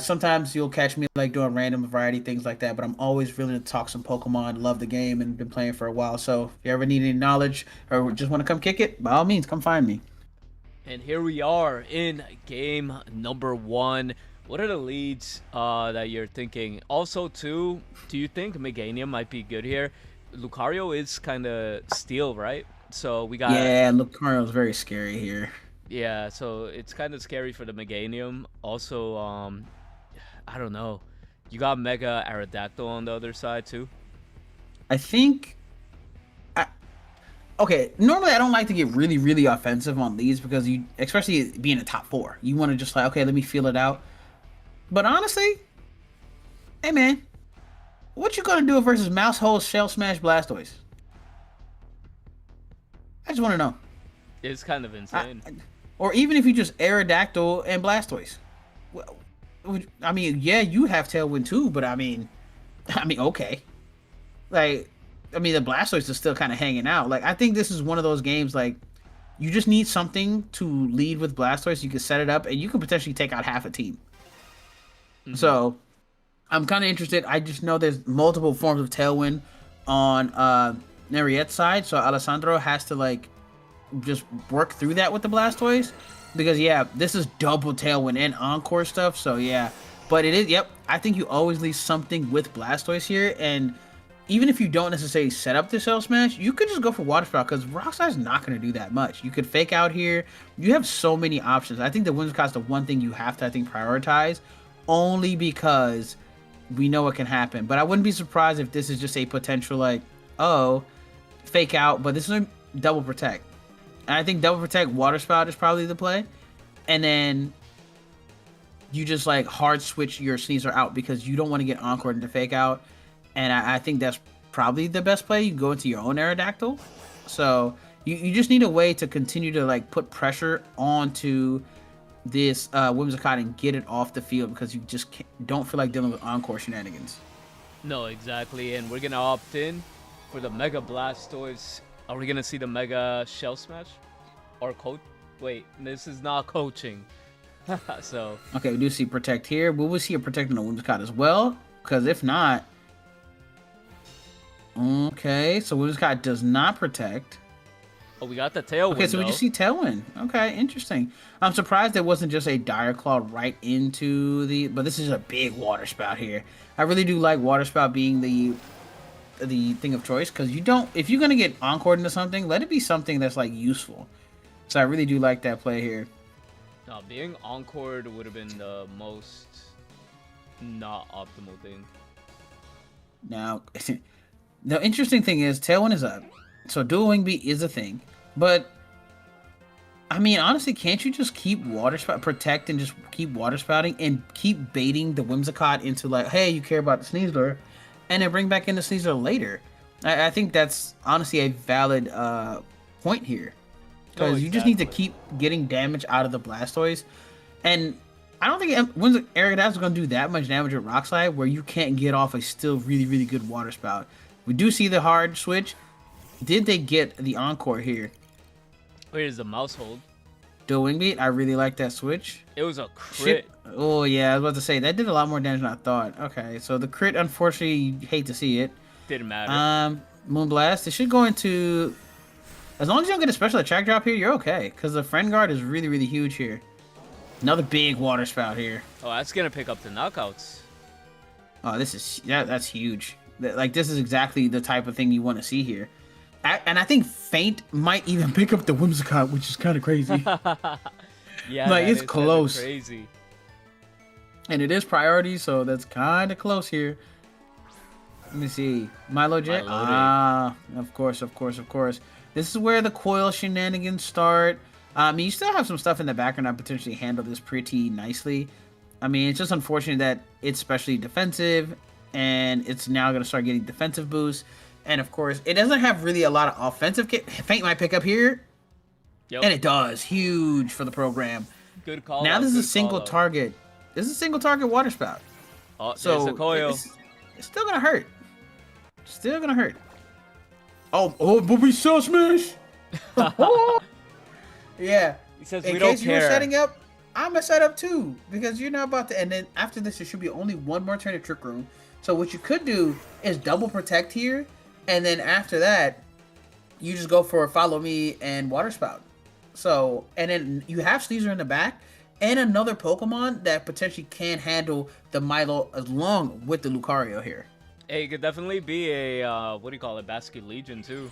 Sometimes you'll catch me like doing random variety things like that, but I'm always willing to talk some Pokemon. Love the game and been playing for a while. So if you ever need any knowledge or just want to come kick it, by all means, come find me. And here we are in game number 1. What are the leads that you're thinking? Also, too, do you think Meganium might be good here? Lucario is kind of steel, right? So we got, Yeah, Lucario's very scary here. yeah, so it's kind of scary for the Meganium. Also, I don't know. You got Mega Aerodactyl on the other side, too. I think. I, okay, normally I don't like to get really, really offensive on leads because especially being a top four, you want to just like, okay, let me feel it out. But honestly, hey man, what you gonna do versus Mousehole Shell Smash Blastoise? I just want to know. It's kind of I, insane. or even if you just Aerodactyl and Blastoise. Well, I mean, yeah, you have Tailwind too, but I mean, okay. Like, I mean, the Blastoise is still kind of hanging out. Like, I think this is one of those games like you just need something to lead with Blastoise. You can set it up, and you can potentially take out half a team. Hmm. So I'm kind of interested. I just know there's multiple forms of Tailwind on Nariette's side, so Alessandro has to like just work through that with the Blastoise, because yeah, this is double Tailwind and Encore stuff. So yeah, but it is. Yep, I think you always leave something with Blastoise here, and even if you don't necessarily set up the Shell Smash, you could just go for Water Spout because Rockstar's not going to do that much. You could fake out here. You have so many options. I think the Whimsicott is the one thing you have to, I think, prioritize, only because we know what can happen. But I wouldn't be surprised if this is just a potential like, oh, fake out, but this is a double protect. And I think double protect Water Spout is probably the play. And then you just like hard switch your Sneasel out because you don't want to get Encore into fake out. And I think that's probably the best play. You go into your own Aerodactyl. So you just need a way to continue to like put pressure onto this Whimsicott and get it off the field, because you just don't feel like dealing with Encore shenanigans. No, exactly. And we're going to opt in for the Mega Blastoise. Are we going to see the Mega Shell Smash? Or coach? Wait, this is not coaching. So. Okay, we do see Protect here. Will we see a Protect on the Whimsicott as well? Because if not... Okay, so Whimsicott does not Protect. Oh, we got the Tailwind, okay, so we just see Tailwind. Okay, interesting. I'm surprised it wasn't just a Dire Claw right into the... But this is a big Water Spout here. I really do like Water Spout being the the thing of choice because you don't. If you're gonna get encored into something, let it be something that's like useful. So I really do like that play here. No, being encored would have been the most not optimal thing. Now, the interesting thing is Tailwind is up, so dual wing beat is a thing. But I mean, honestly, can't you just keep water spout, protect, and just keep water spouting and keep baiting the Whimsicott into like, hey, you care about the Sneasler, and then bring back in the Sneasler later? I think that's honestly a valid point here because you just need to keep getting damage out of the Blastoise, and I don't think Ericko is going to do that much damage with Rock Slide where you can't get off a still really, really good water spout. We do see the hard switch. Did they get the encore here? Where's the mouse hold? Dual wing beat. I really like that switch. It was a crit. Oh yeah, I was about to say that did a lot more damage than I thought. Okay, so the crit, unfortunately, you hate to see it. Didn't matter. Moonblast. It should go into. As long as you don't get a special attack drop here, you're okay. Because the friend guard is really, really huge here. Another big water spout here. Oh, that's gonna pick up the knockouts. Oh, that's huge. Like this is exactly the type of thing you want to see here. And I think Feint might even pick up the Whimsicott, which is kind of crazy. Yeah, like it's close. Crazy. And it is priority, so that's kind of close here. Let me see. Milo Jet. Of course. This is where the coil shenanigans start. I mean, you still have some stuff in the background that potentially handle this pretty nicely. I mean, it's just unfortunate that it's specially defensive, and it's now going to start getting defensive boosts. And of course, it doesn't have really a lot of offensive. Feint might pick up here. Yep. And it does. Huge for the program. Good call. Now this is a single target. This is a single target water spout. Oh, so there's a coil. It's still gonna hurt. Still gonna hurt. Oh, but we saw smash. Yeah. He says in we don't case care. You were setting up, I'm gonna set up too because you're not about to. And then after this, there should be only one more turn of Trick Room. So what you could do is double protect here, and then after that, you just go for Follow Me and Water Spout. So, and then you have Sneasler in the back, and another Pokemon that potentially can handle the Milo along with the Lucario here. Hey, it could definitely be a, what do you call it, Basket Legion too.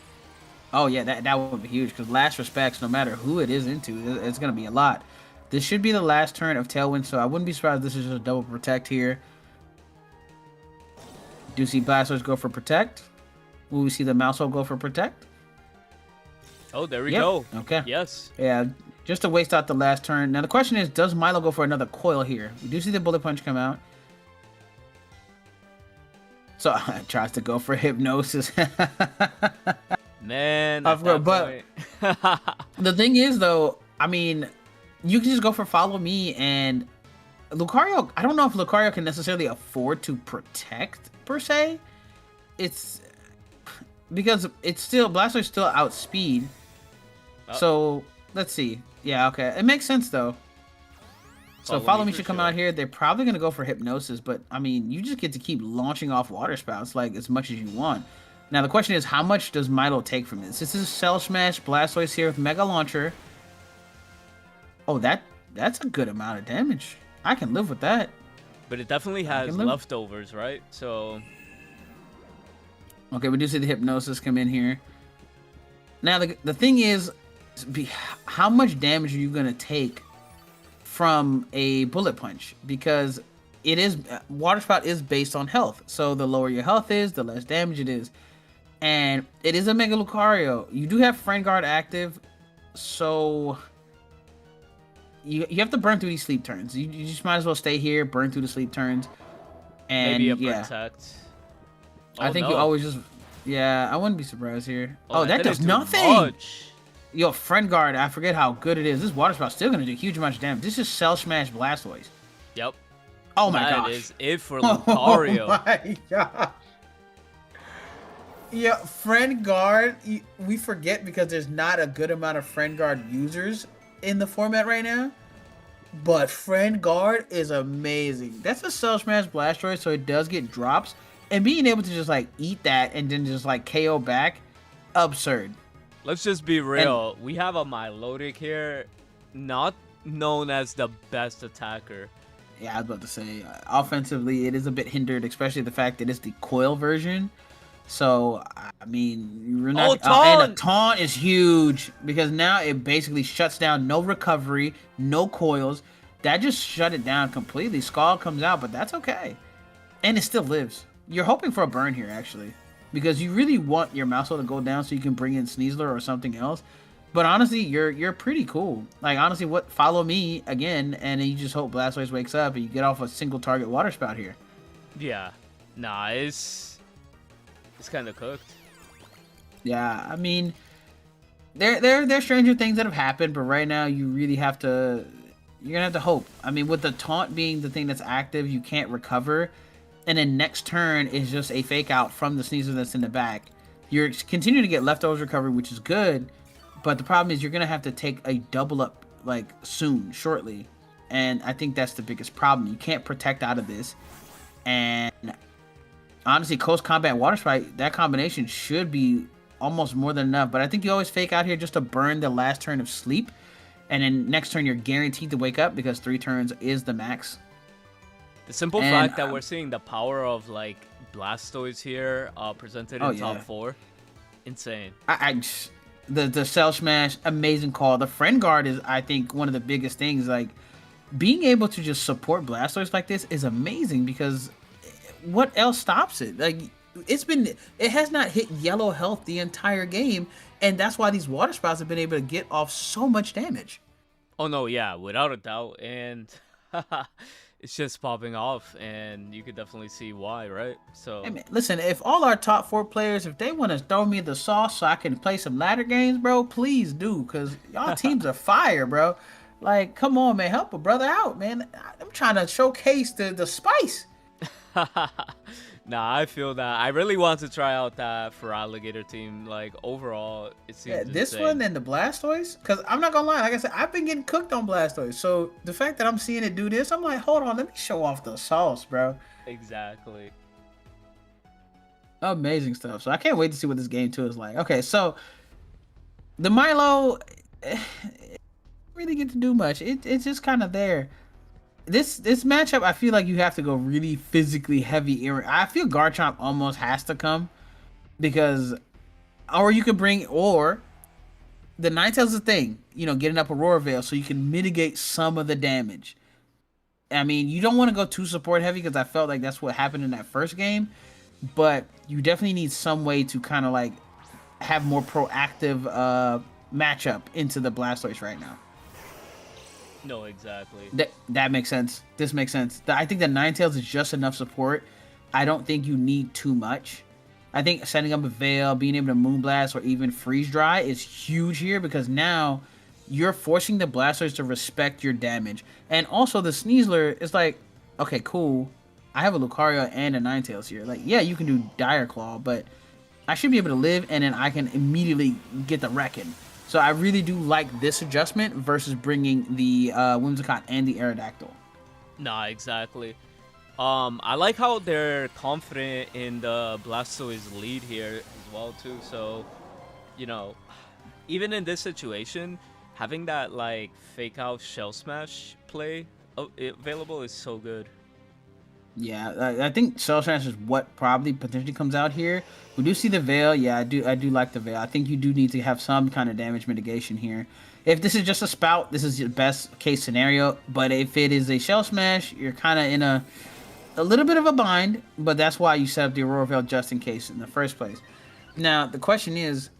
Oh yeah, that would be huge, because last respects, no matter who it is into, it's going to be a lot. This should be the last turn of Tailwind, so I wouldn't be surprised if this is just a double protect here. Do see Blastoise go for protect? Will we see the Mousehole go for protect? Oh, there we go. Okay. Yes. Yeah, just to waste out the last turn. Now the question is, does Milo go for another coil here? We do see the Bullet Punch come out. So tries to go for Hypnosis. Man, but the thing is, though, I mean, you can just go for Follow Me, and Lucario, I don't know if Lucario can necessarily afford to protect, per se. It's because it's still, Blastoise still outspeed. So, let's see. Yeah, okay. It makes sense, though. So, Follow Me should come out here. They're probably going to go for Hypnosis, but, I mean, you just get to keep launching off Water Spouts, like, as much as you want. Now, the question is, how much does Milo take from this? This is Cell Smash, Blastoise here with Mega Launcher. Oh, that's a good amount of damage. I can live with that. But it definitely has leftovers, right? So... Okay, we do see the Hypnosis come in here. Now, the thing is, how much damage are you going to take from a Bullet Punch? Because it is, Water Spout is based on health. So the lower your health is, the less damage it is. And it is a Mega Lucario. You do have Friend Guard active, so you have to burn through these sleep turns. You just might as well stay here, burn through the sleep turns. And maybe a protect. I think you always just... Yeah, I wouldn't be surprised here. Oh, that does nothing! Much. Yo, Friend Guard, I forget how good it is. This Water Spout's still going to do huge amount of damage. This is Cell Smash Blastoise. Yep. Oh my gosh. That is it for Lucario. Oh my god. Yeah, Friend Guard, we forget because there's not a good amount of Friend Guard users in the format right now. But Friend Guard is amazing. That's a Cell Smash Blastoise, so it does get drops. And being able to just, like, eat that and then just, like, KO back, absurd. Let's just be real. We have a Milotic here, not known as the best attacker. Yeah, I was about to say, offensively, it is a bit hindered, especially the fact that it's the coil version. So I mean, you're Oh, not, and a taunt! taunt is huge because now it basically shuts down no recovery, no coils. That just shut it down completely. Skull comes out, but that's okay, and it still lives. You're hoping for a burn here actually, because you really want your mouse to go down so you can bring in Sneasler or something else. But honestly, you're pretty cool. Like honestly, what follow me again, and then you just hope Blastoise wakes up and you get off a single target water spout here. Yeah. Nah, it's kind of cooked. Yeah, I mean, there's stranger things that have happened, but right now you really have to. You're gonna have to hope. I mean, with the taunt being the thing that's active, you can't recover, and then next turn is just a fake out from the Sneasler that's in the back. You're continuing to get leftovers recovery, which is good, but the problem is you're gonna have to take a double up like soon, shortly, and I think that's the biggest problem. You can't protect out of this, and honestly, close combat water sprite, that combination should be almost more than enough. But I think you always fake out here just to burn the last turn of sleep, and then next turn you're guaranteed to wake up because 3 turns is the max. The simple And fact that we're seeing the power of like Blastoise here presented in top 4, insane. The Cell Smash, amazing call. The Friend Guard is, I think, one of the biggest things. Like being able to just support Blastoise like this is amazing because what else stops it? Like it has not hit yellow health the entire game, and that's why these water spouts have been able to get off so much damage. Oh no, yeah, without a doubt, and it's just popping off, and you could definitely see why, right? So, Hey man, listen, if all our top 4 players, if they want to throw me the sauce so I can play some ladder games, bro, please do, cause y'all teams are fire, bro. Like, come on, man, help a brother out, man. I'm trying to showcase the spice. nah, I feel that. I really want to try out that for alligator team. Like overall, it Yeah, seems this insane. one and the Blastoise, because I'm not gonna lie, like I said, I've been getting cooked on Blastoise. So the fact that I'm seeing it do this, I'm like, hold on, let me show off the sauce, bro. Exactly. Amazing stuff. So I can't wait to see what this game 2 is like. Okay, so the Milo really get to do much. It's just kind of there. This matchup, I feel like you have to go really physically heavy. I feel Garchomp almost has to come because, or you could bring, or the Ninetales is a thing. You know, getting up Aurora Veil so you can mitigate some of the damage. I mean, you don't want to go too support heavy because I felt like that's what happened in that first game, but you definitely need some way to kind of like have more proactive matchup into the Blastoise right now. No, exactly. That makes sense. This makes sense. I think the Ninetales is just enough support. I don't think you need too much. I think setting up a Veil, being able to Moonblast, or even Freeze Dry is huge here because now you're forcing the Blastoise to respect your damage. And also the Sneasler is like, okay, cool. I have a Lucario and a Ninetales here. Like, yeah, you can do Dire Claw, but I should be able to live, and then I can immediately get the Wrecking. So I really do like this adjustment versus bringing the Whimsicott and the Aerodactyl. Nah, exactly. I like how they're confident in the Blastoise lead here as well too. So, you know, even in this situation, having that like fake out Shell Smash play available is so good. Yeah, I think Shell Smash is what probably potentially comes out here. We do see the Veil. Yeah, I do like the Veil. I think you do need to have some kind of damage mitigation here. If this is just a spout, this is your best case scenario. But if it is a Shell Smash, you're kind of in a little bit of a bind. But that's why you set up the Aurora Veil just in case in the first place. Now, the question is,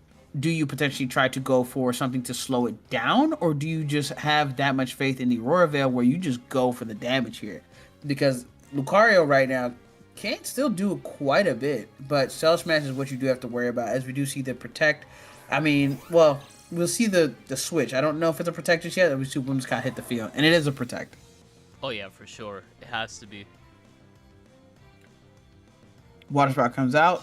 do you potentially try to go for something to slow it down? Or do you just have that much faith in the Aurora Veil where you just go for the damage here? Because Lucario right now can still do quite a bit, but Cell Smash is what you do have to worry about, as we do see the Protect. I mean, well, we'll see the switch. I don't know if it's a Protect just yet. We see Whimsicott hit the field, and it is a Protect. Oh yeah, for sure. It has to be. Water Sprout comes out.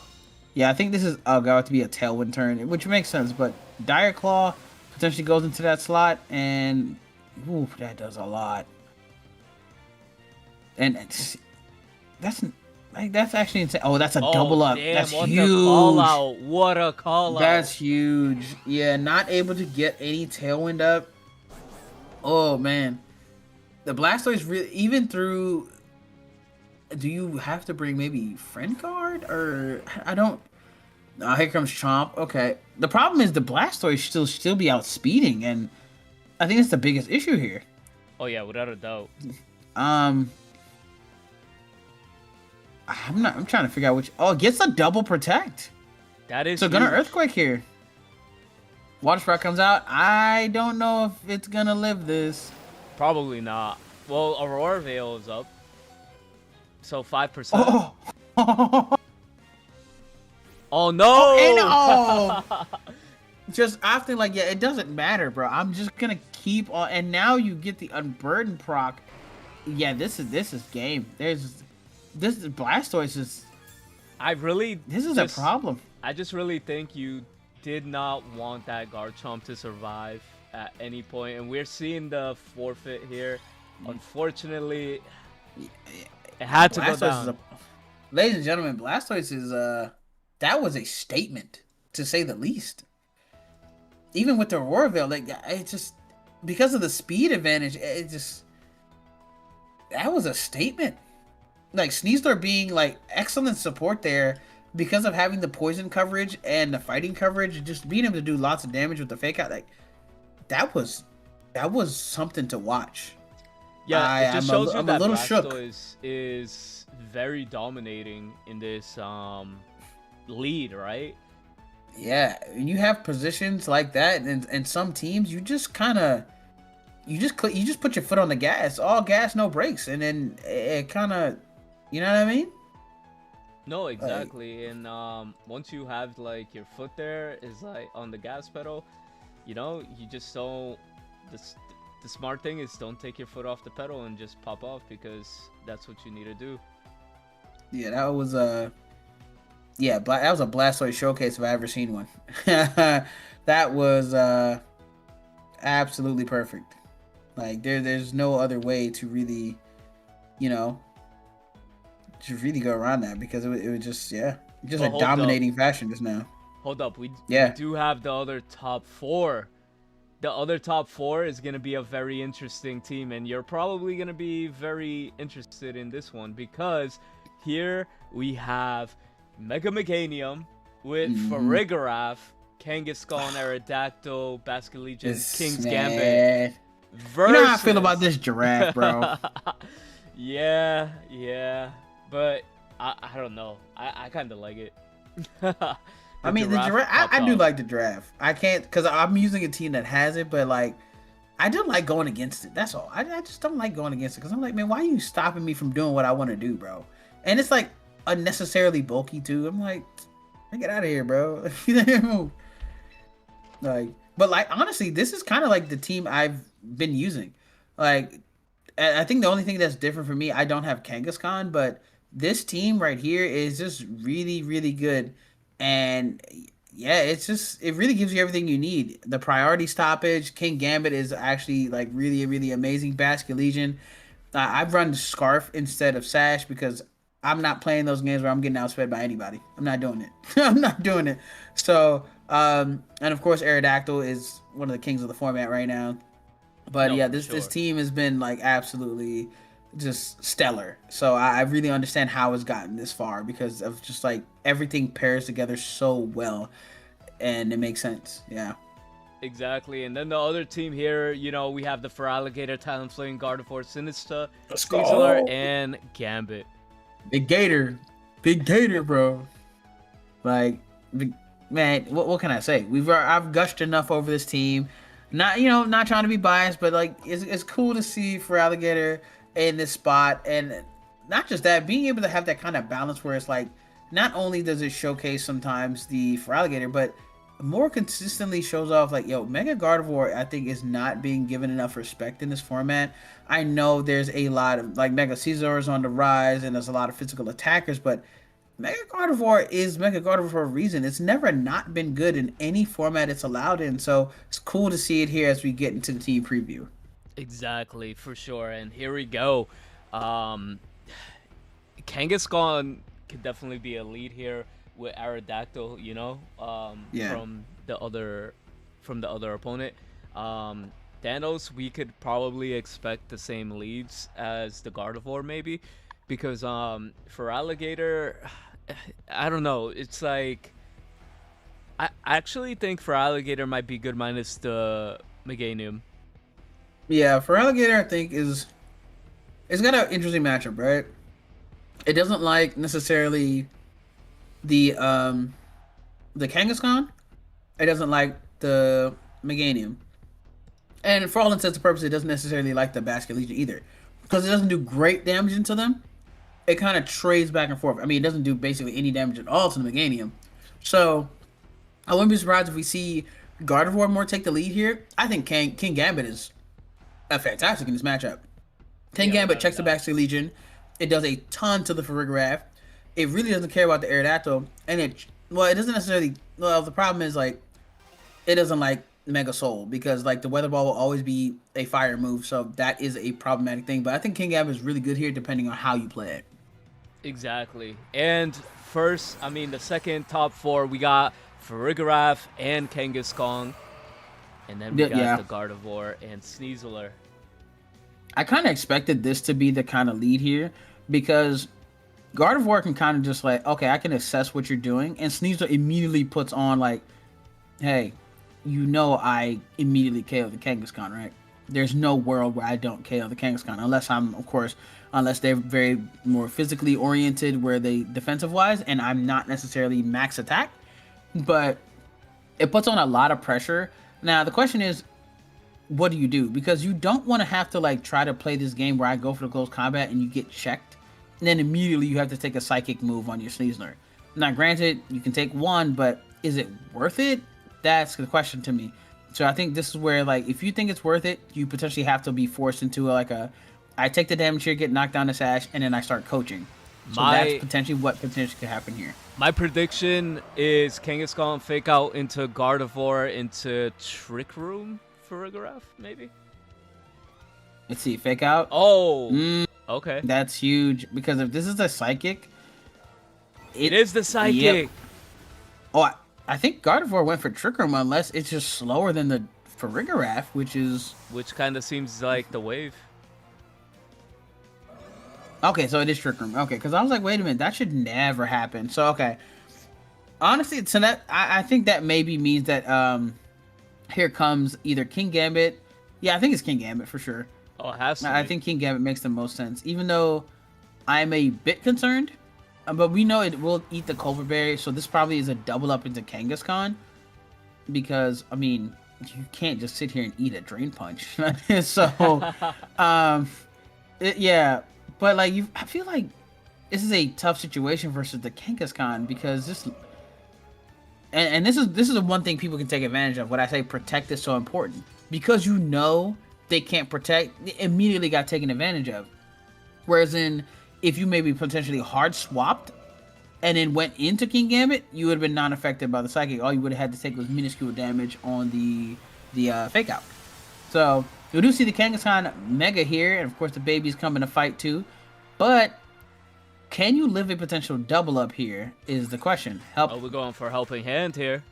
Yeah, I think this is going to be a Tailwind turn, which makes sense, but Dire Claw potentially goes into that slot, and ooh, that does a lot. And that's actually insane. Oh, that's a double up. Damn, That's what huge. a call out. What a call out. That's huge. Yeah, not able to get any Tailwind up. Oh man, the Blastoise really, even through. Do you have to bring maybe Friend Guard, or I don't? Here comes Chomp. Okay. The problem is the Blastoise still be outspeeding, and I think it's the biggest issue here. Oh yeah, without a doubt. Um, I'm trying to figure out which. Oh, it gets a double protect. That is So gonna huge. Earthquake here. Water Sprout comes out. I don't know if it's gonna live this. Probably not. Well, Aurora Veil is up, so 5%. Oh, oh, Oh and no! oh, just after like yeah, it doesn't matter, bro. I'm just gonna keep on, and now you get the Unburden proc. Yeah, this is game. This is Blastoise is I really this is just, a problem. I just really think you did not want that Garchomp to survive at any point, and we're seeing the forfeit here. Unfortunately, it had to go Blastoise is down. ladies and gentlemen, Blastoise is that was a statement to say the least. Even with the Aurora Veil, like it just because of the speed advantage, it just that was a statement. Like Sneasler being like excellent support there because of having the poison coverage and the fighting coverage, just being able to do lots of damage with the fake out, like that was something to watch. Yeah, it just shows you I'm a that little shook. Blastoise is very dominating in this lead, right? Yeah, when you have positions like that, and some teams, you just kind of you just put your foot on the gas, all gas, no brakes, and then it kind of, you know what I mean? No, Like, exactly. And once you have like your foot there is like on the gas pedal, you just don't. The smart thing is don't take your foot off the pedal and just pop off because that's what you need to do. yeah, that was that was a Blastoise showcase if I ever seen one. That was absolutely perfect. Like there's no other way to really, you know, to really go around that because it was just just But a hold up, dominating fashion just now. hold up. We Yeah. do have the other top four. The other top four is going to be a very interesting team, and you're probably going to be very interested in this one because here we have Mega Meganium with Farigiraf, Kangaskhan, Aerodactyl, Basculegion, This King's Gambit man. You versus. know how I feel about this giraffe, bro. Yeah, but I don't know. I kind of like it. I mean, the giraffe. I do like the giraffe. I can't because I'm using a team that has it, but like, I don't like going against it. That's all. I just don't like going against it because I'm like, man, why are you stopping me from doing what I want to do, bro? And it's like unnecessarily bulky too. I'm like, get out of here, bro. Like, but like honestly, this is kind of like the team I've been using. Like, I think the only thing that's different for me, I don't have Kangaskhan, but this team right here is just really, really good. And yeah, it really gives you everything you need. The priority stoppage, King Gambit is actually like really, really amazing. Basket Legion. I've run Scarf instead of Sash because I'm not playing those games where I'm getting outsped by anybody. I'm not doing it. I'm not doing it. So, and of course, Aerodactyl is one of the kings of the format right now. But No, yeah, for this sure. team has been like absolutely just stellar. So I really understand how it's gotten this far because of just like everything pairs together so well, and it makes sense. Yeah. Exactly. And then the other team here, we have the Feraligatr, Talonflame, Gardevoir, Sinistcha, Let's Sneasler, go. and Gambit. Big Gator, bro. Like, man, what can I say? I've gushed enough over this team. Not trying to be biased, but like it's cool to see for Alligator in this spot, and not just that, being able to have that kind of balance where it's like not only does it showcase sometimes the for Alligator, but more consistently shows off like Mega Gardevoir I think is not being given enough respect in this format. I know there's a lot of like Mega Caesar is on the rise and there's a lot of physical attackers, but Mega Gardevoir is Mega Gardevoir for a reason. It's never not been good in any format it's allowed in. So it's cool to see it here as we get into the team preview. Exactly, for sure. And here we go. Um, Kangaskhan could definitely be a lead here with Aerodactyl, Yeah. from the other opponent. Thanos, we could probably expect the same leads as the Gardevoir, maybe, because for Alligator, I don't know. It's like I actually think for Alligator might be good minus the Meganium. Yeah, for Alligator, I think it's got an interesting matchup, right? It doesn't like necessarily the Kangaskhan. It doesn't like the Meganium. And for all intents and purposes, it doesn't necessarily like the Basket Legion either. Because it doesn't do great damage into them. It kind of trades back and forth. I mean, it doesn't do basically any damage at all to the Meganium. So, I wouldn't be surprised if we see Gardevoir more take the lead here. I think King Gambit is fantastic in this matchup. King Gambit checks the Basket Legion. It does a ton to the Farigiraf. It really doesn't care about the Aerodactyl. And it doesn't necessarily... Well, the problem is, like, it doesn't like Mega Soul because like the Weather Ball will always be a fire move, so that is a problematic thing. But I think King Gambit is really good here depending on how you play it. Exactly. And first, I mean the second top four, we got Farigiraf and Kangaskhan, and then we got the Gardevoir and Sneasler. I kind of expected this to be the kind of lead here because Gardevoir can kind of just like, okay, I can assess what you're doing, and Sneasler immediately puts on like, hey, you know I immediately KO the Kangaskhan, right? There's no world where I don't KO the Kangaskhan, unless they're very more physically oriented, where they defensive wise, and I'm not necessarily max attack, but it puts on a lot of pressure. Now the question is, what do you do? Because you don't want to have to like try to play this game where I go for the close combat and you get checked, and then immediately you have to take a psychic move on your Sneasler. Now granted, you can take one, but is it worth it? That's the question to me. So I think this is where, like, if you think it's worth it, you potentially have to be forced into I take the damage here, get knocked down to Sash, and then I start coaching. So that's potentially what potentially could happen here. My prediction is Kangaskhan fake out into Gardevoir into Trick Room for Farigiraf, maybe? Let's see, fake out. Oh, okay. That's huge, because if this is a Psychic... It is the Psychic! Yep. Oh, I think Gardevoir went for Trick Room, unless it's just slower than the Farigiraf, which kind of seems like the wave. Okay, so it is Trick Room. Okay, because I was like, wait a minute, that should never happen. So, okay. Honestly, so that I think that maybe means that here comes either King Gambit. Yeah, I think it's King Gambit for sure. Oh, it has to I think King Gambit makes the most sense, even though I'm a bit concerned. But we know it will eat the Culver Berry, so this probably is a double up into Kangaskhan. Because, I mean, you can't just sit here and eat a Drain Punch. So, yeah. But, like, I feel like this is a tough situation versus the Kangaskhan because this... And this is the one thing people can take advantage of. When I say protect is so important. Because you know they can't protect, they immediately got taken advantage of. Whereas if you maybe potentially hard swapped and then went into King Gambit, you would have been non-affected by the Psychic. All you would have had to take was minuscule damage on the fake out. So we do see the Kangaskhan Mega here, and of course the baby's coming to fight too. But can you live a potential double up here is the question. Oh, we're going for a helping hand here.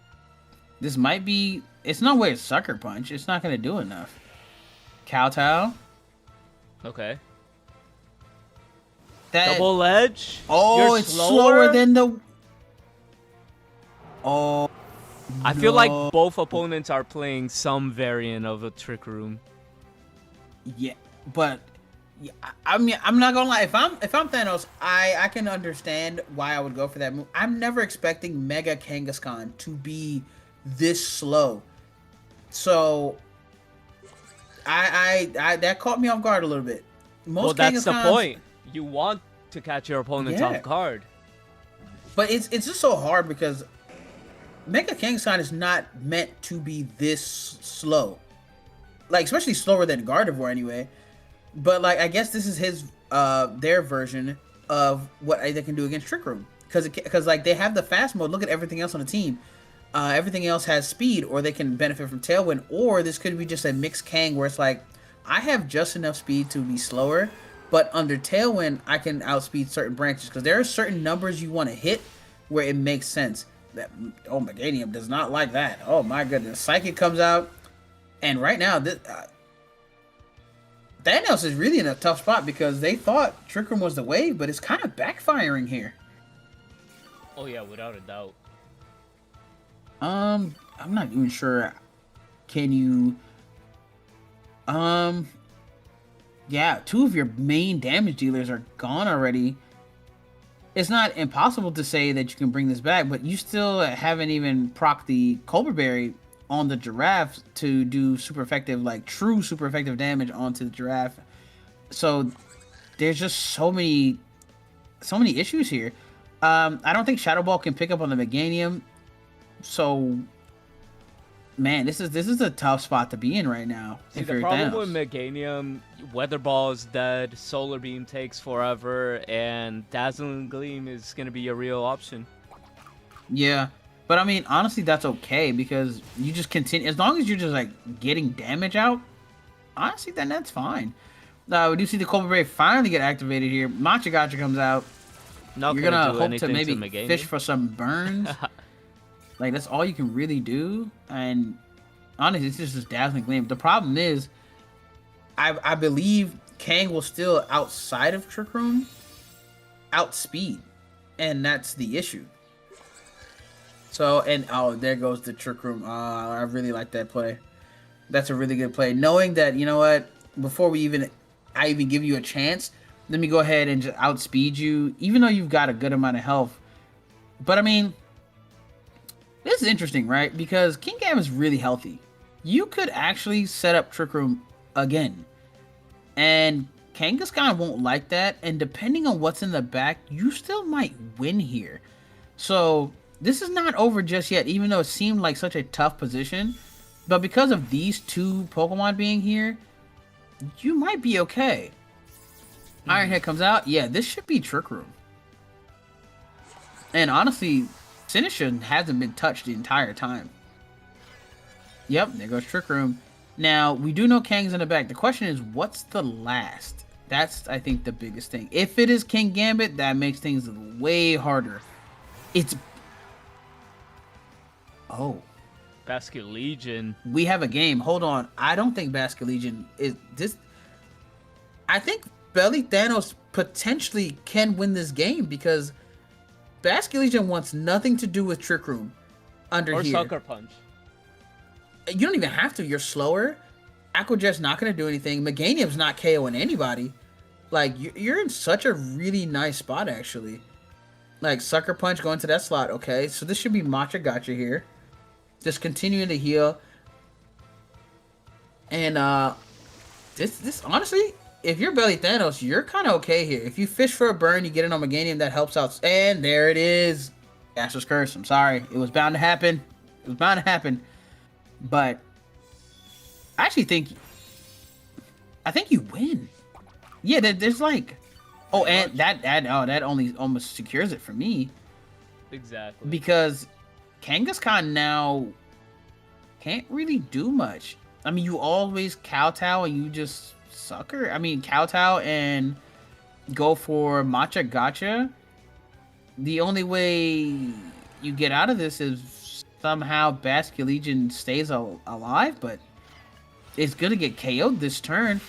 This might be... It's no way it's Sucker Punch. It's not going to do enough. Kowtow. Okay. Double edge? Oh, it's slower than the... Oh, I feel like both opponents are playing some variant of a Trick Room. Yeah, but... Yeah, I mean, I'm not gonna lie. If I'm Thanos, I can understand why I would go for that move. I'm never expecting Mega Kangaskhan to be this slow. So, I that caught me off guard a little bit. Well, that's the point. You want to catch your opponent off guard. But it's just so hard because Mega Kangaskhan is not meant to be this slow. Like, especially slower than Gardevoir anyway. But, like, I guess this is their version of what they can do against Trick Room. Because like, they have the fast mode. Look at everything else on the team. Everything else has speed, or they can benefit from Tailwind. Or this could be just a mixed Kang where it's like, I have just enough speed to be slower, but under Tailwind, I can outspeed certain branches. Because there are certain numbers you want to hit where it makes sense. Meganium does not like that. Oh, my goodness. Psychic comes out. And right now, Thanos is really in a tough spot because they thought Trick Room was the wave, but it's kind of backfiring here. Oh, yeah, without a doubt. I'm not even sure. Can you? Um, yeah, two of your main damage dealers are gone already. It's not impossible to say that you can bring this back, but you still haven't even proc the Cobra Berry on the giraffe to do super effective, like true super effective damage onto the giraffe. So there's just so many issues here. I don't think Shadow Ball can pick up on the Meganium. So man, this is a tough spot to be in right now. See, If the you're problem Thanos. with Meganium, Weather Ball is dead, Solar Beam takes forever, and Dazzling Gleam is going to be a real option. Yeah. But I mean, honestly, that's okay because you just continue as long as you're just like getting damage out. Honestly, then that's fine. We do see the Cobra Ray finally get activated here. Matcha Gotcha comes out. Not You're going to gonna do hope to anything to maybe fish Meganium. for some burns. Like that's all you can really do. And honestly, it's just this dazzling gleam. The problem is, I believe Kang will still outside of Trick Room outspeed, and that's the issue. So and oh, there goes the Trick Room. I really like that play. That's a really good play. Knowing that, you know what, before I even give you a chance, let me go ahead and just outspeed you, even though you've got a good amount of health. But I mean, this is interesting, right? Because King Gam is really healthy. You could actually set up Trick Room again. And Kangaskhan won't like that. And depending on what's in the back, you still might win here. So this is not over just yet, even though it seemed like such a tough position. But because of these two Pokemon being here, you might be okay. Ironhead comes out. Yeah, this should be Trick Room. And honestly, Sinistra hasn't been touched the entire time. Yep, there goes Trick Room. Now, we do know Kang's in the back. The question is, what's the last? That's, I think, the biggest thing. If it is King Gambit, that makes things way harder. It's... Oh. Basculegion. We have a game. Hold on. I don't think Basculegion is... this. I think Belly Thanos potentially can win this game because Basculegion wants nothing to do with Trick Room under Or here. Sucker Punch. You don't even have to. You're slower. Aqua Jet's not going to do anything. Meganium's not KOing anybody. Like, you're in such a really nice spot, actually. Like, Sucker Punch going to that slot. Okay, so this should be Matcha Gotcha here. Just continuing to heal. And, this honestly, if you're Belly Thanos, you're kind of okay here. If you fish for a burn, you get it on Meganium, that helps out. And there it is. Asher's Curse. I'm sorry. It was bound to happen. It was bound to happen. But I actually think you win. Yeah, there's like, oh, and that only almost secures it for me Exactly. because Kangaskhan now can't really do much. I mean, you always kowtow and you just sucker. I mean, kowtow and go for Matcha Gotcha. The only way you get out of this is somehow Basculegion stays alive, but it's gonna get KO'd this turn.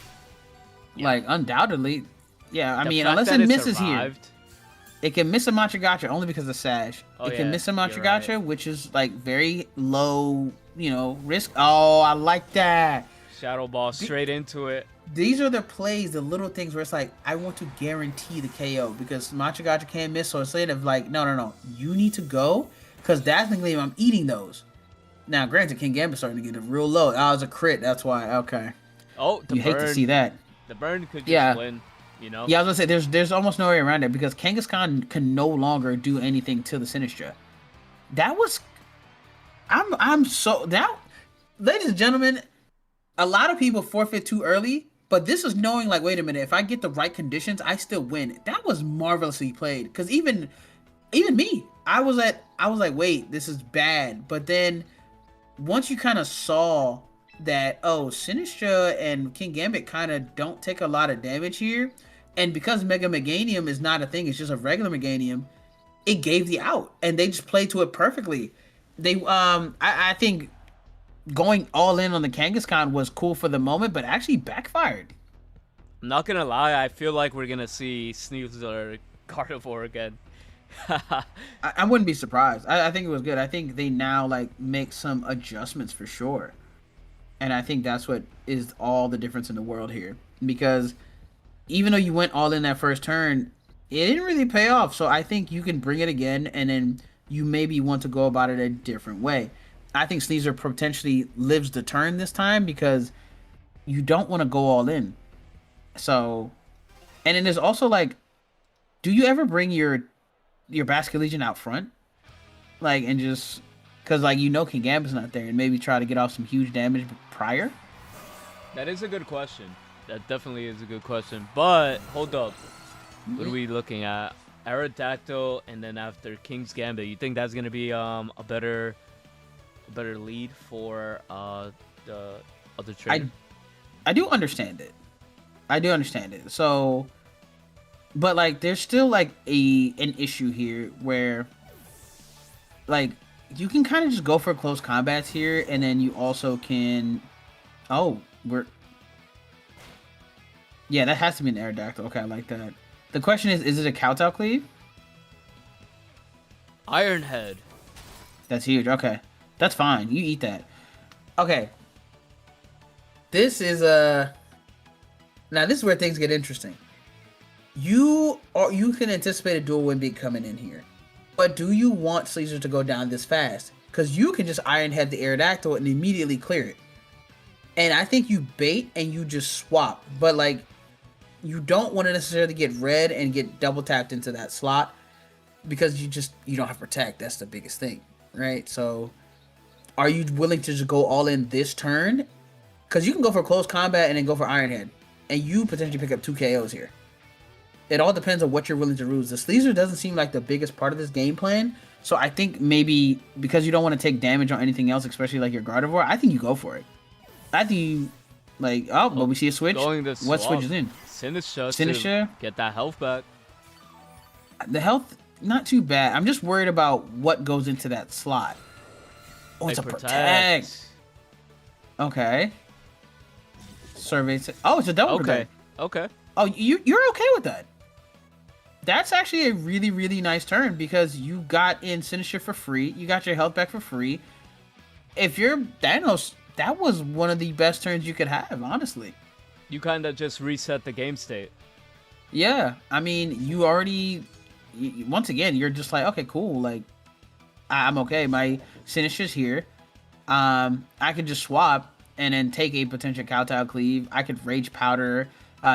Yeah. Like, undoubtedly. Yeah, I The mean, fact unless that it misses here. survived, It can miss a Matcha Gotcha only because of Sash. Oh, It can yeah, miss a Matcha you're Gotcha, right. which is like very low, risk. Oh, I like that. Shadow Ball straight into it. These are the plays, the little things where it's like, I want to guarantee the KO because Matcha Gotcha can't miss. So instead of like, no, you need to go because Dazzling Gleam, I'm eating those. Now, granted, King Gambit's starting to get a real low. That was a crit. That's why. Okay. Oh, the You burn. hate to see that. The burn could just Yeah. win, you know? Yeah, I was gonna say there's almost no way around it because Kangaskhan can no longer do anything to the Sinistra. That was I'm so that ladies and gentlemen, a lot of people forfeit too early, but this is knowing like, wait a minute, if I get the right conditions, I still win. That was marvelously played. Because even me, I was like, wait, this is bad. But then once you kind of saw that, oh, Sinistra and King Gambit kind of don't take a lot of damage here, and because Mega Meganium is not a thing, it's just a regular Meganium, it gave the out, and they just played to it perfectly. They, I think going all in on the Kangaskhan was cool for the moment, but actually backfired. I'm not gonna lie, I feel like we're gonna see Sneasel or Carnivore again. I wouldn't be surprised. I think it was good. I think they now like make some adjustments for sure, and I think that's what is all the difference in the world here. Because even though you went all in that first turn, it didn't really pay off. So I think you can bring it again, and then you maybe want to go about it a different way. I think Sneasler potentially lives the turn this time because you don't want to go all in. So, and then there's also like, do you ever bring your Basket Legion out front, like, and just because like King Gambit's not there, and maybe try to get off some huge damage prior? That is a good question. That definitely is a good question. But hold up, what are we looking at? Aerodactyl, and then after King's Gambit, you think that's gonna be a better lead for the other trainer? I do understand it. I do understand it. So, but like, there's still like an issue here where, like, you can kind of just go for close combats here, and then you also can. Oh, yeah, that has to be an Aerodactyl. Okay, I like that. The question is it a Kowtow Cleave? Ironhead. That's huge. Okay, that's fine. You eat that. Okay. This is now this is where things get interesting. You can anticipate a dual wind beat coming in here, but do you want Sleazer to go down this fast? Because you can just Ironhead the Aerodactyl and immediately clear it. And I think you bait and you just swap, but like, you don't want to necessarily get red and get double tapped into that slot because you don't have protect. That's the biggest thing, right? So, are you willing to just go all in this turn? Because you can go for close combat and then go for Ironhead, and you potentially pick up 2 KOs here. It all depends on what you're willing to lose. The Sleazer doesn't seem like the biggest part of this game plan, so I think maybe because you don't want to take damage on anything else, especially like your Gardevoir, I think you go for it. I think you, like, but we see a switch. What switch is in? Sinister. Get that health back. The health, not too bad. I'm just worried about what goes into that slot. Oh, it's a protect. Okay. Survey. Oh, it's a double protect. Okay. Oh, you're okay with that? That's actually a really, really nice turn because you got in Sinister for free. You got your health back for free. If you're Thanos, that was one of the best turns you could have, honestly. You kind of just reset the game state. Yeah, I mean, you already. Once again, you're just like, okay, cool. Like, I'm okay. My Sinister's here. I could just swap and then take a potential Kowtow Cleave. I could Rage Powder.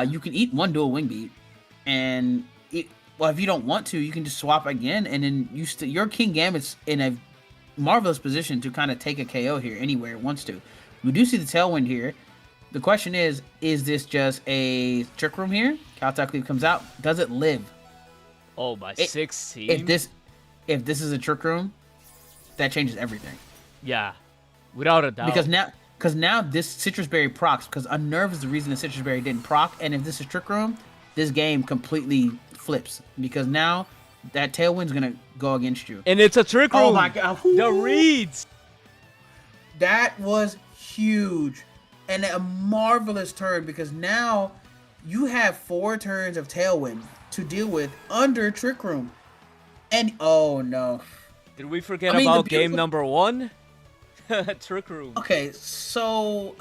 You can eat one dual Wing Beat, and if you don't want to, you can just swap again, and then your King Gambit's in a marvelous position to kind of take a KO here anywhere it wants to. We do see the Tailwind here. The question is this just a Trick Room here? Kowtow Cleave comes out. Does it live? Oh, by 16? If this is a Trick Room, that changes everything. Yeah, without a doubt. Because now this Citrus Berry procs, because Unnerve is the reason the Citrus Berry didn't proc, and if this is Trick Room, this game completely flips. Because now that Tailwind's going to go against you. And it's a Trick Room! Oh my god. The reads! That was huge. And a marvelous turn, because now you have 4 turns of Tailwind to deal with under Trick Room. And, oh no. Did we forget about game number 1? Trick Room. Okay, so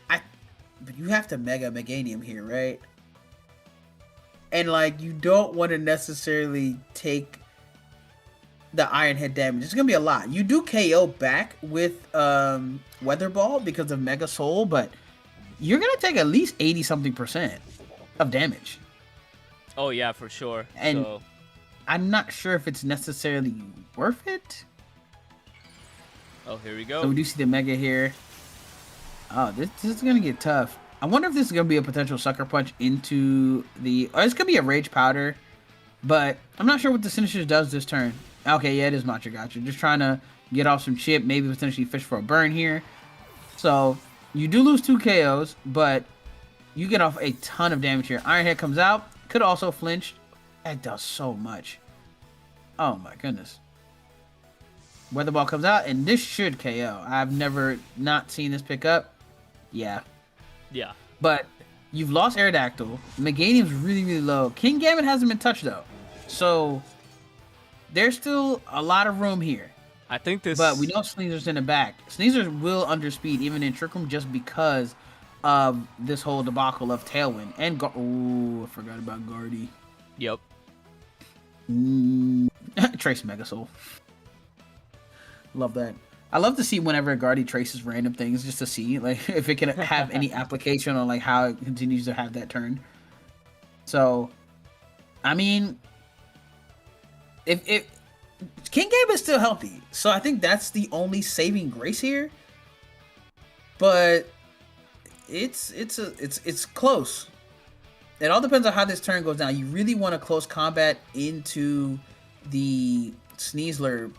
but you have to Mega Meganium here, right? And like, you don't want to necessarily take the Ironhead damage. It's gonna be a lot. You do KO back with Weather Ball because of Mega Soul, but you're gonna take at least 80-something% of damage. Oh yeah, for sure. And I'm not sure if it's necessarily worth it. Oh, here we go. So we do see the Mega here. Oh, this is going to get tough. I wonder if this is going to be a potential Sucker Punch into the... Oh, it's going to be a Rage Powder. But I'm not sure what the Sinister does this turn. Okay, yeah, it is Matcha Gotcha. Just trying to get off some chip. Maybe potentially fish for a burn here. So, you do lose 2 KOs. But you get off a ton of damage here. Ironhead comes out. Could also flinch. That does so much. Oh, my goodness. Weather Ball comes out, and this should KO. I've never not seen this pick up. Yeah. Yeah. But you've lost Aerodactyl. Meganium's really, really low. King Gambit hasn't been touched, though. So there's still a lot of room here. I think But we this. know Sneezer's in the back. Sneezer will underspeed even in Trick Room just because of this whole debacle of Tailwind. And ooh, I forgot about Guardy. Yep. Trace Mega Soul. Love that. I love to see whenever Guardy traces random things just to see like if it can have any application on like how it continues to have that turn. So, I mean, if King Gambit's still healthy, so I think that's the only saving grace here. But it's close. It all depends on how this turn goes down. You really want to close combat into the Sneasler,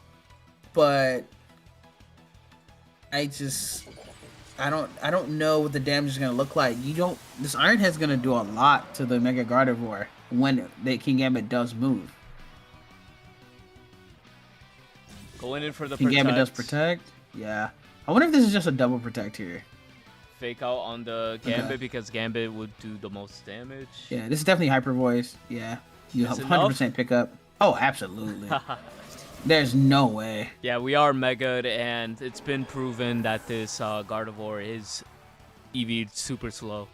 but I don't know what the damage is gonna look like. This Iron Head's gonna do a lot to the Mega Gardevoir when the King Gambit does move. Going in for the King protect. Gambit does protect. Yeah. I wonder if this is just a double protect here. Fake out on the Gambit Okay. because Gambit would do the most damage. Yeah, this is definitely Hyper Voice. Yeah. You Is 100% pick up. Oh, absolutely. There's no way. Yeah, we are Mega'd, and it's been proven that this Gardevoir is EV super slow.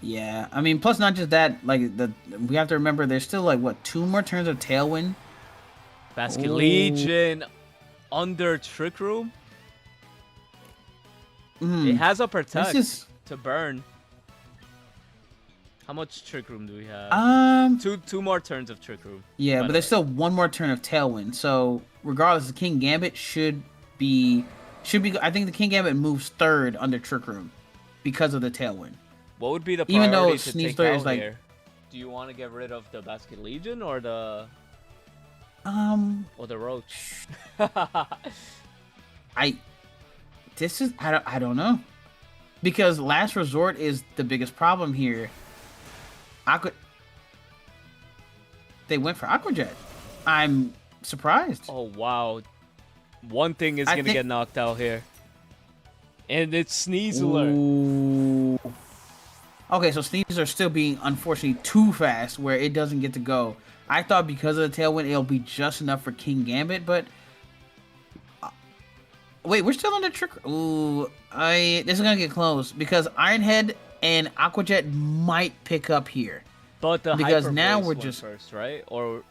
Yeah. I mean, plus not just that, like we have to remember there's still like what, 2 more turns of Tailwind? Basket Ooh. Legion under Trick Room. It has a protect to burn. How much Trick Room do we have? Two more turns of Trick Room. Yeah, but there's still 1 more turn of Tailwind. So regardless, the King Gambit should be. I think the King Gambit moves 3rd under Trick Room because of the Tailwind. What would be the Even though priority to take Sneasler out is like, here? Do you want to get rid of the Basket Legion or the Roach? I don't know, because Last Resort is the biggest problem here. They went for Aqua Jet. I'm surprised. Oh wow, one thing is gonna get knocked out here, and it's Sneasler. Ooh. Okay, so Sneasler are still being unfortunately too fast, where it doesn't get to go. I thought because of the Tailwind, it'll be just enough for King Gambit, but wait, we're still under Trick. Ooh, this is gonna get close because Iron Head and Aqua Jet might pick up here. But the because Hyper now Voice we're went just first, right? Or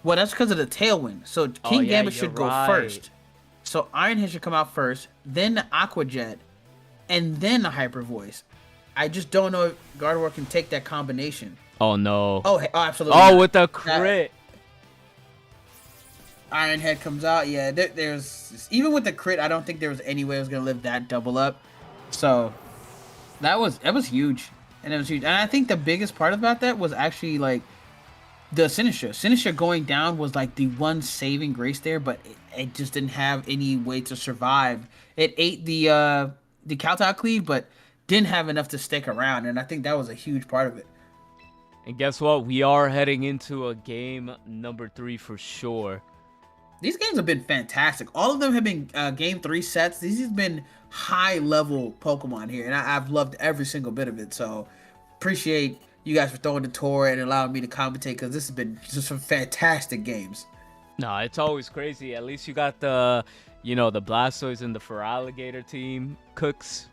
well, that's because of the Tailwind. So King Gambit should go first. So Iron Head should come out first, then the Aqua Jet, and then the Hyper Voice. I just don't know if Gardevoir can take that combination. oh no! Oh, absolutely. Oh, not. with the crit. Iron Head comes out. Yeah, there's even with the crit, I don't think there was any way it was gonna live that double up. So that was huge, and it was huge. And I think the biggest part about that was actually like the Sinistra. Sinistra going down was like the one saving grace there, but it just didn't have any way to survive. It ate the Kowtow Cleave, but didn't have enough to stick around, and I think that was a huge part of it. And guess what? We are heading into a game number 3 for sure. These games have been fantastic. All of them have been game 3 sets. These have been high-level Pokemon here, and I've loved every single bit of it. So, appreciate you guys for throwing the tour and allowing me to commentate, because this has been just some fantastic games. No, it's always crazy. At least you got the, the Blastoise and the Feraligatr team cooks.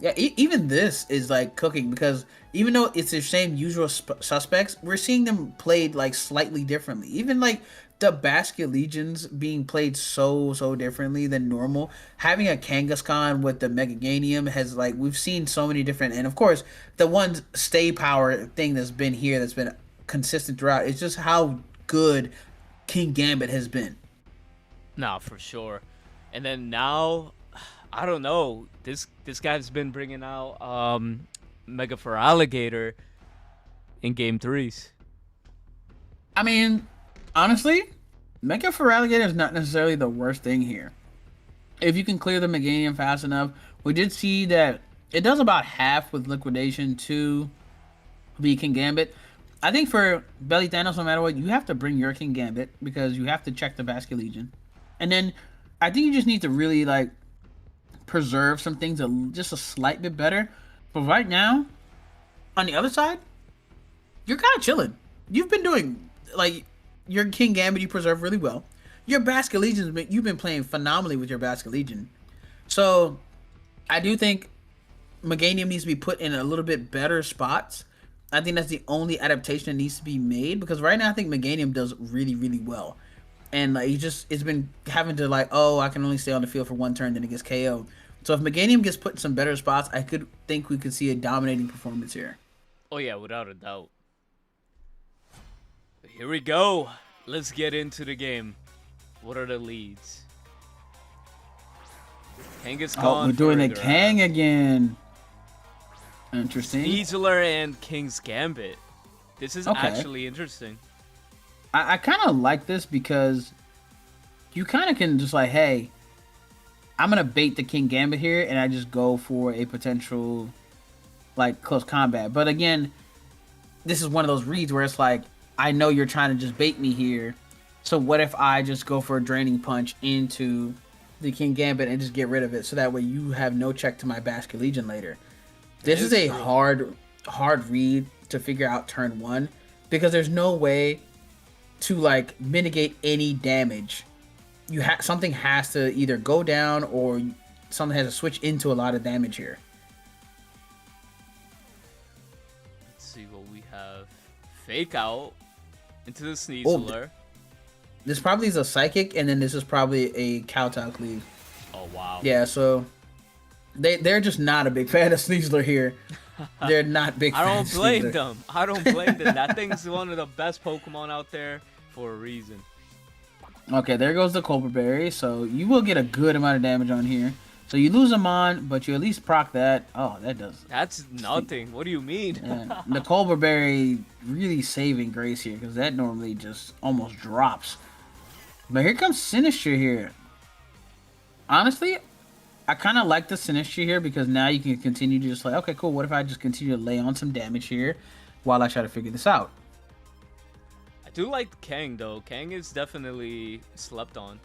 Yeah, even this is like cooking, because even though it's the same usual suspects, we're seeing them played like slightly differently. Even like the Basket Legions being played so differently than normal. Having a Kangaskhan with the Megaganium has like, we've seen so many different, and of course the one stay power thing that's been here that's been consistent throughout. It's just how good King Gambit has been. Nah, for sure. And then now, I don't know. This guy's been bringing out Mega Feraligatr in game 3s. I mean, honestly, Mega Feraligatr is not necessarily the worst thing here. If you can clear the Meganium fast enough, we did see that it does about half with Liquidation to be King Gambit. I think for Belly Thanos, no matter what, you have to bring your King Gambit because you have to check the Basket Legion. And then I think you just need to really like preserve some things just a slight bit better. But right now, on the other side, you're kind of chilling. You've been doing like your King Gambit you preserve really well. Your Basket Legion, you've been playing phenomenally with your Basket Legion. So I do think Meganium needs to be put in a little bit better spots. I think that's the only adaptation that needs to be made because right now I think Meganium does really, really well. And like it's been having to like, oh, I can only stay on the field for one turn, then it gets KO. So if Meganium gets put in some better spots, I could think we could see a dominating performance here. Oh yeah, without a doubt. Here we go. Let's get into the game. What are the leads? Oh, we're doing a Kang again. Interesting. Sneasler and King's Gambit. This is actually interesting. I kind of like this because you kind of can just like, hey, I'm gonna bait the King Gambit here, and I just go for a potential like close combat. But again, this is one of those reads where it's like, I know you're trying to just bait me here, so what if I just go for a draining punch into the King Gambit and just get rid of it, so that way you have no check to my Basket Legion later. This is a hard read to figure out turn one because there's no way to like mitigate any damage. Something has to either go down or something has to switch into a lot of damage here. Let's see what we have. Fake out into the Sneasler. Oh, this probably is a Psychic, and then this is probably a Kowtow Cleave. Oh wow. Yeah, so they're just not a big fan of Sneasler here. They're not big fans. I don't blame them. I don't blame them. That thing's one of the best Pokemon out there for a reason. Okay, there goes the Colbur Berry. So you will get a good amount of damage on here. So you lose them on, but you at least proc that. Oh, that does. That's nothing. What do you mean? Yeah, the Colbur Berry really saving grace here because that normally just almost drops. But here comes Sinistcha here. Honestly, I kind of like the Sinistcha here because now you can continue to just like, okay, cool. What if I just continue to lay on some damage here while I try to figure this out? I do like Kang though. Kang is definitely slept on.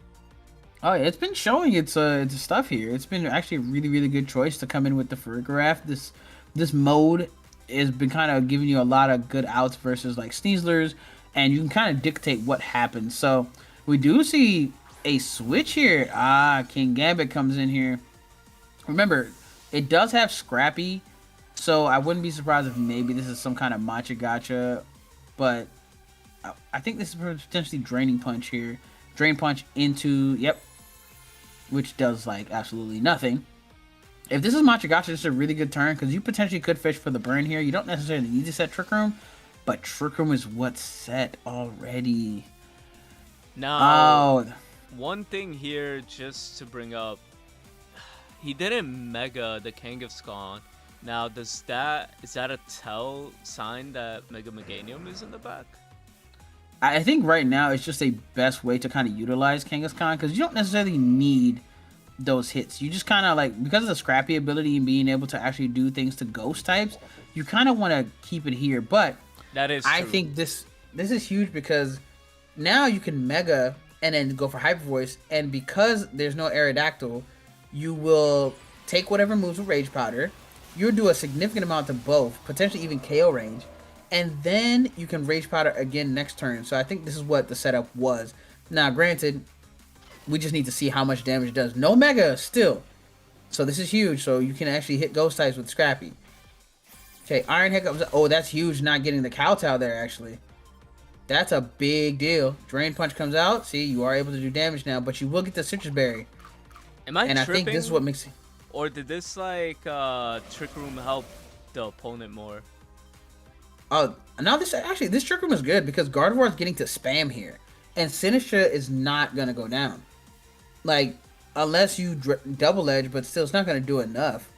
Oh yeah, it's been showing its stuff here. It's been actually a really, really good choice to come in with the Farigiraf. This mode has been kind of giving you a lot of good outs versus like Sneaslers, and you can kind of dictate what happens. So we do see a switch here. King Gambit comes in here. Remember, it does have Scrappy, so I wouldn't be surprised if maybe this is some kind of Matcha Gotcha, but I think this is potentially Draining Punch here. Drain Punch into, yep, which does like absolutely nothing. If this is Matcha Gotcha, this is a really good turn because you potentially could fish for the burn here. You don't necessarily need to set Trick Room, but Trick Room is what's set already. Now, one thing here just to bring up, he didn't Mega the Kangaskhan. Now, is that a tell sign that Mega Meganium is in the back? I think right now it's just a best way to kind of utilize Kangaskhan because you don't necessarily need those hits. You just kind of like, because of the Scrappy ability and being able to actually do things to Ghost types, you kind of want to keep it here. But that is true. I think this is huge because now you can Mega and then go for Hyper Voice, and because there's no Aerodactyl, you will take whatever moves with Rage Powder. You'll do a significant amount to both, potentially even KO range, and then you can Rage Powder again next turn. So I think this is what the setup was. Now, granted, we just need to see how much damage it does. No Mega still. So this is huge. So you can actually hit Ghost types with Scrappy. Okay, Iron Head comes. Oh, that's huge not getting the Kowtow there, actually. That's a big deal. Drain Punch comes out. See, you are able to do damage now, but you will get the Citrus Berry. Am I tripping? I think this is what makes it. Or did this like Trick Room help the opponent more? Oh, now this Trick Room is good because Gardevoir is getting to spam here, and Sinistcha is not gonna go down. Like, unless you double edge, but still, it's not gonna do enough.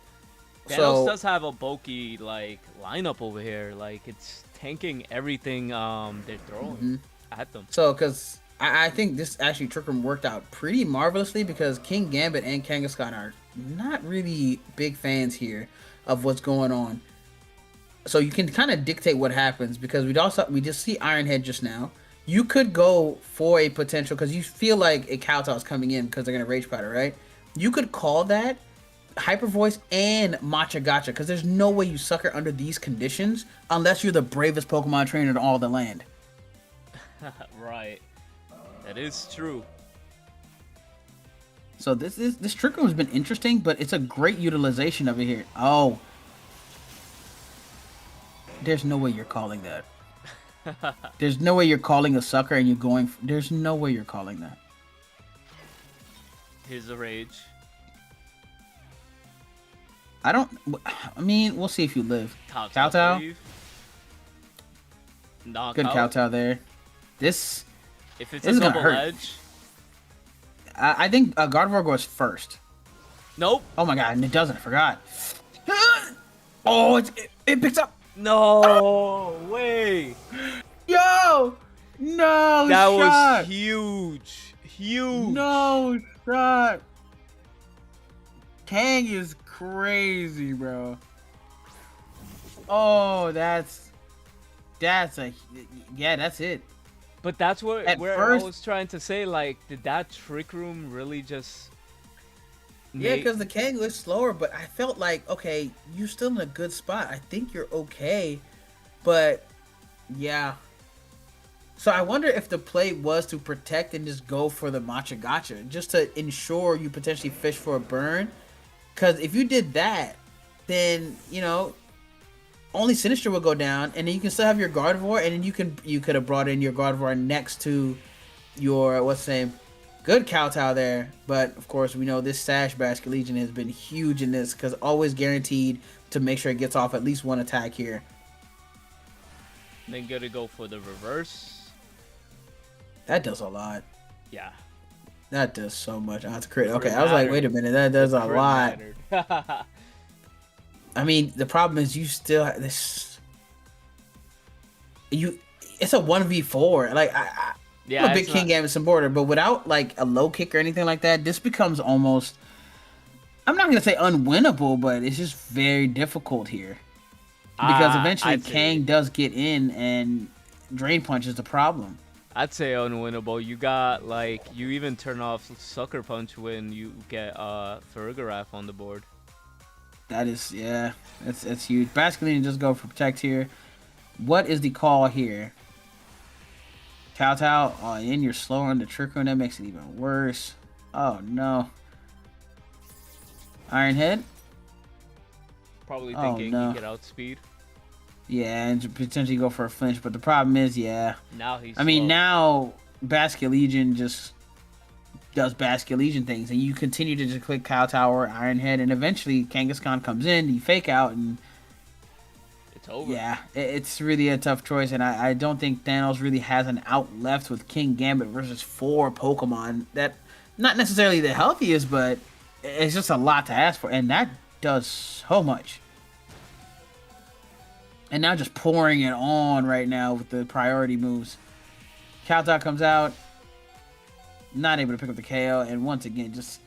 Thanos does have a bulky like lineup over here. Like, it's tanking everything they're throwing at them. So, because I think this actually Trick Room worked out pretty marvelously because King Gambit and Kangaskhan are not really big fans here of what's going on. So you can kind of dictate what happens because we just see Iron Head just now. You could go for a potential because you feel like a Kowtow is coming in because they're gonna Rage Powder, right? You could call that Hyper Voice and Matcha Gotcha because there's no way you sucker under these conditions unless you're the bravest Pokemon trainer in all the land. Right. That is true. So this trick room has been interesting, but it's a great utilization of it here. Oh, there's no way you're calling that. There's no way you're calling a sucker and you're going. There's no way you're calling that. Here's a rage. I don't. I mean, we'll see if you live. Kowtow. Good Kowtow there. This. If it's this a is gonna double hurt. edge. I think Gardevoir goes first. Nope. Oh my god, and it doesn't. I forgot. Oh, it picks up. No way. Yo, no That shot. was huge. Huge. No shot. Kang is crazy, bro. Oh, that's a yeah, that's it. But that's what At where first- I was trying to say. Like, did that trick room really just? Yeah, because the Kang looks slower, but I felt like, okay, you're still in a good spot. I think you're okay, but yeah. So I wonder if the play was to protect and just go for the Matcha Gotcha, just to ensure you potentially fish for a burn. Because if you did that, then, you know, only Sinister will go down, and then you can still have your Gardevoir, and then you could have brought in your Gardevoir next to your, what's the name? Good Kowtow there, but of course we know this Sash Basket Legion has been huge in this because always guaranteed to make sure it gets off at least one attack here. Then gonna go for the reverse. That does a lot. Yeah. That does so much. Oh, it's crit. Okay, Crit I was like, mattered. wait a minute, that does a Crit lot. mattered. I mean, the problem is you still have this. It's a 1v4. Like Yeah, I'm a big it's King Gambit supporter, but without like a low kick or anything like that, this becomes almost. I'm not gonna say unwinnable, but it's just very difficult here because eventually I'd say- Kang does get in, and Drain Punch is the problem. I'd say unwinnable. You got like you even turn off Sucker Punch when you get Farigiraf on the board. That is, yeah, that's huge. Basculin just go for protect here. What is the call here? Kowtow, oh, and you're slower on the Trick Room. That makes it even worse. Oh no. Iron Head. Probably Oh, thinking no. he could outspeed. Yeah, and to potentially go for a flinch, but the problem is, yeah. Now he's. I mean, slow. now Basket Legion just does Basket Legion things, and you continue to just click Kowtow or Iron Head, and eventually Kangaskhan comes in, you fake out, and it's over. yeah, it's really a tough choice, and I don't think Thanos really has an out left with King Gambit versus 4 Pokemon. That, not necessarily the healthiest, but it's just a lot to ask for, and that does so much. And now just pouring it on right now with the priority moves. Kowtow comes out, not able to pick up the KO, and once again, just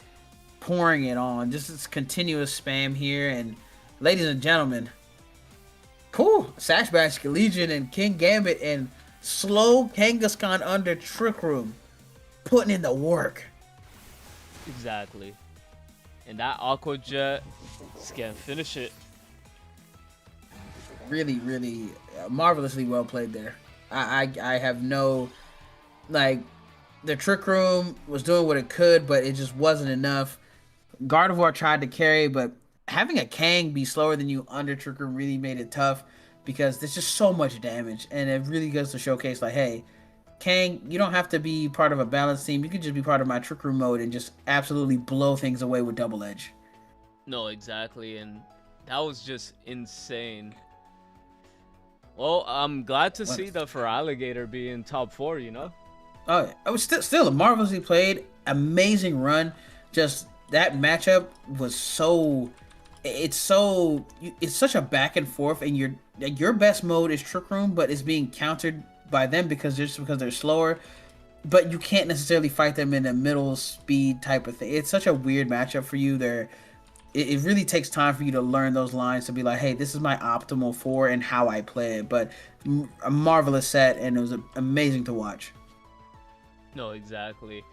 pouring it on. Just this continuous spam here, and ladies and gentlemen, cool, Sash Basket Legion and King Gambit and slow Kangaskhan under Trick Room, putting in the work. Exactly. And that Aqua Jet is gonna finish it. Really, really marvelously well played there. I have no, like, the Trick Room was doing what it could, but it just wasn't enough. Gardevoir tried to carry, but having a Kang be slower than you under Trick Room really made it tough because there's just so much damage, and it really goes to showcase, like, hey, Kang, you don't have to be part of a balanced team. You can just be part of my Trick Room mode and just absolutely blow things away with Double Edge. No, exactly, and that was just insane. Well, I'm glad to see the Feraligatr be in top 4, you know? Oh, it was still a marvelously played, amazing run. Just that matchup was it's such a back and forth, and your best mode is Trick Room, but it's being countered by them because they're slower. But you can't necessarily fight them in a middle speed type of thing. It's such a weird matchup for you there. It really takes time for you to learn those lines to be like, hey, this is my optimal 4 and how I play it. But a marvelous set, and it was amazing to watch. No, exactly.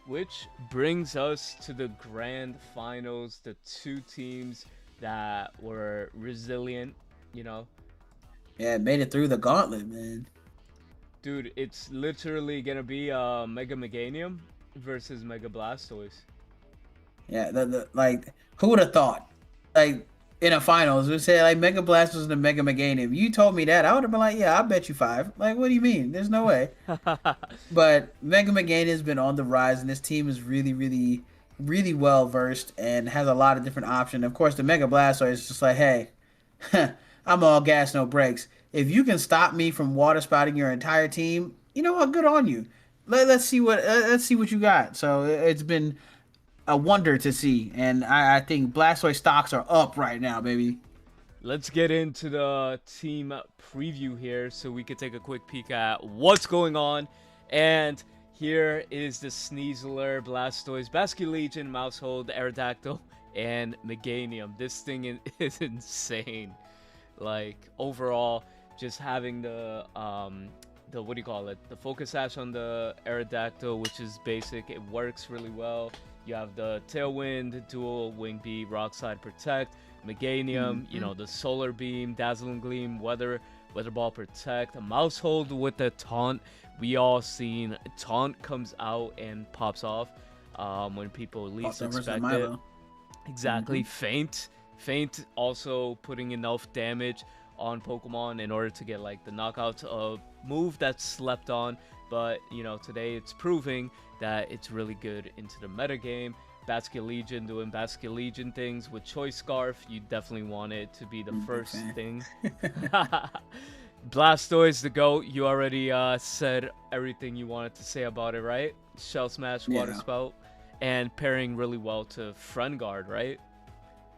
Which brings us to the grand finals, the 2 teams that were resilient, you know? Yeah, it made it through the gauntlet, man. Dude, it's literally gonna be Mega Meganium versus Mega Blastoise. Yeah, like who would have thought? Like in a finals, we say like Mega Blast was the Mega Meganium. You told me that, I would have been like, yeah, I'll bet you five. Like, what do you mean? There's no way. But Mega Meganium has been on the rise, and this team is really, really, really well versed and has a lot of different options. Of course, the Mega Blastoise is just like, hey, I'm all gas, no brakes. If you can stop me from water spouting your entire team, you know what? Good on you. Let's see what you got. So it's been a wonder to see, and I think Blastoise stocks are up right now, baby. Let's get into the team preview here so we can take a quick peek at what's going on. And here is the Sneasler, Blastoise, Basculegion, Mousehold, Aerodactyl, and Meganium. This thing is insane. Like, overall, just having the what do you call it? The Focus Sash on the Aerodactyl, which is basic. It works really well. You have the Tailwind, Dual Wing Beat, Rock Slide Protect, Meganium, you know, the Solar Beam, Dazzling Gleam, Weather Ball Protect, a Mousehold with the Taunt. We all seen Taunt comes out and pops off when people least expect it. Exactly. Faint also putting enough damage on Pokemon in order to get like the knockouts of move that's slept on. But, you know, today it's proving that it's really good into the meta game. Basculegion doing Basculegion things with Choice Scarf. You definitely want it to be the first thing. Blastoise, the GOAT. You already said everything you wanted to say about it, right? Shell Smash, Water Spout, and pairing really well to Friend Guard, right?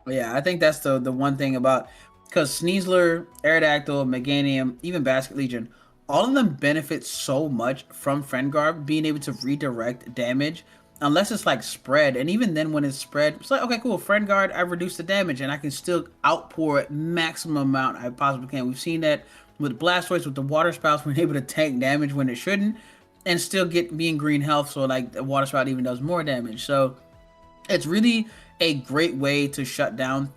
Yeah, I think that's the one thing about, because Sneasler, Aerodactyl, Meganium, even Basculegion, all of them benefit so much from Friend Guard being able to redirect damage, unless it's like spread. And even then, when it's spread, it's like, okay, cool, Friend Guard, I reduced the damage, and I can still outpour maximum amount I possibly can. We've seen that with Blastoise, with the Water Spouts, we're able to tank damage when it shouldn't, and still be in green health. So like the Water Spout even does more damage. So it's really a great way to shut down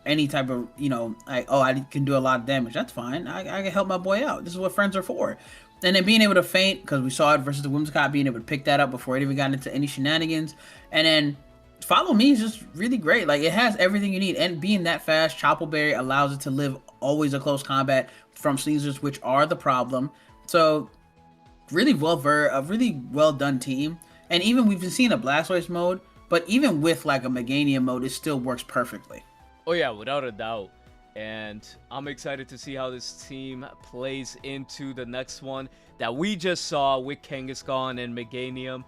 any type of, you know, like, oh, I can do a lot of damage. That's fine. I can help my boy out. This is what friends are for. And then being able to feint, because we saw it versus the Whimsicott, being able to pick that up before it even got into any shenanigans. And then Follow Me is just really great. Like, it has everything you need. And being that fast, Choppleberry allows it to live always a close combat from Sneasers, which are the problem. So, really a really well done team. And even we've been seeing a Blastoise mode, but even with like a Meganium mode, it still works perfectly. Oh yeah, without a doubt. And I'm excited to see how this team plays into the next one that we just saw with Kangaskhan and Meganium.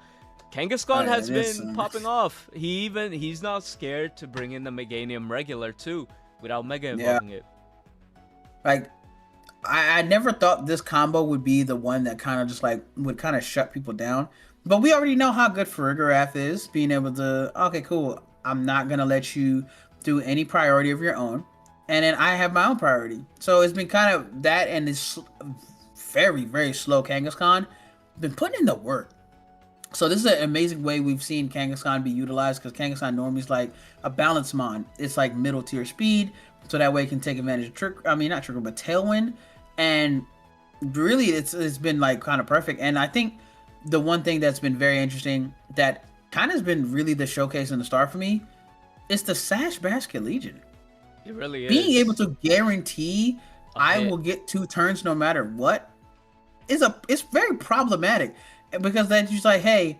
Kangaskhan has been popping off. He's not scared to bring in the Meganium regular too, without Mega involving it. Like, I never thought this combo would be the one that kind of just like would kind of shut people down. But we already know how good Farigiraf is, being able to, okay, cool, I'm not going to let you do any priority of your own. And then I have my own priority. So it's been kind of that, and this very, very slow Kangaskhan been putting in the work. So this is an amazing way we've seen Kangaskhan be utilized, because Kangaskhan normally is like a balance mon. It's like middle tier speed, so that way it can take advantage of not Trickle, but Tailwind. And really, it's been like kind of perfect. And I think the one thing that's been very interesting that kind of has been really the showcase and the star for me is the Sash Basculegion. It really is. Being able to guarantee I will get 2 turns no matter what it's very problematic, because then she's like, hey,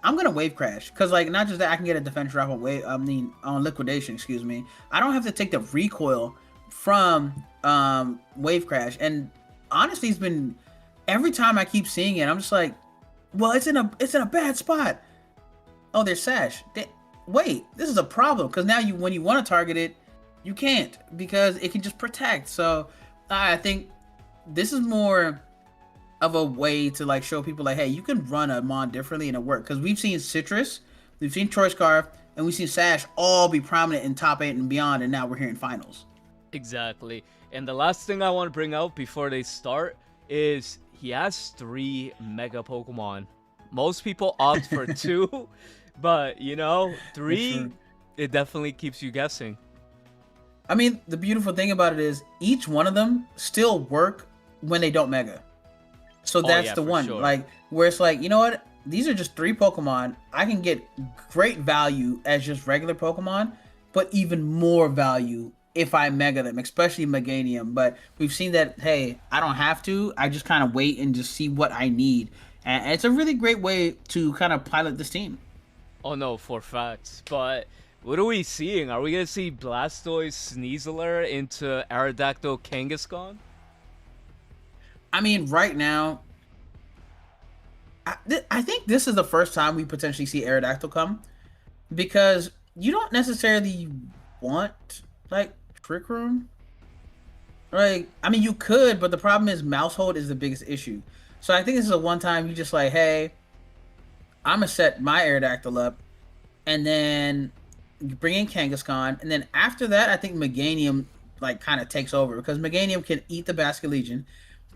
I'm gonna wave crash, because like not just that, I can get a defense drop on on liquidation, excuse me. I don't have to take the recoil from wave crash. And honestly, it's been, every time I keep seeing it, I'm just like, well, it's in a bad spot. Oh, there's Sash. Wait, this is a problem, because now when you want to target it, you can't, because it can just protect. So I think this is more of a way to like show people like, hey, you can run a mon differently and it work. Because we've seen Citrus, we've seen Choice Scarf, and we've seen Sash all be prominent in top 8 and beyond, and now we're here in finals. Exactly. And the last thing I want to bring out before they start is he has 3 Mega Pokemon. Most people opt for 2, but you know, 3, it definitely keeps you guessing. I mean, the beautiful thing about it is each one of them still work when they don't Mega. So Oh that's yeah, the for one, sure. like where it's like, you know what? These are just three Pokemon. I can get great value as just regular Pokemon, but even more value if I Mega them, especially Meganium. But we've seen that, hey, I don't have to. I just kind of wait and just see what I need. And it's a really great way to kind of pilot this team. Oh no, for facts. But what are we seeing? Are we gonna see Blastoise Sneasler into Aerodactyl Kangaskhan? I mean, right now, I think this is the first time we potentially see Aerodactyl come because you don't necessarily want like Trick Room. Like, I mean, you could, but the problem is mouse hold is the biggest issue. So I think this is a one time you just like, hey, I'm gonna set my Aerodactyl up, and then bring in Kangaskhan, and then after that, I think Meganium like kind of takes over because Meganium can eat the Basket Legion,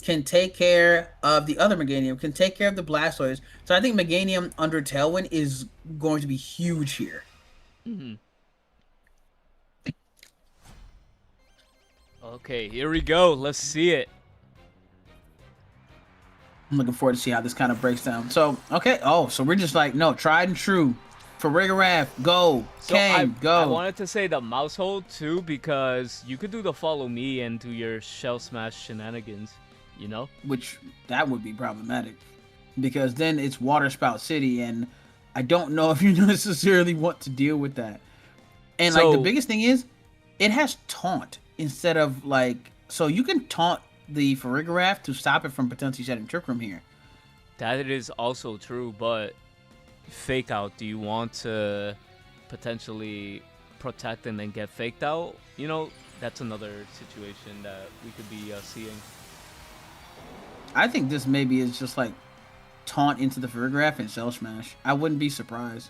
can take care of the other Meganium, can take care of the Blastoise. So I think Meganium under Tailwind is going to be huge here. Mm-hmm. Okay, here we go. Let's see it. I'm looking forward to see how this kind of breaks down. So, okay. Oh, so we're just like, no, tried and true. For Farigarath, go. So Kang, I go. wanted to say the mouse hold too because you could do the follow me and do your shell smash shenanigans, you know? Which, that would be problematic. Because then it's Water Spout City, and I don't know if you necessarily want to deal with that. And, like, the So biggest thing is, it has Taunt instead of, like... So you can taunt the Farigarath to stop it from potentially setting Trick Room here. that it is also true, but fake out, do you want to potentially protect and then get faked out? You know, that's another situation that we could be seeing. I think this maybe is just, like, taunt into the Farigarath and Shell Smash. I wouldn't be surprised.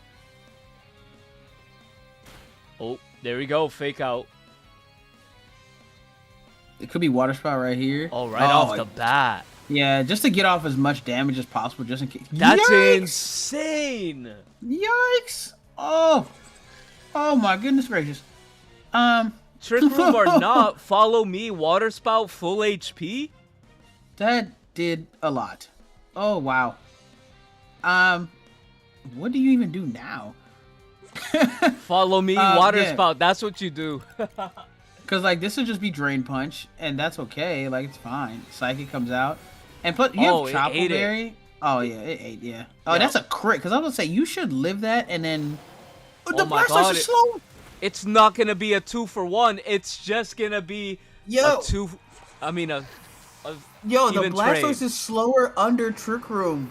Oh, there we go, fake out. It could be Water Spout right here. Oh, right off the bat. Yeah, just to get off as much damage as possible, just in case. That's Yikes! insane. Yikes! Oh, oh my goodness gracious. Trick Room or not, follow me, Water Spout, full HP. That did a lot. Oh wow. What do you even do now? Follow me, Water yeah. Spout. That's what you do. Because like this would just be Drain Punch, and that's okay. Like it's fine. Psychic comes out, and plus you have Chople Berry. Oh yeah, it ate. Yeah. Oh, Yep. that's a crit. Because I was gonna say you should live that, and then Oh my God, is slow. it's not gonna be a 2-for-1. It's just gonna be Yo. a two. I mean a Yo, the even Blastoise trade. is slower under Trick Room.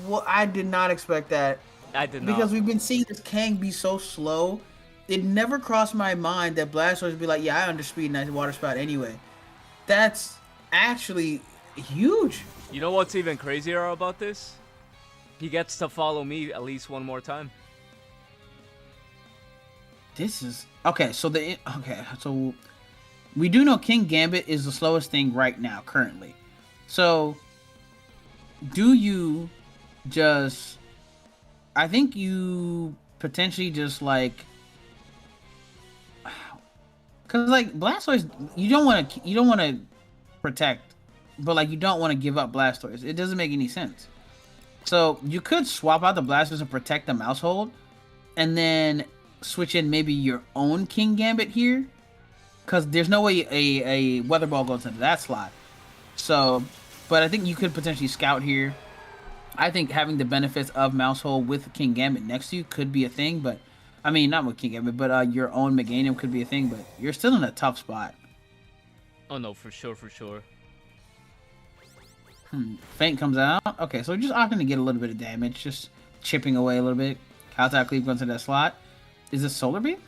Well, I did not expect that. I did not. Because we've been seeing this Kang be so slow. It never crossed my mind that Blastoise would be like, yeah, I underspeed and I Water Spout anyway. That's actually huge. You know what's even crazier about this? He gets to follow me at least one more time. This is... Okay, so we do know King Gambit is the slowest thing right now, currently. So, do you just... I think you potentially just, like... Because, like, Blastoise, you don't want to protect, but, like, you don't want to give up Blastoise. It doesn't make any sense. So, you could swap out the Blastoise and protect the mouse hold, and then switch in maybe your own King Gambit here. Because there's no way a Weather Ball goes into that slot. So, but I think you could potentially scout here. I think having the benefits of mouse hold with King Gambit next to you could be a thing, but I mean, not with King Gambit, but your own Meganium could be a thing, but you're still in a tough spot. Oh no, for sure, for sure. Feint comes out. Okay, so we're just opting to get a little bit of damage, just chipping away a little bit. Kowtow Cleave goes into that slot. Is it Solar Beam?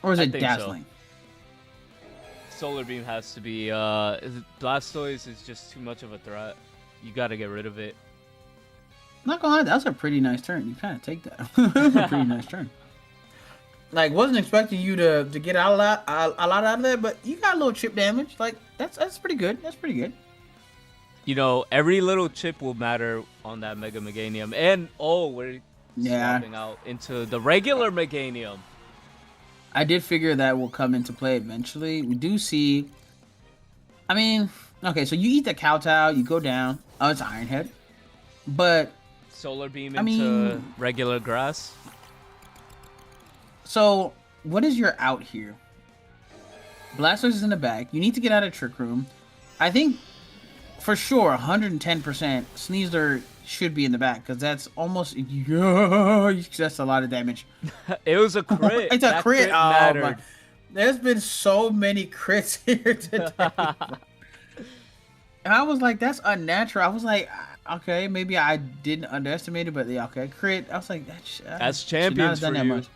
Or is I it think Dazzling? So. Solar Beam has to be, Blastoise is just too much of a threat. You gotta get rid of it. Not gonna lie, that was a pretty nice turn. You kind of take that. That was a pretty nice turn. Like, wasn't expecting you to get a lot out of that, but you got a little chip damage. Like, that's pretty good. That's pretty good. You know, every little chip will matter on that Mega Meganium. And, oh, we're swapping out into the regular Meganium. I did figure that will come into play eventually. We do see... I mean, Okay, so you eat the kowtow, you go down. Oh, it's Iron Head. But Solar beam I into mean, regular grass. so what is your out here? Blastoise is in the back. You need to get out of Trick Room. I think for sure 110% Sneasler should be in the back because that's almost that's a lot of damage. It was a crit. It's a That crit. crit Oh my! mattered. There's been so many crits here today, and I was like, that's unnatural. I was like, okay, maybe I didn't underestimate it, but yeah, okay, crit. I was like, that That's should not champions have done for that you. much.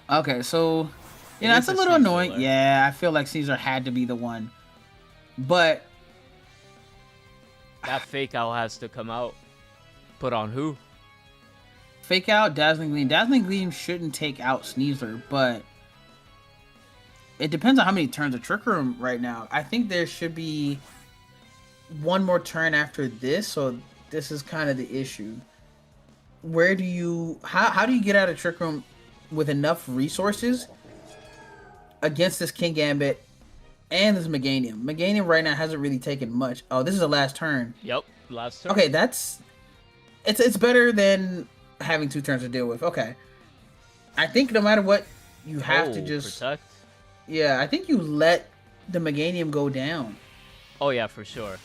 Okay, so It it's is a a little annoying. Sneasler. Yeah, I feel like Caesar had to be the one, but That fake out has to come out. Put on who? fake out Dazzling Gleam. Dazzling Gleam shouldn't take out Sneasler, but it depends on how many turns of Trick Room right now. I think there should be one more turn after this, so this is kind of the issue. Where do you how do you get out of Trick Room with enough resources against this King Gambit and this Meganium? Meganium right now hasn't really taken much. Oh, this is the last turn. Yep, last turn. Okay, that's it's better than having 2 turns to deal with. Okay. I think no matter what, you have to Oh, just protect. yeah, I think you let the Meganium go down. Oh yeah, for sure.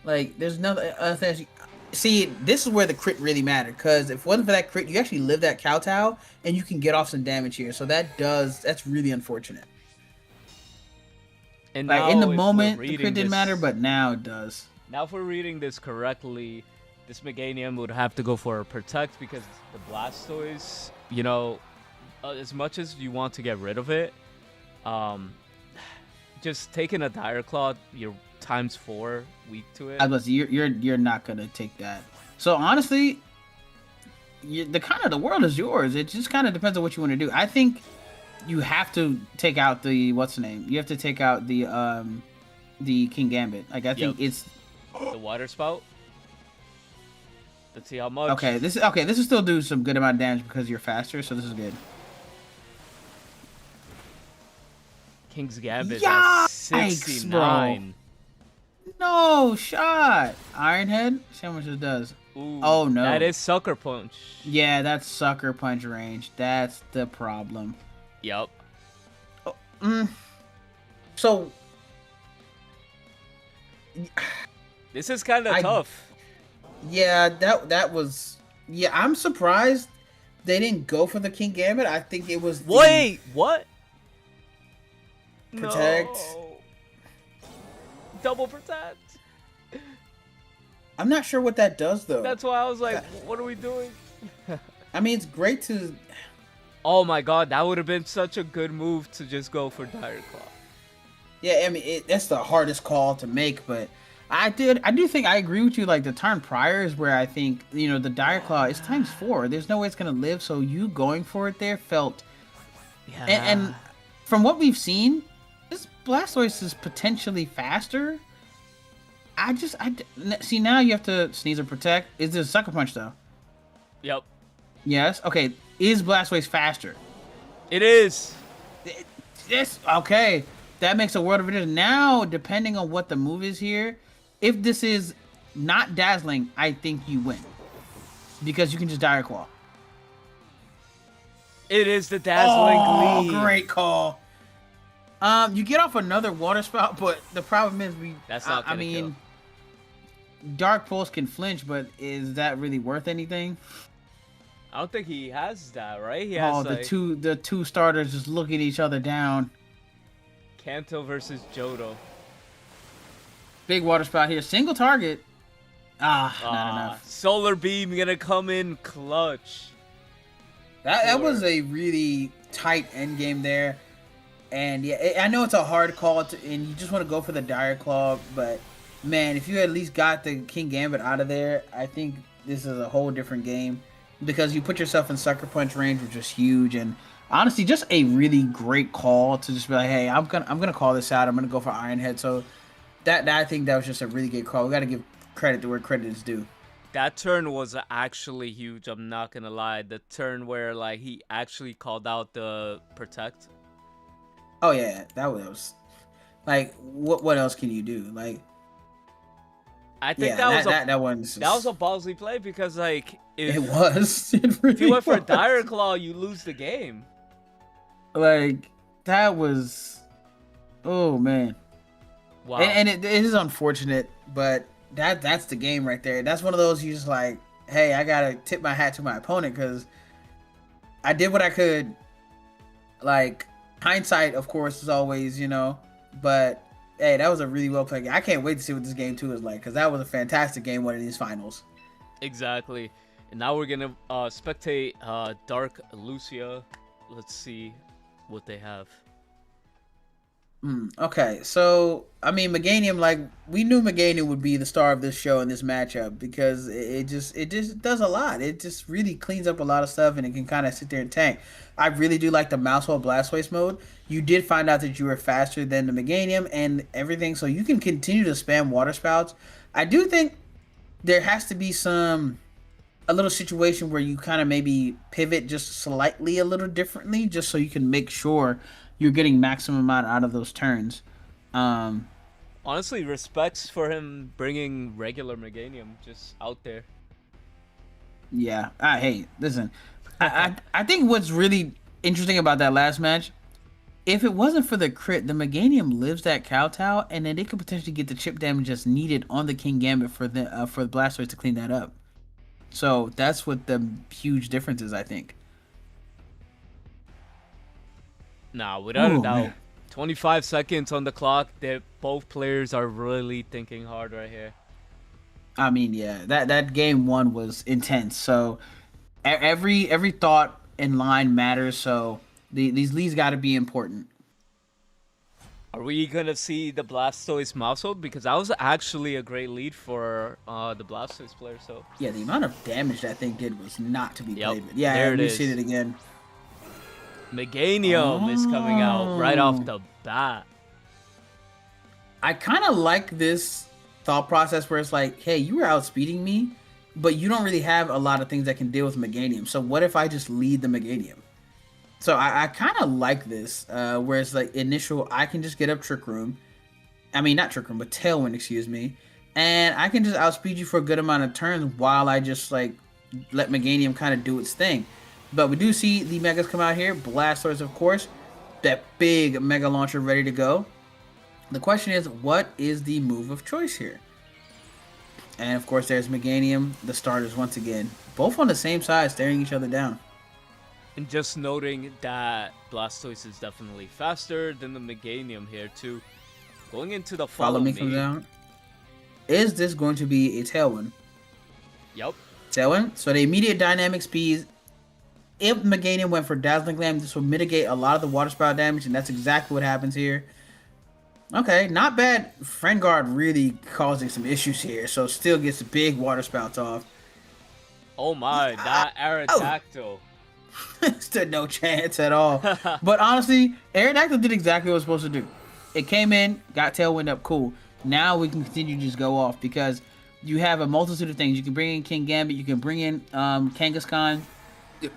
Like, there's nothing. See, this is where the crit really mattered. Because if it wasn't for that crit, you actually live that kowtow, and you can get off some damage here. So that's really unfortunate. And Like, in the now, if we're moment, the crit reading didn't matter, this, but now it does. now if we're reading this correctly, this Meganium would have to go for a protect because the Blastoise, as much as you want to get rid of it, um, just taking a Dire Claw, you're ×4 weak to it. I was you're not gonna take that. So honestly, the kind of the world is yours. It just kind of depends on what you want to do. I think you have to take out the what's the name? You have to take out the King Gambit. Like I think Yep. it's The Water Spout. Let's see how much. okay. This will still do some good amount of damage because you're faster. So this is good. King's Gambit Yikes, at 69. No shot. Iron Head. See how much it does. Ooh, Oh no. that is Sucker Punch. Yeah, that's Sucker Punch range. That's the problem. Yep. Oh, so This is kind of I tough. yeah, that was yeah. I'm surprised they didn't go for the King Gambit. I think it was Wait, what? Protect. No. Double protect. I'm not sure what that does though. That's why I was like, what are we doing? I mean, it's great to. Oh my god, that would have been such a good move to just go for Dire Claw. Yeah, I mean, that's the hardest call to make, but I do think I agree with you. Like the turn prior is where I think the Dire Claw is ×4. There's no way it's gonna live. So you going for it there felt. Yeah. And from what we've seen, this Blastoise is potentially faster. I see now you have to sneeze or protect. Is this a Sucker Punch though? Yep. Yes. Okay. Is Blastoise faster? It is. Yes. Okay. That makes a world of difference. Now, depending on what the move is here, if this is not dazzling, I think you win because you can just Dire Claw. It is the Dazzling Gleam. Oh, great call. You get off another water spout, but the problem is That's not gonna kill. Dark Pulse can flinch, but is that really worth anything? I don't think he has that, right? He has the two starters just look at each other down. Kanto versus Johto. Big water spout here, single target. Not enough. Solar Beam gonna come in clutch. That was a really tight end game there, and yeah, I know it's a hard call, and you just want to go for the Dire Claw, but man, if you at least got the King Gambit out of there, I think this is a whole different game because you put yourself in Sucker Punch range, which is huge, and honestly, just a really great call to just be like, hey, I'm gonna call this out. I'm gonna go for Iron Head. So that I think that was just a really good call. We got to give credit to where credit is due. That turn was actually huge. I'm not gonna lie. The turn where he actually called out the protect. Oh yeah, that was Like, what else can you do? Like, I think yeah, that one's that was just a ballsy play because like it was. It if you really went for Dire was. Claw, you lose the game. Like that was. Oh man. Wow. And it is unfortunate, but that's the game right there. That's one of those you just like, hey, I gotta tip my hat to my opponent because I did what I could. Like hindsight, of course, is always but hey, that was a really well played game. I can't wait to see what this game two is like because that was a fantastic game one of these finals. Exactly. And now we're gonna spectate Dark Lucia. Let's see what they have. Okay, so I mean, Meganium, like we knew Meganium would be the star of this show in this matchup because it just does a lot. It just really cleans up a lot of stuff and it can kind of sit there and tank. I really do like the Mousehole Blastoise mode. You did find out that you were faster than the Meganium and everything, so you can continue to spam Water Spouts. I do think there has to be a little situation where you kind of maybe pivot just slightly a little differently, just so you can make sure you're getting maximum amount out of those turns. Um, Honestly, respects for him bringing regular Meganium just out there. yeah. Hey, listen, I think what's really interesting about that last match, if it wasn't for the crit, the Meganium lives that kowtow, and then they could potentially get the chip damage just needed on the King Gambit for the Blastoise to clean that up. So that's what the huge difference is, I think. Nah, without a Oh doubt. man. 25 seconds on the clock. That both players are really thinking hard right here. I mean, yeah, that game one was intense. So every thought in line matters. So these leads got to be important. Are we gonna see the Blastoise Mousehold? Because that was actually a great lead for the Blastoise player. So, Yeah, the amount of damage that thing did was not to be yep, played with. Yeah, there it we see it is. again. Meganium is coming out right off Oh, the bat. I kind of like this thought process where it's like, hey, you were outspeeding me, but you don't really have a lot of things that can deal with Meganium. So what if I just lead the Meganium? So I kind of like this, where it's like initial, I can just get up Trick Room. I mean, not Trick Room, but Tailwind, excuse me. And I can just outspeed you for a good amount of turns while I just like let Meganium kind of do its thing. But we do see the Megas come out here. Blastoise, of course. That big Mega Launcher ready to go. The question is, what is the move of choice here? And of course, there's Meganium, the starters once again. Both on the same side, staring each other down. And just noting that Blastoise is definitely faster than the Meganium here too. Going into the Follow follow me comes me. down. Is this going to be a Tailwind? Yep. Tailwind. So the immediate dynamic speed. If Meganium went for Dazzling Glam, this will mitigate a lot of the water spout damage, and that's exactly what happens here. Okay, not bad. Friend Guard really causing some issues here, so still gets the big water spouts off. Oh my, that Oh, Aerodactyl. stood no chance at all. But honestly, Aerodactyl did exactly what it was supposed to do. It came in, got Tailwind up, cool. Now we can continue to just go off because you have a multitude of things. You can bring in King Gambit, you can bring in Kangaskhan.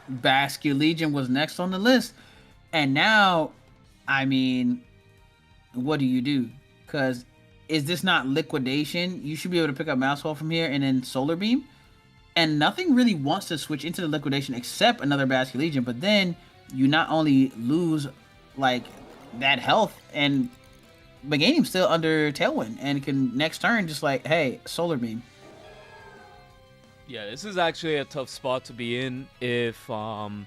Basque Legion was next on the list. And now, I mean, what do you do? Because is this not liquidation? You should be able to pick up Mousehole from here and then Solar Beam. And nothing really wants to switch into the liquidation except another Basque Legion. But then you not only lose like that health, and Meganium's still under Tailwind and can next turn just like, hey, Solar Beam. Yeah, this is actually a tough spot to be in if do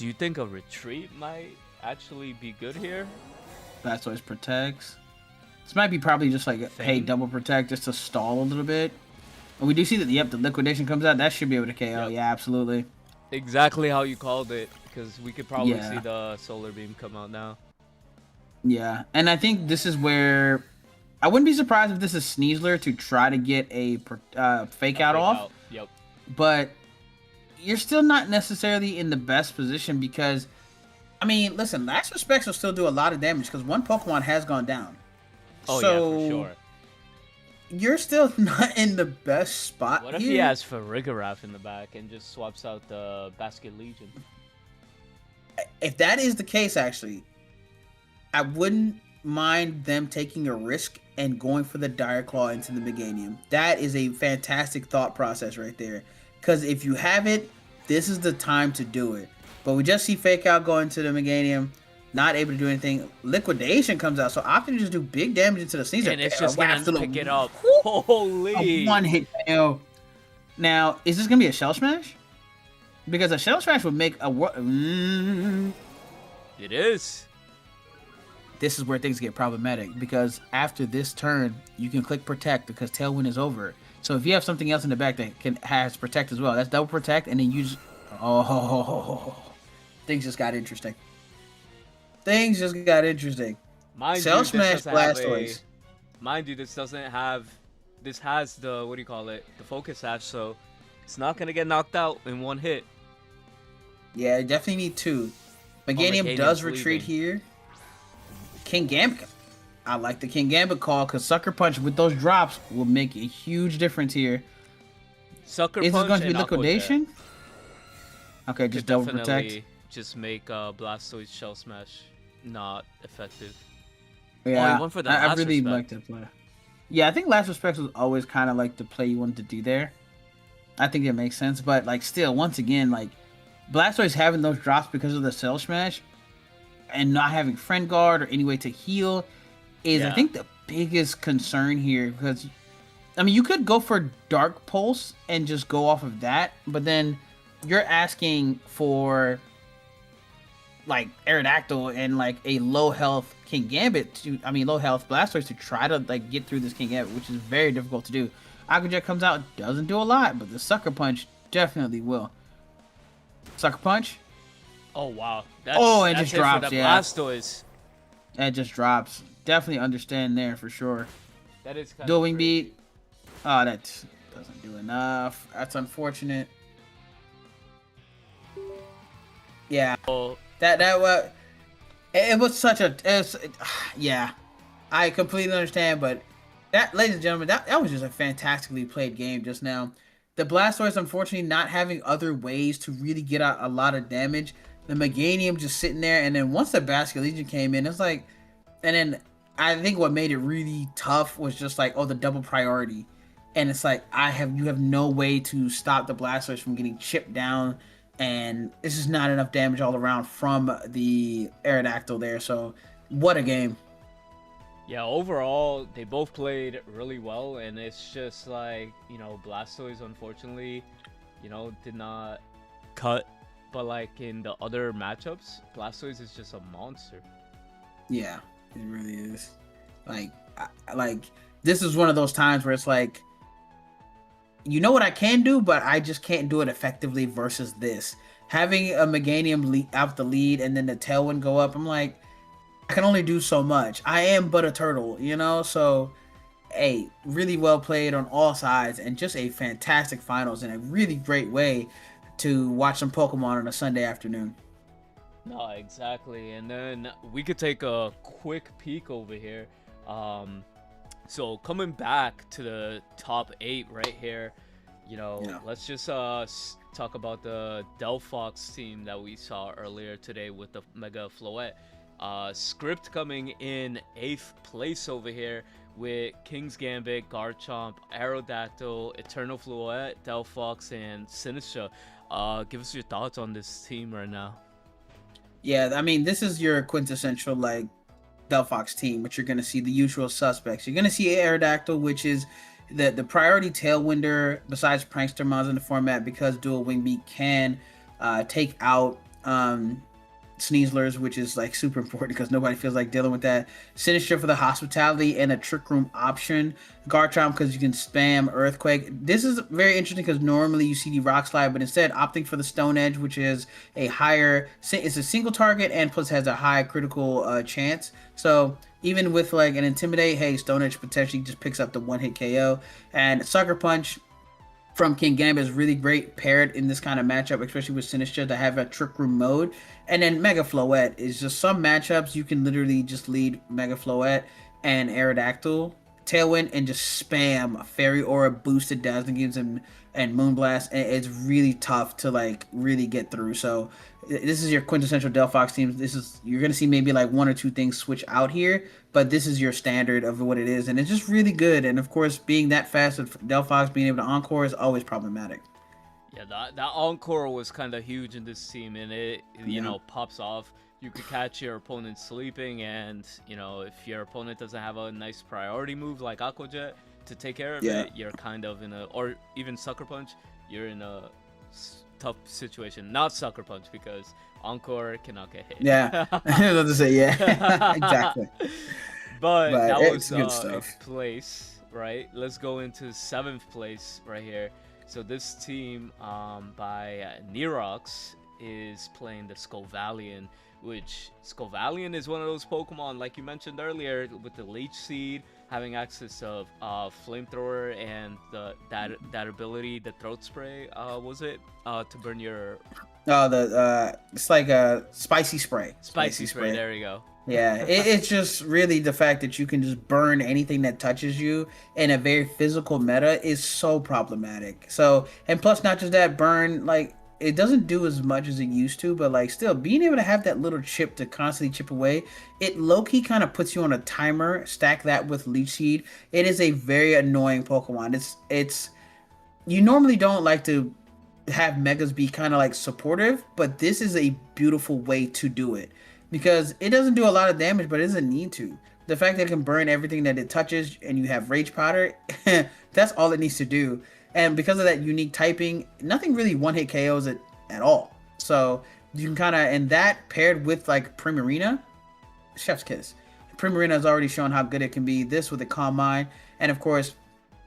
you think a retreat might actually be good here? Blastoise protects. This might be probably just like, hey, Thing? double protect just to stall a little bit. And we do see that, yep, the liquidation comes out. That should be able to KO. Yep. Yeah, absolutely. Exactly how you called it, because we could probably see Yeah. the solar beam come out now. Yeah. And I think this is where I wouldn't be surprised if this is Sneasler to try to get a fake out off. Yep. But you're still not necessarily in the best position because, I mean, listen, Last Respects will still do a lot of damage because one Pokemon has gone down. Oh So yeah, for sure. you're still not in the best spot What if here. he has Farigiraf in the back and just swaps out the Basket Legion? If that is the case, actually, I wouldn't mind them taking a risk and going for the Dire Claw into the Meganium. That is a fantastic thought process right there. Because if you have it, this is the time to do it. But we just see Fake Out go into the Meganium, not able to do anything. Liquidation comes out, so opting to just do big damage into the Sneasler. And it's just gonna pick it up. A Holy! one-hit KO. Now, is this gonna be a Shell Smash? Because a Shell Smash would make a... It is. This is where things get problematic, because after this turn, you can click Protect because Tailwind is over. So if you have something else in the back that has Protect as well, that's double Protect, and then use... Oh, things just got interesting. Things just got interesting. Shell Smash Blastoise. Mind you, this doesn't have... This has the, what do you call it? The Focus Sash, so it's not going to get knocked out in one hit. Yeah, I definitely need two. Meganium does retreat here. King Gambit. I like the King Gambit call because Sucker Punch with those drops will make a huge difference here. Sucker Punch. Is this going to be Liquidation? Okay, just double Protect. Just make Blastoise Shell Smash not effective. Yeah, went for the I Last really Respect. like that play. Yeah, I think Last Respect was always kind of like the play you wanted to do there. I think it makes sense, but like still, once again, like Blastoise having those drops because of the Shell Smash and not having Friend Guard or any way to heal is, I think, the biggest concern here. Because, I mean, you could go for Dark Pulse and just go off of that, but then you're asking for, like, Aerodactyl and, like, a low-health King Gambit to, I mean, low-health Blastoise to try to, like, get through this King Gambit, which is very difficult to do. Aqua Jet comes out, doesn't do a lot, but the Sucker Punch definitely will. Sucker Punch. Oh, wow. It just drops, for the yeah. Blastoise. It just drops. Definitely understand there for sure. That is kind Dual of Wing crazy. Beat. Oh, that doesn't do enough. That's unfortunate. Yeah. Oh, It was such a... yeah. I completely understand, but that, ladies and gentlemen, that was just a fantastically played game just now. The Blastoise, unfortunately, not having other ways to really get out a lot of damage. The Meganium just sitting there, and then once the Basket Legion came in, it's like... And then I think what made it really tough was just like, the double priority. And it's like, you have no way to stop the Blastoise from getting chipped down, and this is not enough damage all around from the Aerodactyl there. So, what a game. yeah, overall, they both played really well, and it's just like, Blastoise, unfortunately, did not cut. But, like, in the other matchups, Blastoise is just a monster. Yeah, it really is. Like, this is one of those times where it's like, you know what I can do, but I just can't do it effectively versus this. Having a Meganium out the lead and then the Tailwind go up, I'm like, I can only do so much. I am but a turtle, So, hey, really well played on all sides, and just a fantastic finals and a really great way to watch some Pokemon on a Sunday afternoon. No, exactly. And then we could take a quick peek over here. So coming back to the top 8 right here, let's just talk about the Delphox team that we saw earlier today with the Mega Floette. Script coming in 8th place over here with King's Gambit, Garchomp, Aerodactyl, Eternal Floette, Delphox, and Sinistra. Give us your thoughts on this team right now. Yeah, I mean, this is your quintessential, like, Delphox team, which you're going to see the usual suspects. You're going to see Aerodactyl, which is the priority Tailwinder besides Prankster Mons in the format, because Dual Wing Beat can take out Sneaslers, which is like super important because nobody feels like dealing with that. Sinistra for the hospitality and a Trick Room option. Garchomp because you can spam Earthquake. This is very interesting because normally you see the Rock Slide, but instead opting for the Stone Edge, which is a higher, it's a single target and plus has a high critical chance. So even with like an Intimidate, hey, Stone Edge potentially just picks up the one-hit KO. And Sucker Punch from King Gambit is really great paired in this kind of matchup, especially with Sinistra to have a Trick Room mode. And then Mega Floette is just some matchups you can literally just lead Mega Floette and Aerodactyl Tailwind and just spam Fairy Aura, boosted Dazzling Gleams, and Moonblast, and it's really tough to like really get through. So this is your quintessential Delphox team. This is you're gonna see maybe like one or two things switch out here, but this is your standard of what it is, and it's just really good. And of course, being that fast with Delphox being able to Encore is always problematic. Yeah, that encore was kind of huge in this team, and it Yeah. pops off. You could catch your opponent sleeping, and if your opponent doesn't have a nice priority move like Aqua Jet to take care of Yeah. it, you're kind of in a, or even Sucker Punch, you're in a tough situation. Not Sucker Punch because Encore cannot get hit. Yeah. I was about to say yeah. Exactly. But But that it's was good stuff. eighth place, right? Let's go into seventh place right here. So this team by Nerox is playing the Scovalion, which Scovalion is one of those Pokemon, like you mentioned earlier, with the Leech Seed, having access of Flamethrower and that ability, the Throat Spray, was it? To burn your... It's like a spicy spray. Spicy spray, there you go. Yeah, it's just really the fact that you can just burn anything that touches you in a very physical meta is so problematic. So, and plus, not just that, burn, like, it doesn't do as much as it used to, but, like, still, being able to have that little chip to constantly chip away, it low-key kind of puts you on a timer, stack that with Leech Seed. It is a very annoying Pokemon. You normally don't like to have Megas be kind of, like, supportive, but this is a beautiful way to do it. Because it doesn't do a lot of damage, but it doesn't need to. The fact that it can burn everything that it touches and you have Rage Powder, that's all it needs to do. And because of that unique typing, nothing really one-hit KOs it at all. So you can kind of, and that paired with like Primarina, chef's kiss. Primarina has already shown how good it can be. This with a Calm Mind, and of course,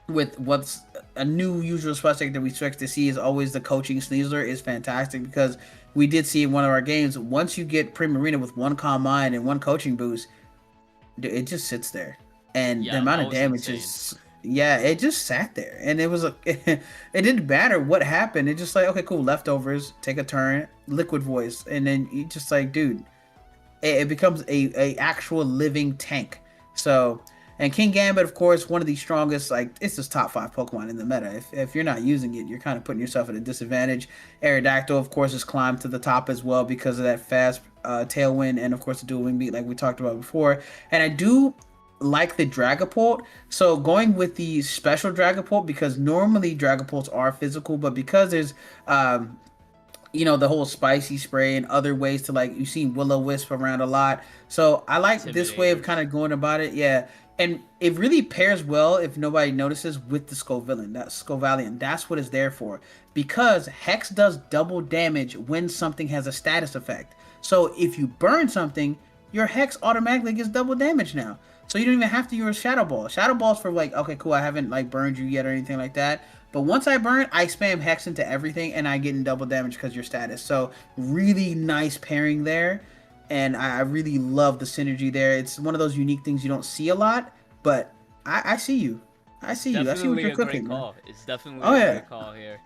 with what's a new usual suspect that we expect to see is always the coaching Sneasler is fantastic because we did see in one of our games, once you get Primarina with one Calm Mind and one coaching boost, it just sits there. And the amount of damage is, yeah, it just sat there. And it was, it didn't matter what happened. It just like, okay, cool, leftovers, take a turn, Liquid Voice. And then you just like, dude, it becomes a actual living tank. So, and King Gambit, of course, one of the strongest, like, it's just top 5 Pokemon in the meta. If you're not using it, you're kind of putting yourself at a disadvantage. Aerodactyl, of course, has climbed to the top as well because of that fast Tailwind and, of course, the dual wing beat like we talked about before. And I do like the Dragapult. So going with the special Dragapult, because normally Dragapults are physical, but because there's... the whole spicy spray and other ways to like you've seen Will-O-Wisp around a lot. So I like this way of kind of going about it. Yeah. And it really pairs well if nobody notices with the Scovalion. That's what it's there for. Because Hex does double damage when something has a status effect. So if you burn something, your Hex automatically gets double damage now. So you don't even have to use Shadow Ball. Shadow Ball's for like, okay, cool, I haven't like burned you yet or anything like that. But once I burn, I spam Hex into everything and I get in double damage because your status. So really nice pairing there. And I really love the synergy there. It's one of those unique things you don't see a lot, but I see you. I see you. I see what you're cooking. It's definitely a great call here.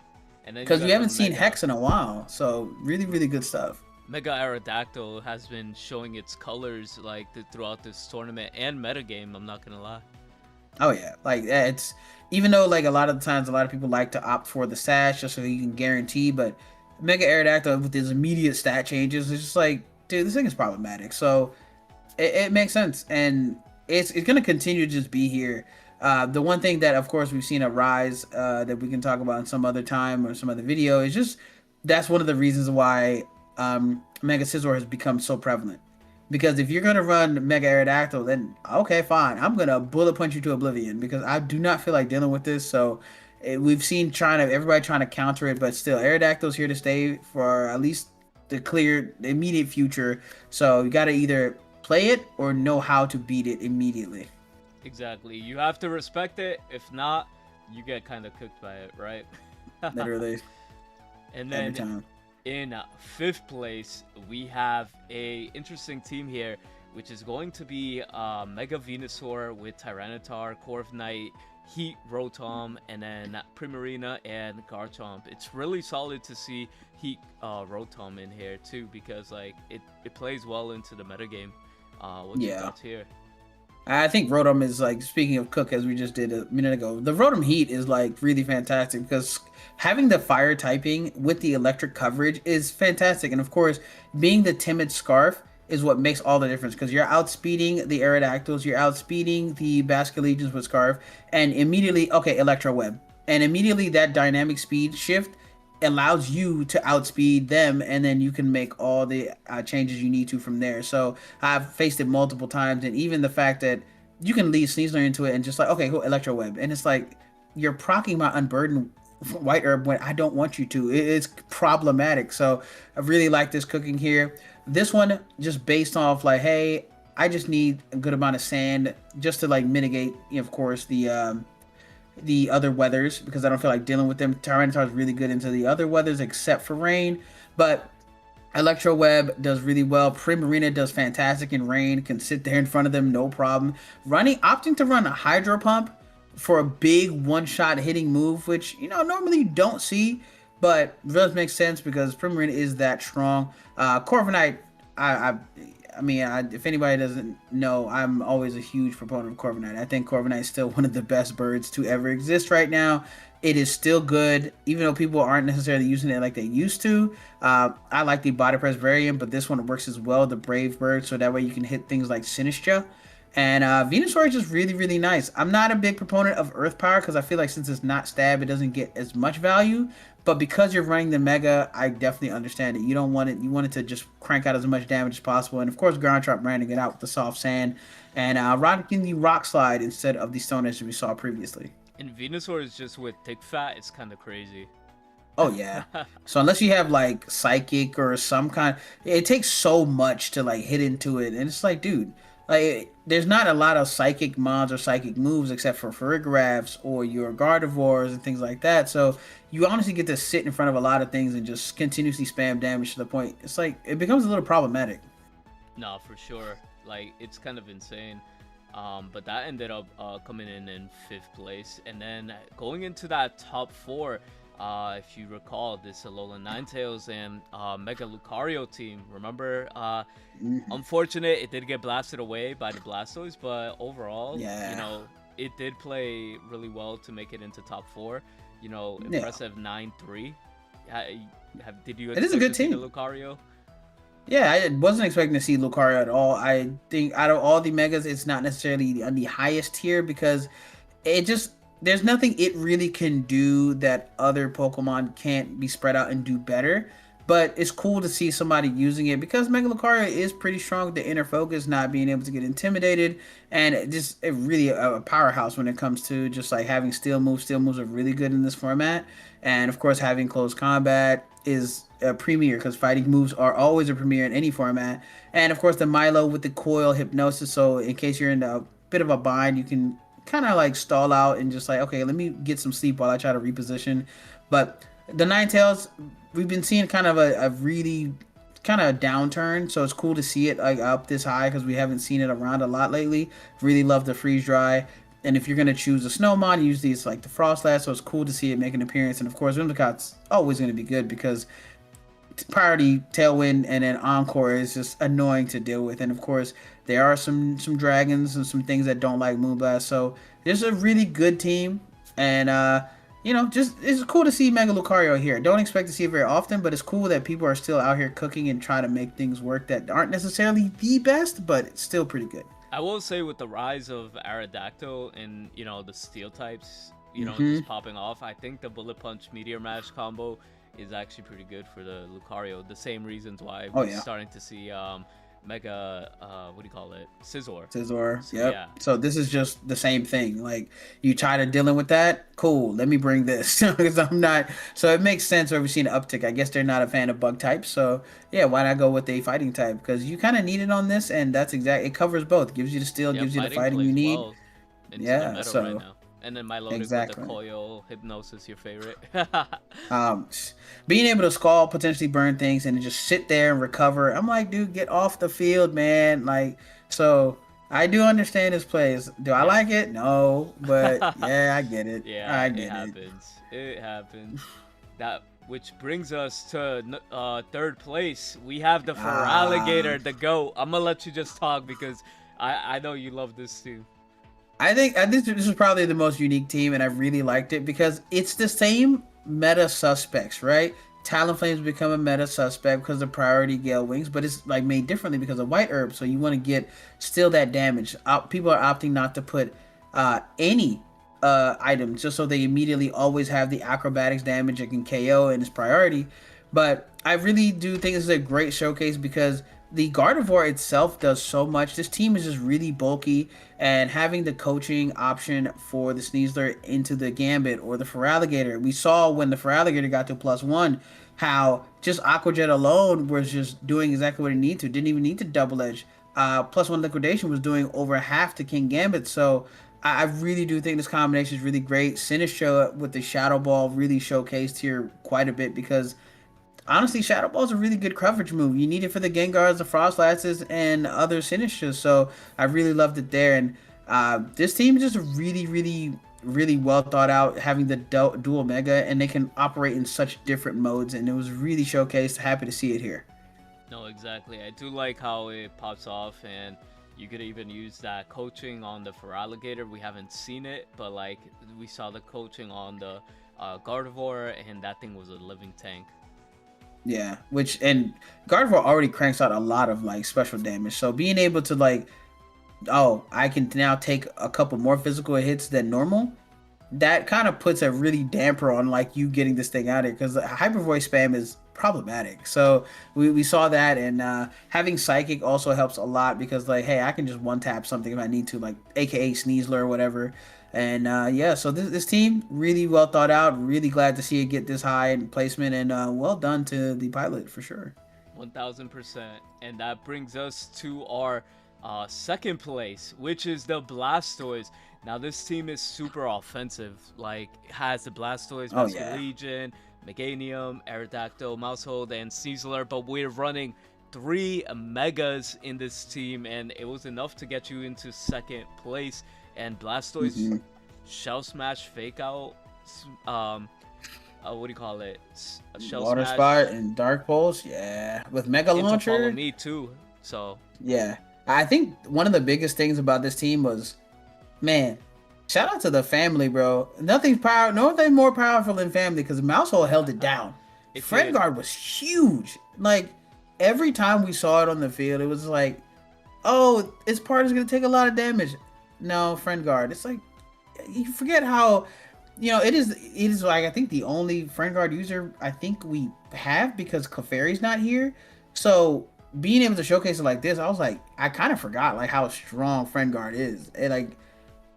Because we haven't seen Hex in a while. So really, really good stuff. Mega Aerodactyl has been showing its colors like throughout this tournament and metagame, I'm not gonna lie. Oh yeah, like it's even though like a lot of the times a lot of people like to opt for the sash just so you can guarantee, but Mega Aerodactyl with his immediate stat changes, it's just like, dude, this thing is problematic. So it makes sense, and it's gonna continue to just be here. The one thing that of course we've seen a rise that we can talk about in some other time or some other video is just that's one of the reasons why Mega Scizor has become so prevalent. Because if you're going to run Mega Aerodactyl, then okay, fine. I'm going to bullet punch you to oblivion because I do not feel like dealing with this. So we've seen everybody trying to counter it, but still, Aerodactyl's here to stay for at least the immediate future. So you got to either play it or know how to beat it immediately. Exactly. You have to respect it. If not, you get kind of cooked by it, right? Literally. And then in 5th place, we have a interesting team here, which is going to be Mega Venusaur with Tyranitar, Corviknight, Heat Rotom, and then Primarina and Garchomp. It's really solid to see Heat Rotom in here too, because like it plays well into the metagame. What's your thoughts here? I think Rotom is like, speaking of Cook, as we just did a minute ago, the Rotom Heat is like really fantastic because having the fire typing with the electric coverage is fantastic. And of course, being the timid Scarf is what makes all the difference because you're outspeeding the Aerodactyls, you're outspeeding the Basculegions with Scarf, and immediately, okay, Electro Web. And immediately that dynamic speed shift allows you to outspeed them, and then you can make all the changes you need to from there. So I've faced it multiple times, and even the fact that you can lead Sneasler into it and just like, okay, cool, Electro Web, and it's like you're proccing my Unburdened White Herb when I don't want you to. It's problematic. So I really like this cooking here. This one just based off like, hey, I just need a good amount of sand just to like mitigate, of course, the other weathers because I don't feel like dealing with them. Tyranitar is really good into the other weathers except for rain, but Electro Web does really well. Primarina does fantastic in rain, can sit there in front of them, no problem. Opting to run a Hydro Pump for a big one-shot hitting move, which, normally you don't see, but does make sense because Primarina is that strong. Corviknight, if anybody doesn't know, I'm always a huge proponent of Corviknight. I think Corviknight is still one of the best birds to ever exist right now. It is still good, even though people aren't necessarily using it like they used to. I like the Body Press variant, but this one works as well, the Brave Bird, so that way you can hit things like Sinistra. And Venusaur is just really, really nice. I'm not a big proponent of Earth Power because I feel like since it's not stab, it doesn't get as much value. But because you're running the Mega, I definitely understand it. You don't want it. You want it to just crank out as much damage as possible. And of course, Ground Trap branding it out with the soft sand and rocking the Rock Slide instead of the Stone Edge we saw previously. And Venusaur is just with Thick Fat. It's kind of crazy. Oh yeah. So unless you have like Psychic or some kind, it takes so much to like hit into it, and it's like, dude, like there's not a lot of Psychic mods or Psychic moves except for Farigirafs or your Gardevoirs and things like that. So you honestly get to sit in front of a lot of things and just continuously spam damage to the point it's like it becomes a little problematic. No, for sure. Like it's kind of insane. But that ended up coming in fifth place, and then going into that top four. If you recall, this Alolan Ninetales and Mega Lucario team. Remember, unfortunate, it did get blasted away by the Blastoise, but overall, Yeah. It did play really well to make it into top four. Impressive 9-3. Did you It is a expect good to see the team. Lucario? Yeah, I wasn't expecting to see Lucario at all. I think out of all the megas, it's not necessarily on the highest tier because it just there's nothing it really can do that other Pokemon can't be spread out and do better. But it's cool to see somebody using it because Mega Lucario is pretty strong with the inner focus, not being able to get intimidated, and it really a powerhouse when it comes to just like having steel moves. Steel moves are really good in this format, and of course having close combat is a premier because fighting moves are always a premier in any format. And of course the Milo with the coil hypnosis, so in case you're in a bit of a bind, you can kind of like stall out and just like, okay, let me get some sleep while I try to reposition. But the Ninetales, we've been seeing kind of a really kind of downturn, so it's cool to see it like up this high because we haven't seen it around a lot lately. Really love the freeze dry. And if you're gonna choose a Snowmon, usually it's like the Frostlass, so it's cool to see it make an appearance. And of course, Whimsicott's always gonna be good because priority Tailwind and then Encore is just annoying to deal with. And of course, there are some dragons and some things that don't like Moonblast. So there's a really good team, and just it's cool to see Mega Lucario here. Don't expect to see it very often, but it's cool that people are still out here cooking and trying to make things work that aren't necessarily the best, but it's still pretty good. I will say with the rise of Aerodactyl and the steel types, Mm-hmm. just popping off, I think the Bullet Punch Meteor Mash combo is actually pretty good for the Lucario. The same reasons why Oh we're yeah. starting to see Mega what do you call it? Scizor. Scizor, So yep. yeah. So this is just the same thing. Like you tired of dealing with that? Cool. Let me bring this because I'm not. So it makes sense where we've seen an uptick. I guess they're not a fan of bug types. So yeah, why not go with a fighting type? Because you kind of need it on this, and that's exact. It covers both. Gives you the steel, Yeah, gives you the fighting fighting you plays need. well into the Yeah. meta right So now. And then Milotic with the exactly. Coil Hypnosis, your favorite. Um, Being able to scald, potentially burn things, and just sit there and recover. I'm like, dude, get off the field, man. Like, so I do understand his plays. Do I Yeah. like it? No, but yeah, I get it. Yeah, I it get it. happens. It happens. That which brings us to third place. We have the Ah, Feraligatr, the GOAT. I'm gonna let you just talk because I know you love this too. I think this is probably the most unique team, and I really liked it because it's the same meta suspects, right? Talonflames become a meta suspect because of priority Gale Wings, but it's like made differently because of White Herb. So you want to get still that damage. People are opting not to put any items just so they immediately always have the acrobatics damage that can KO and is priority. But I really do think this is a great showcase because the Gardevoir itself does so much. This team is just really bulky, and having the coaching option for the Sneasler into the Gambit or the Feraligatr, we saw when the Feraligatr got to +1 how just Aqua Jet alone was just doing exactly what it needed to. Didn't even need to double edge. +1 liquidation was doing over half to King Gambit. So I really do think this combination is really great. Sinistcha with the Shadow Ball really showcased here quite a bit because honestly, Shadow Ball is a really good coverage move. You need it for the Gengars, the Frostlasses, and other Sinistchas. So I really loved it there. And this team is just really, really, really well thought out, having the dual Mega, and they can operate in such different modes. And it was really showcased. Happy to see it here. No, exactly. I do like how it pops off, and you could even use that coaching on the Feraligatr. We haven't seen it, but like we saw the coaching on the Gardevoir, and that thing was a living tank. Yeah, which and Gardevoir already cranks out a lot of like special damage. So being able to like, oh, I can now take a couple more physical hits than normal. That kind of puts a really damper on like you getting this thing out of here because hyper voice spam is problematic. So we saw that, and having psychic also helps a lot because like, hey, I can just one tap something if I need to, like AKA Sneasler or whatever. And yeah, so this team really well thought out. Really glad to see it get this high in placement, and well done to the pilot for sure. 1000%. And that brings us to our second place, which is the Blastoise. Now, this team is super offensive. Like, has the Blastoise, Oh Basket yeah. Legion, Meganium, Aerodactyl, Mousehold, and Sneasler, but we're running three Megas in this team, and it was enough to get you into second place. And Blastoise Shell Smash Fake Out, what do you call it? Shell Water Smash. Spot and Dark Pulse, yeah, with Mega Into Follow Launcher. Me too. So Yeah, I think one of the biggest things about this team was, man, shout out to the family, bro. Nothing more powerful than family because Mousehole held it down. Friend Guard was huge. Like every time we saw it on the field, it was like, oh, its part is gonna take a lot of damage. No, Friend Guard. It's like you forget how, it is like I think the only Friend Guard user I think we have because Clefairy's not here. So being able to showcase it like this, I was like, I kind of forgot like how strong Friend Guard is. And like,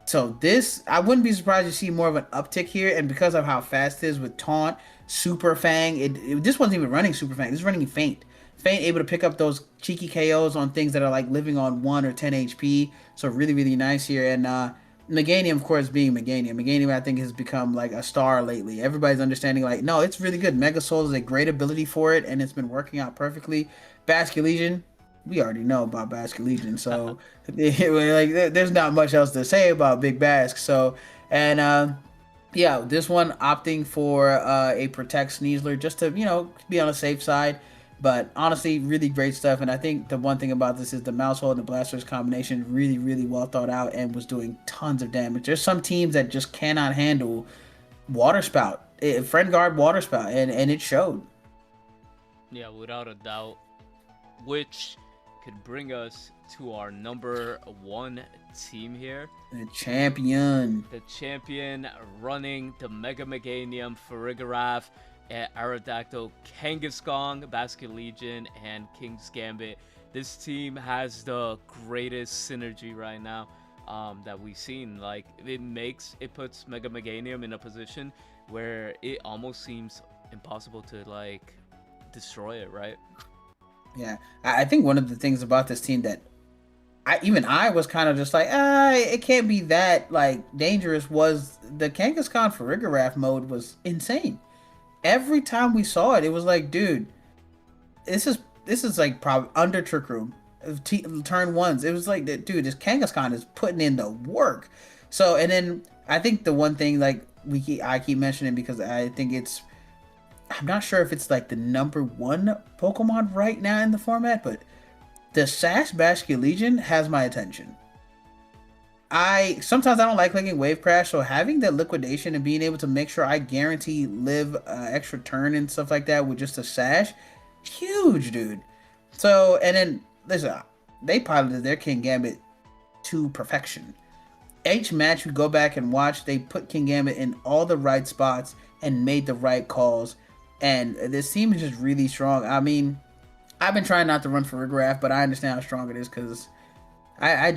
so this, I wouldn't be surprised to see more of an uptick here. And because of how fast it is with Taunt, Super Fang, this wasn't even running Super Fang. This is running Faint. Faint able to pick up those cheeky KOs on things that are like living on 1 or 10 HP. So really, really nice here. And Meganium, of course, being Meganium. Meganium, I think, has become like a star lately. Everybody's understanding like, no, it's really good. Mega Soul is a great ability for it, and it's been working out perfectly. Basket Legion, we already know about Basket Legion, so like there's not much else to say about Big Bask. So, and yeah, this one opting for a Protect Sneasler just to be on the safe side. But honestly, really great stuff. And I think the one thing about this is the Mousehole and the Blastoise combination really, really well thought out and was doing tons of damage. There's some teams that just cannot handle Water Spout, Friend Guard Water Spout, and it showed. yeah, without a doubt. Which could bring us to our number one team here. The champion. The champion running the Mega Meganium, Farigiraf, Aerodactyl, Kangaskong, Basket Legion, and King's Gambit. This team has the greatest synergy right now that we've seen. Like it puts Mega Meganium in a position where it almost seems impossible to like destroy it, right? Yeah, I think one of the things about this team that I was kind of just like, it can't be that like dangerous was the Kangaskhan Farigiraf mode was insane. Every time we saw it, it was like, dude, this is like probably under Trick Room, turn ones. It was like, dude, this Kangaskhan is putting in the work. So, and then I think the one thing like I keep mentioning because I think I'm not sure if it's like the number one Pokemon right now in the format, but The Sash Basket Legion has my attention. I sometimes I don't like clicking Wave Crash, so having that liquidation and being able to make sure I guarantee live extra turn and stuff like that with just a Sash, huge, dude. So and then listen, they piloted their King Gambit to perfection. Each match we go back and watch, they put King Gambit in all the right spots and made the right calls. And this team is just really strong. I mean, I've been trying not to run for Rigraff, but I understand how strong it is because I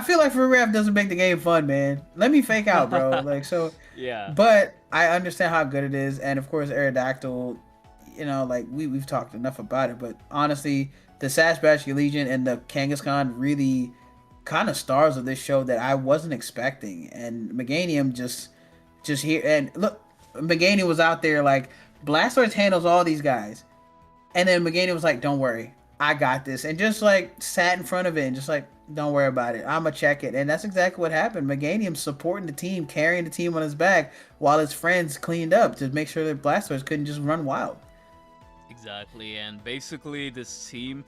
feel like Rigraff doesn't make the game fun, man. Let me fake out, bro. Like so, Yeah. but I understand how good it is, and of course, Aerodactyl. You know, like we've talked enough about it, but honestly, the Sash Bastion Legion and the Kangaskhan really kind of stars of this show that I wasn't expecting, and Meganium just here and look, Meganium was out there like Blastoise handles all these guys. And then Meganium was like, "Don't worry, I got this," and just like sat in front of it and just like, "Don't worry about it, I'ma check it." And that's exactly what happened. Meganium supporting the team, carrying the team on his back, while his friends cleaned up to make sure that Blastoise couldn't just run wild. Exactly, and basically this team,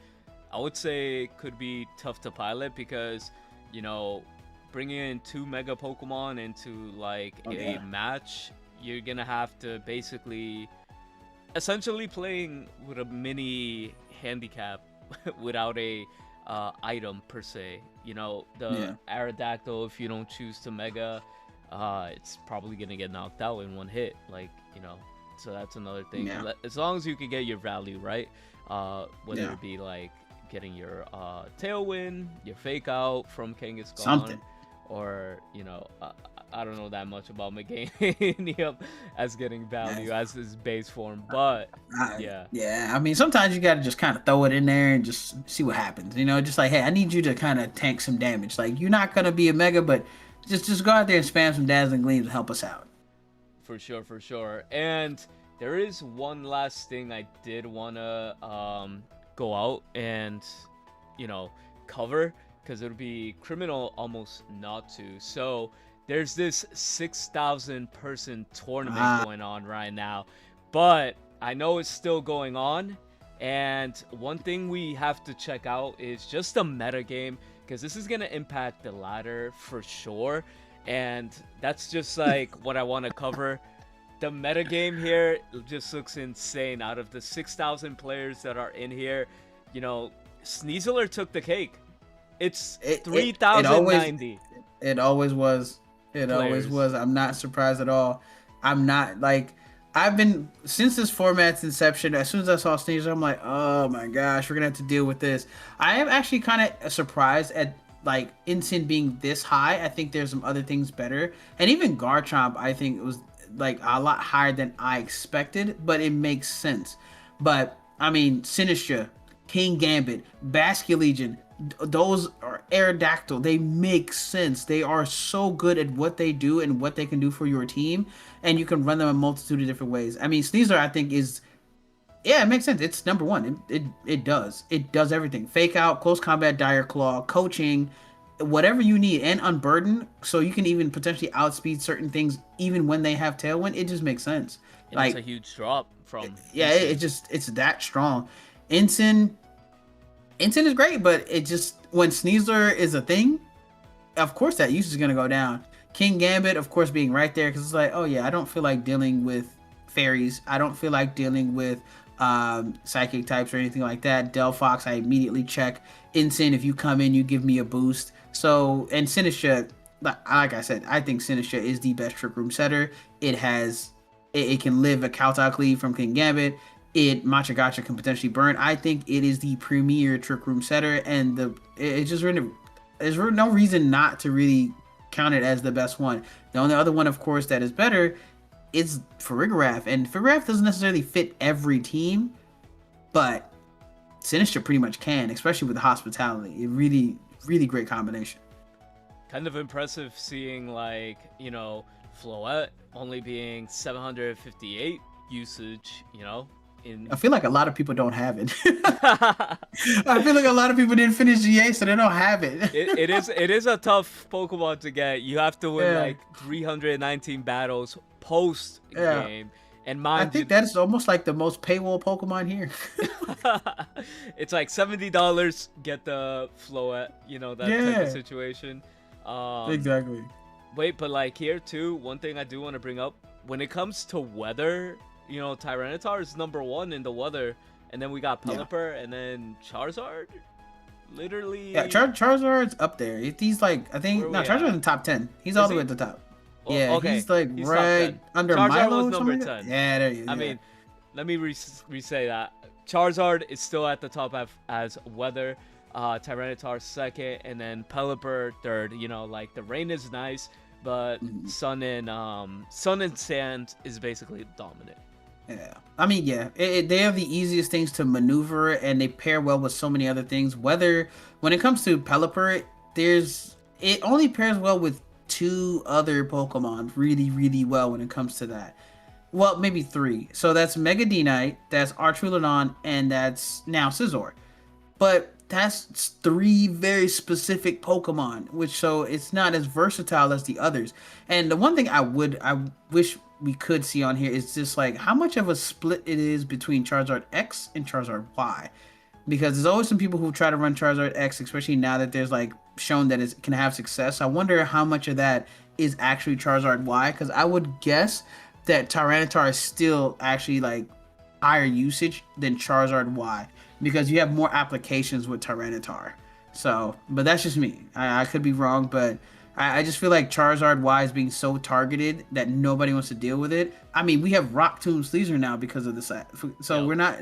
I would say, could be tough to pilot because, you know, bringing in two Mega Pokemon into like a match, you're gonna have to basically, essentially playing with a mini handicap without a item per se. You know, the Aerodactyl, if you don't choose to Mega, it's probably gonna get knocked out in one hit. Like, you know. So that's another thing. Yeah. As long as you can get your value right, whether it be like getting your Tailwind, your Fake Out from Kangaskhan, or you know, I don't know that much about Meganium as getting value as his base form, but yeah. I mean, sometimes you gotta just kind of throw it in there and just see what happens. You know, just like, hey, I need you to kind of tank some damage. Like, you're not gonna be a Mega, but just go out there and spam some Dazzling Gleams and help us out. For sure, for sure. And there is one last thing I did want to go out and, you know, cover, because it would be criminal almost not to. So there's this 6,000 person tournament going on right now, but I know it's still going on. And one thing we have to check out is just the meta game, because this is going to impact the ladder for sure. And that's just like what I want to cover. The metagame here just looks insane. Out of the 6,000 players that are in here, you know, Sneasler took the cake. It's 3,090. It always was. It always was. I'm not surprised at all. I'm not like, I've been, since this format's inception, as soon as I saw Sneasler, I'm like, oh my gosh, we're gonna have to deal with this. I am actually kind of surprised at like Incin being this high. I think there's some other things better, and even Garchomp I think it was like a lot higher than I expected, but it makes sense. But I mean, Sinistra, King Gambit, Basculegion, those are Aerodactyl, they make sense. They are so good at what they do and what they can do for your team, and you can run them a multitude of different ways. I mean, Sneasler I think is, yeah, it makes sense. It's number one. It does everything. Fake Out, Close Combat, Dire Claw, coaching, whatever you need, and Unburden, so you can even potentially outspeed certain things even when they have Tailwind. It just makes sense. And like, it's a huge drop from it's that strong. Incin is great, but it just, when Sneasler is a thing, of course that use is gonna go down. King Gambit, of course, being right there, because it's like, oh yeah, I don't feel like dealing with fairies. I don't feel like dealing with psychic types or anything like that. Delphox, I immediately check. Incin, if you come in, you give me a boost. So, and Sinistra, like I said, I think Sinistra is the best Trick Room setter. It can live a Kowtow Cleave from King Gambit. Machagacha can potentially burn. I think it is the premier Trick Room setter, and there's no reason not to really count it as the best one. The only other one, of course, that is better is Farigiraf, and Farigiraf doesn't necessarily fit every team, but Sinistra pretty much can, especially with the hospitality. It really, really great combination. Kind of impressive seeing, like, you know, Floette only being 758 usage, you know. I feel like a lot of people don't have it. I feel like a lot of people didn't finish GA, so they don't have it. It is a tough Pokemon to get. You have to win like 319 battles post game, And I mind you, think that's almost like the most paywall Pokemon here. it's like $70, get the Floette, that type of Yeah, situation. Um, exactly. Wait, but like here too, one thing I do want to bring up when it comes to weather, Tyranitar is number one in the weather, and then we got Yeah. Pelipper, and then Charizard. Yeah, Literally, Charizard's up there. He's like, I where think, are no, we Charizard's in at? the top 10. He's all Is the way he? at the top. Well, Yeah, okay, he's like he's top right 10. under Charizard Milo was or number something like that. 10. Yeah, there you go. I Yeah. mean, let me re-say that. Charizard is still at the top as weather. Tyranitar second, and then Pelipper third. Like the rain is nice, but Mhm. sun and sand is basically dominant. Yeah. I mean, yeah, they have the easiest things to maneuver, and they pair well with so many other things. Whether when it comes to Pelipper, it only pairs well with two other Pokemon really, really well when it comes to that. Well, maybe three. So that's Mega D-Knight, that's Articuno, and that's now Scizor. But that's three very specific Pokemon, which so it's not as versatile as the others. And the one thing I wish we could see on here is just like how much of a split it is between Charizard X and Charizard Y. Because there's always some people who try to run Charizard X, especially now that there's like shown that it can have success. I wonder how much of that is actually Charizard Y, because I would guess that Tyranitar is still actually like higher usage than Charizard Y because you have more applications with Tyranitar. So, but that's just me. I could be wrong, but I just feel like Charizard Y is being so targeted that nobody wants to deal with it. I mean, we have Rock Tomb Sleezer now because of this. So Yep. we're not,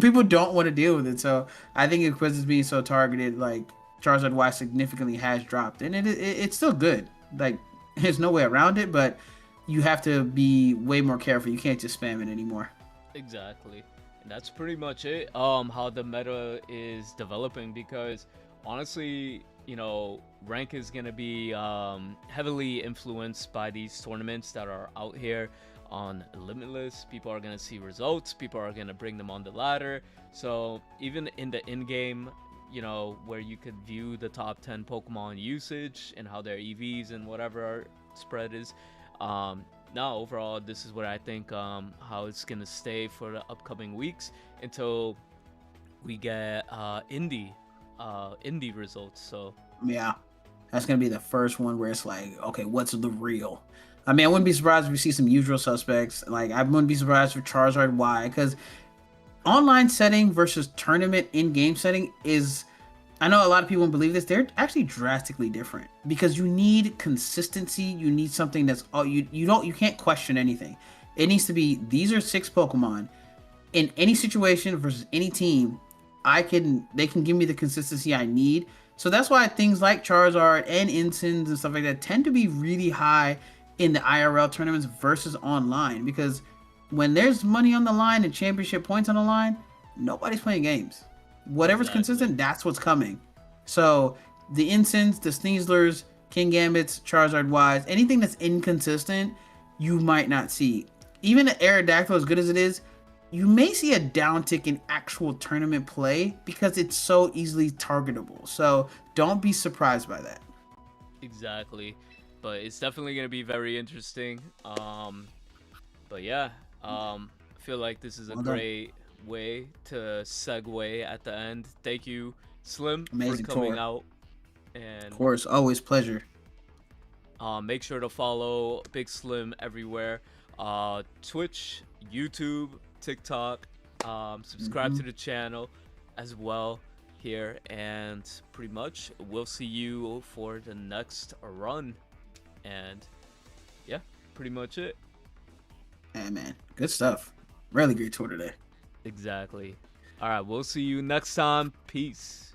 people don't want to deal with it. So I think because it's being so targeted, like Charizard Y significantly has dropped. And it's still good. Like, there's no way around it, but you have to be way more careful. You can't just spam it anymore. Exactly. And that's pretty much it. How the meta is developing because honestly, rank is gonna be heavily influenced by these tournaments that are out here on Limitless. People are gonna see results. People are gonna bring them on the ladder. So even in the in-game, where you could view the top 10 Pokemon usage and how their EVs and whatever our spread is. Now overall, this is what I think how it's gonna stay for the upcoming weeks until we get indie results. So Yeah, that's gonna be the first one where it's like, okay, what's the real? I mean, I wouldn't be surprised if we see some usual suspects. Like, I wouldn't be surprised if Charizard Y, because online setting versus tournament in-game setting is, I know a lot of people don't believe this, they're actually drastically different because you need consistency. You need something that's all you can't question anything. It needs to be these are six Pokemon in any situation versus any team. They can give me the consistency I need. So that's why things like Charizard and Insins and stuff like that tend to be really high in the IRL tournaments versus online, because when there's money on the line and championship points on the line, nobody's playing games. Whatever's exactly. consistent, that's what's coming. So the Insins, the Sneaslers, King Gambits, Charizard Ys, anything that's inconsistent, you might not see. Even an Aerodactyl, as good as it is, you may see a downtick in actual tournament play because it's so easily targetable. So don't be surprised by that. Exactly. But it's definitely gonna be very interesting. But yeah, I feel like this is a Well done. great way to segue at the end. Thank you, Slim, Amazing for coming tour. out. Of And course, always pleasure. make sure to follow Big Slim everywhere. Twitch, YouTube, TikTok. Subscribe to the channel as well here. And pretty much we'll see you for the next run. And yeah, pretty much it. Yeah, man. Good stuff. Really great tour today. Exactly. All right, we'll see you next time. Peace.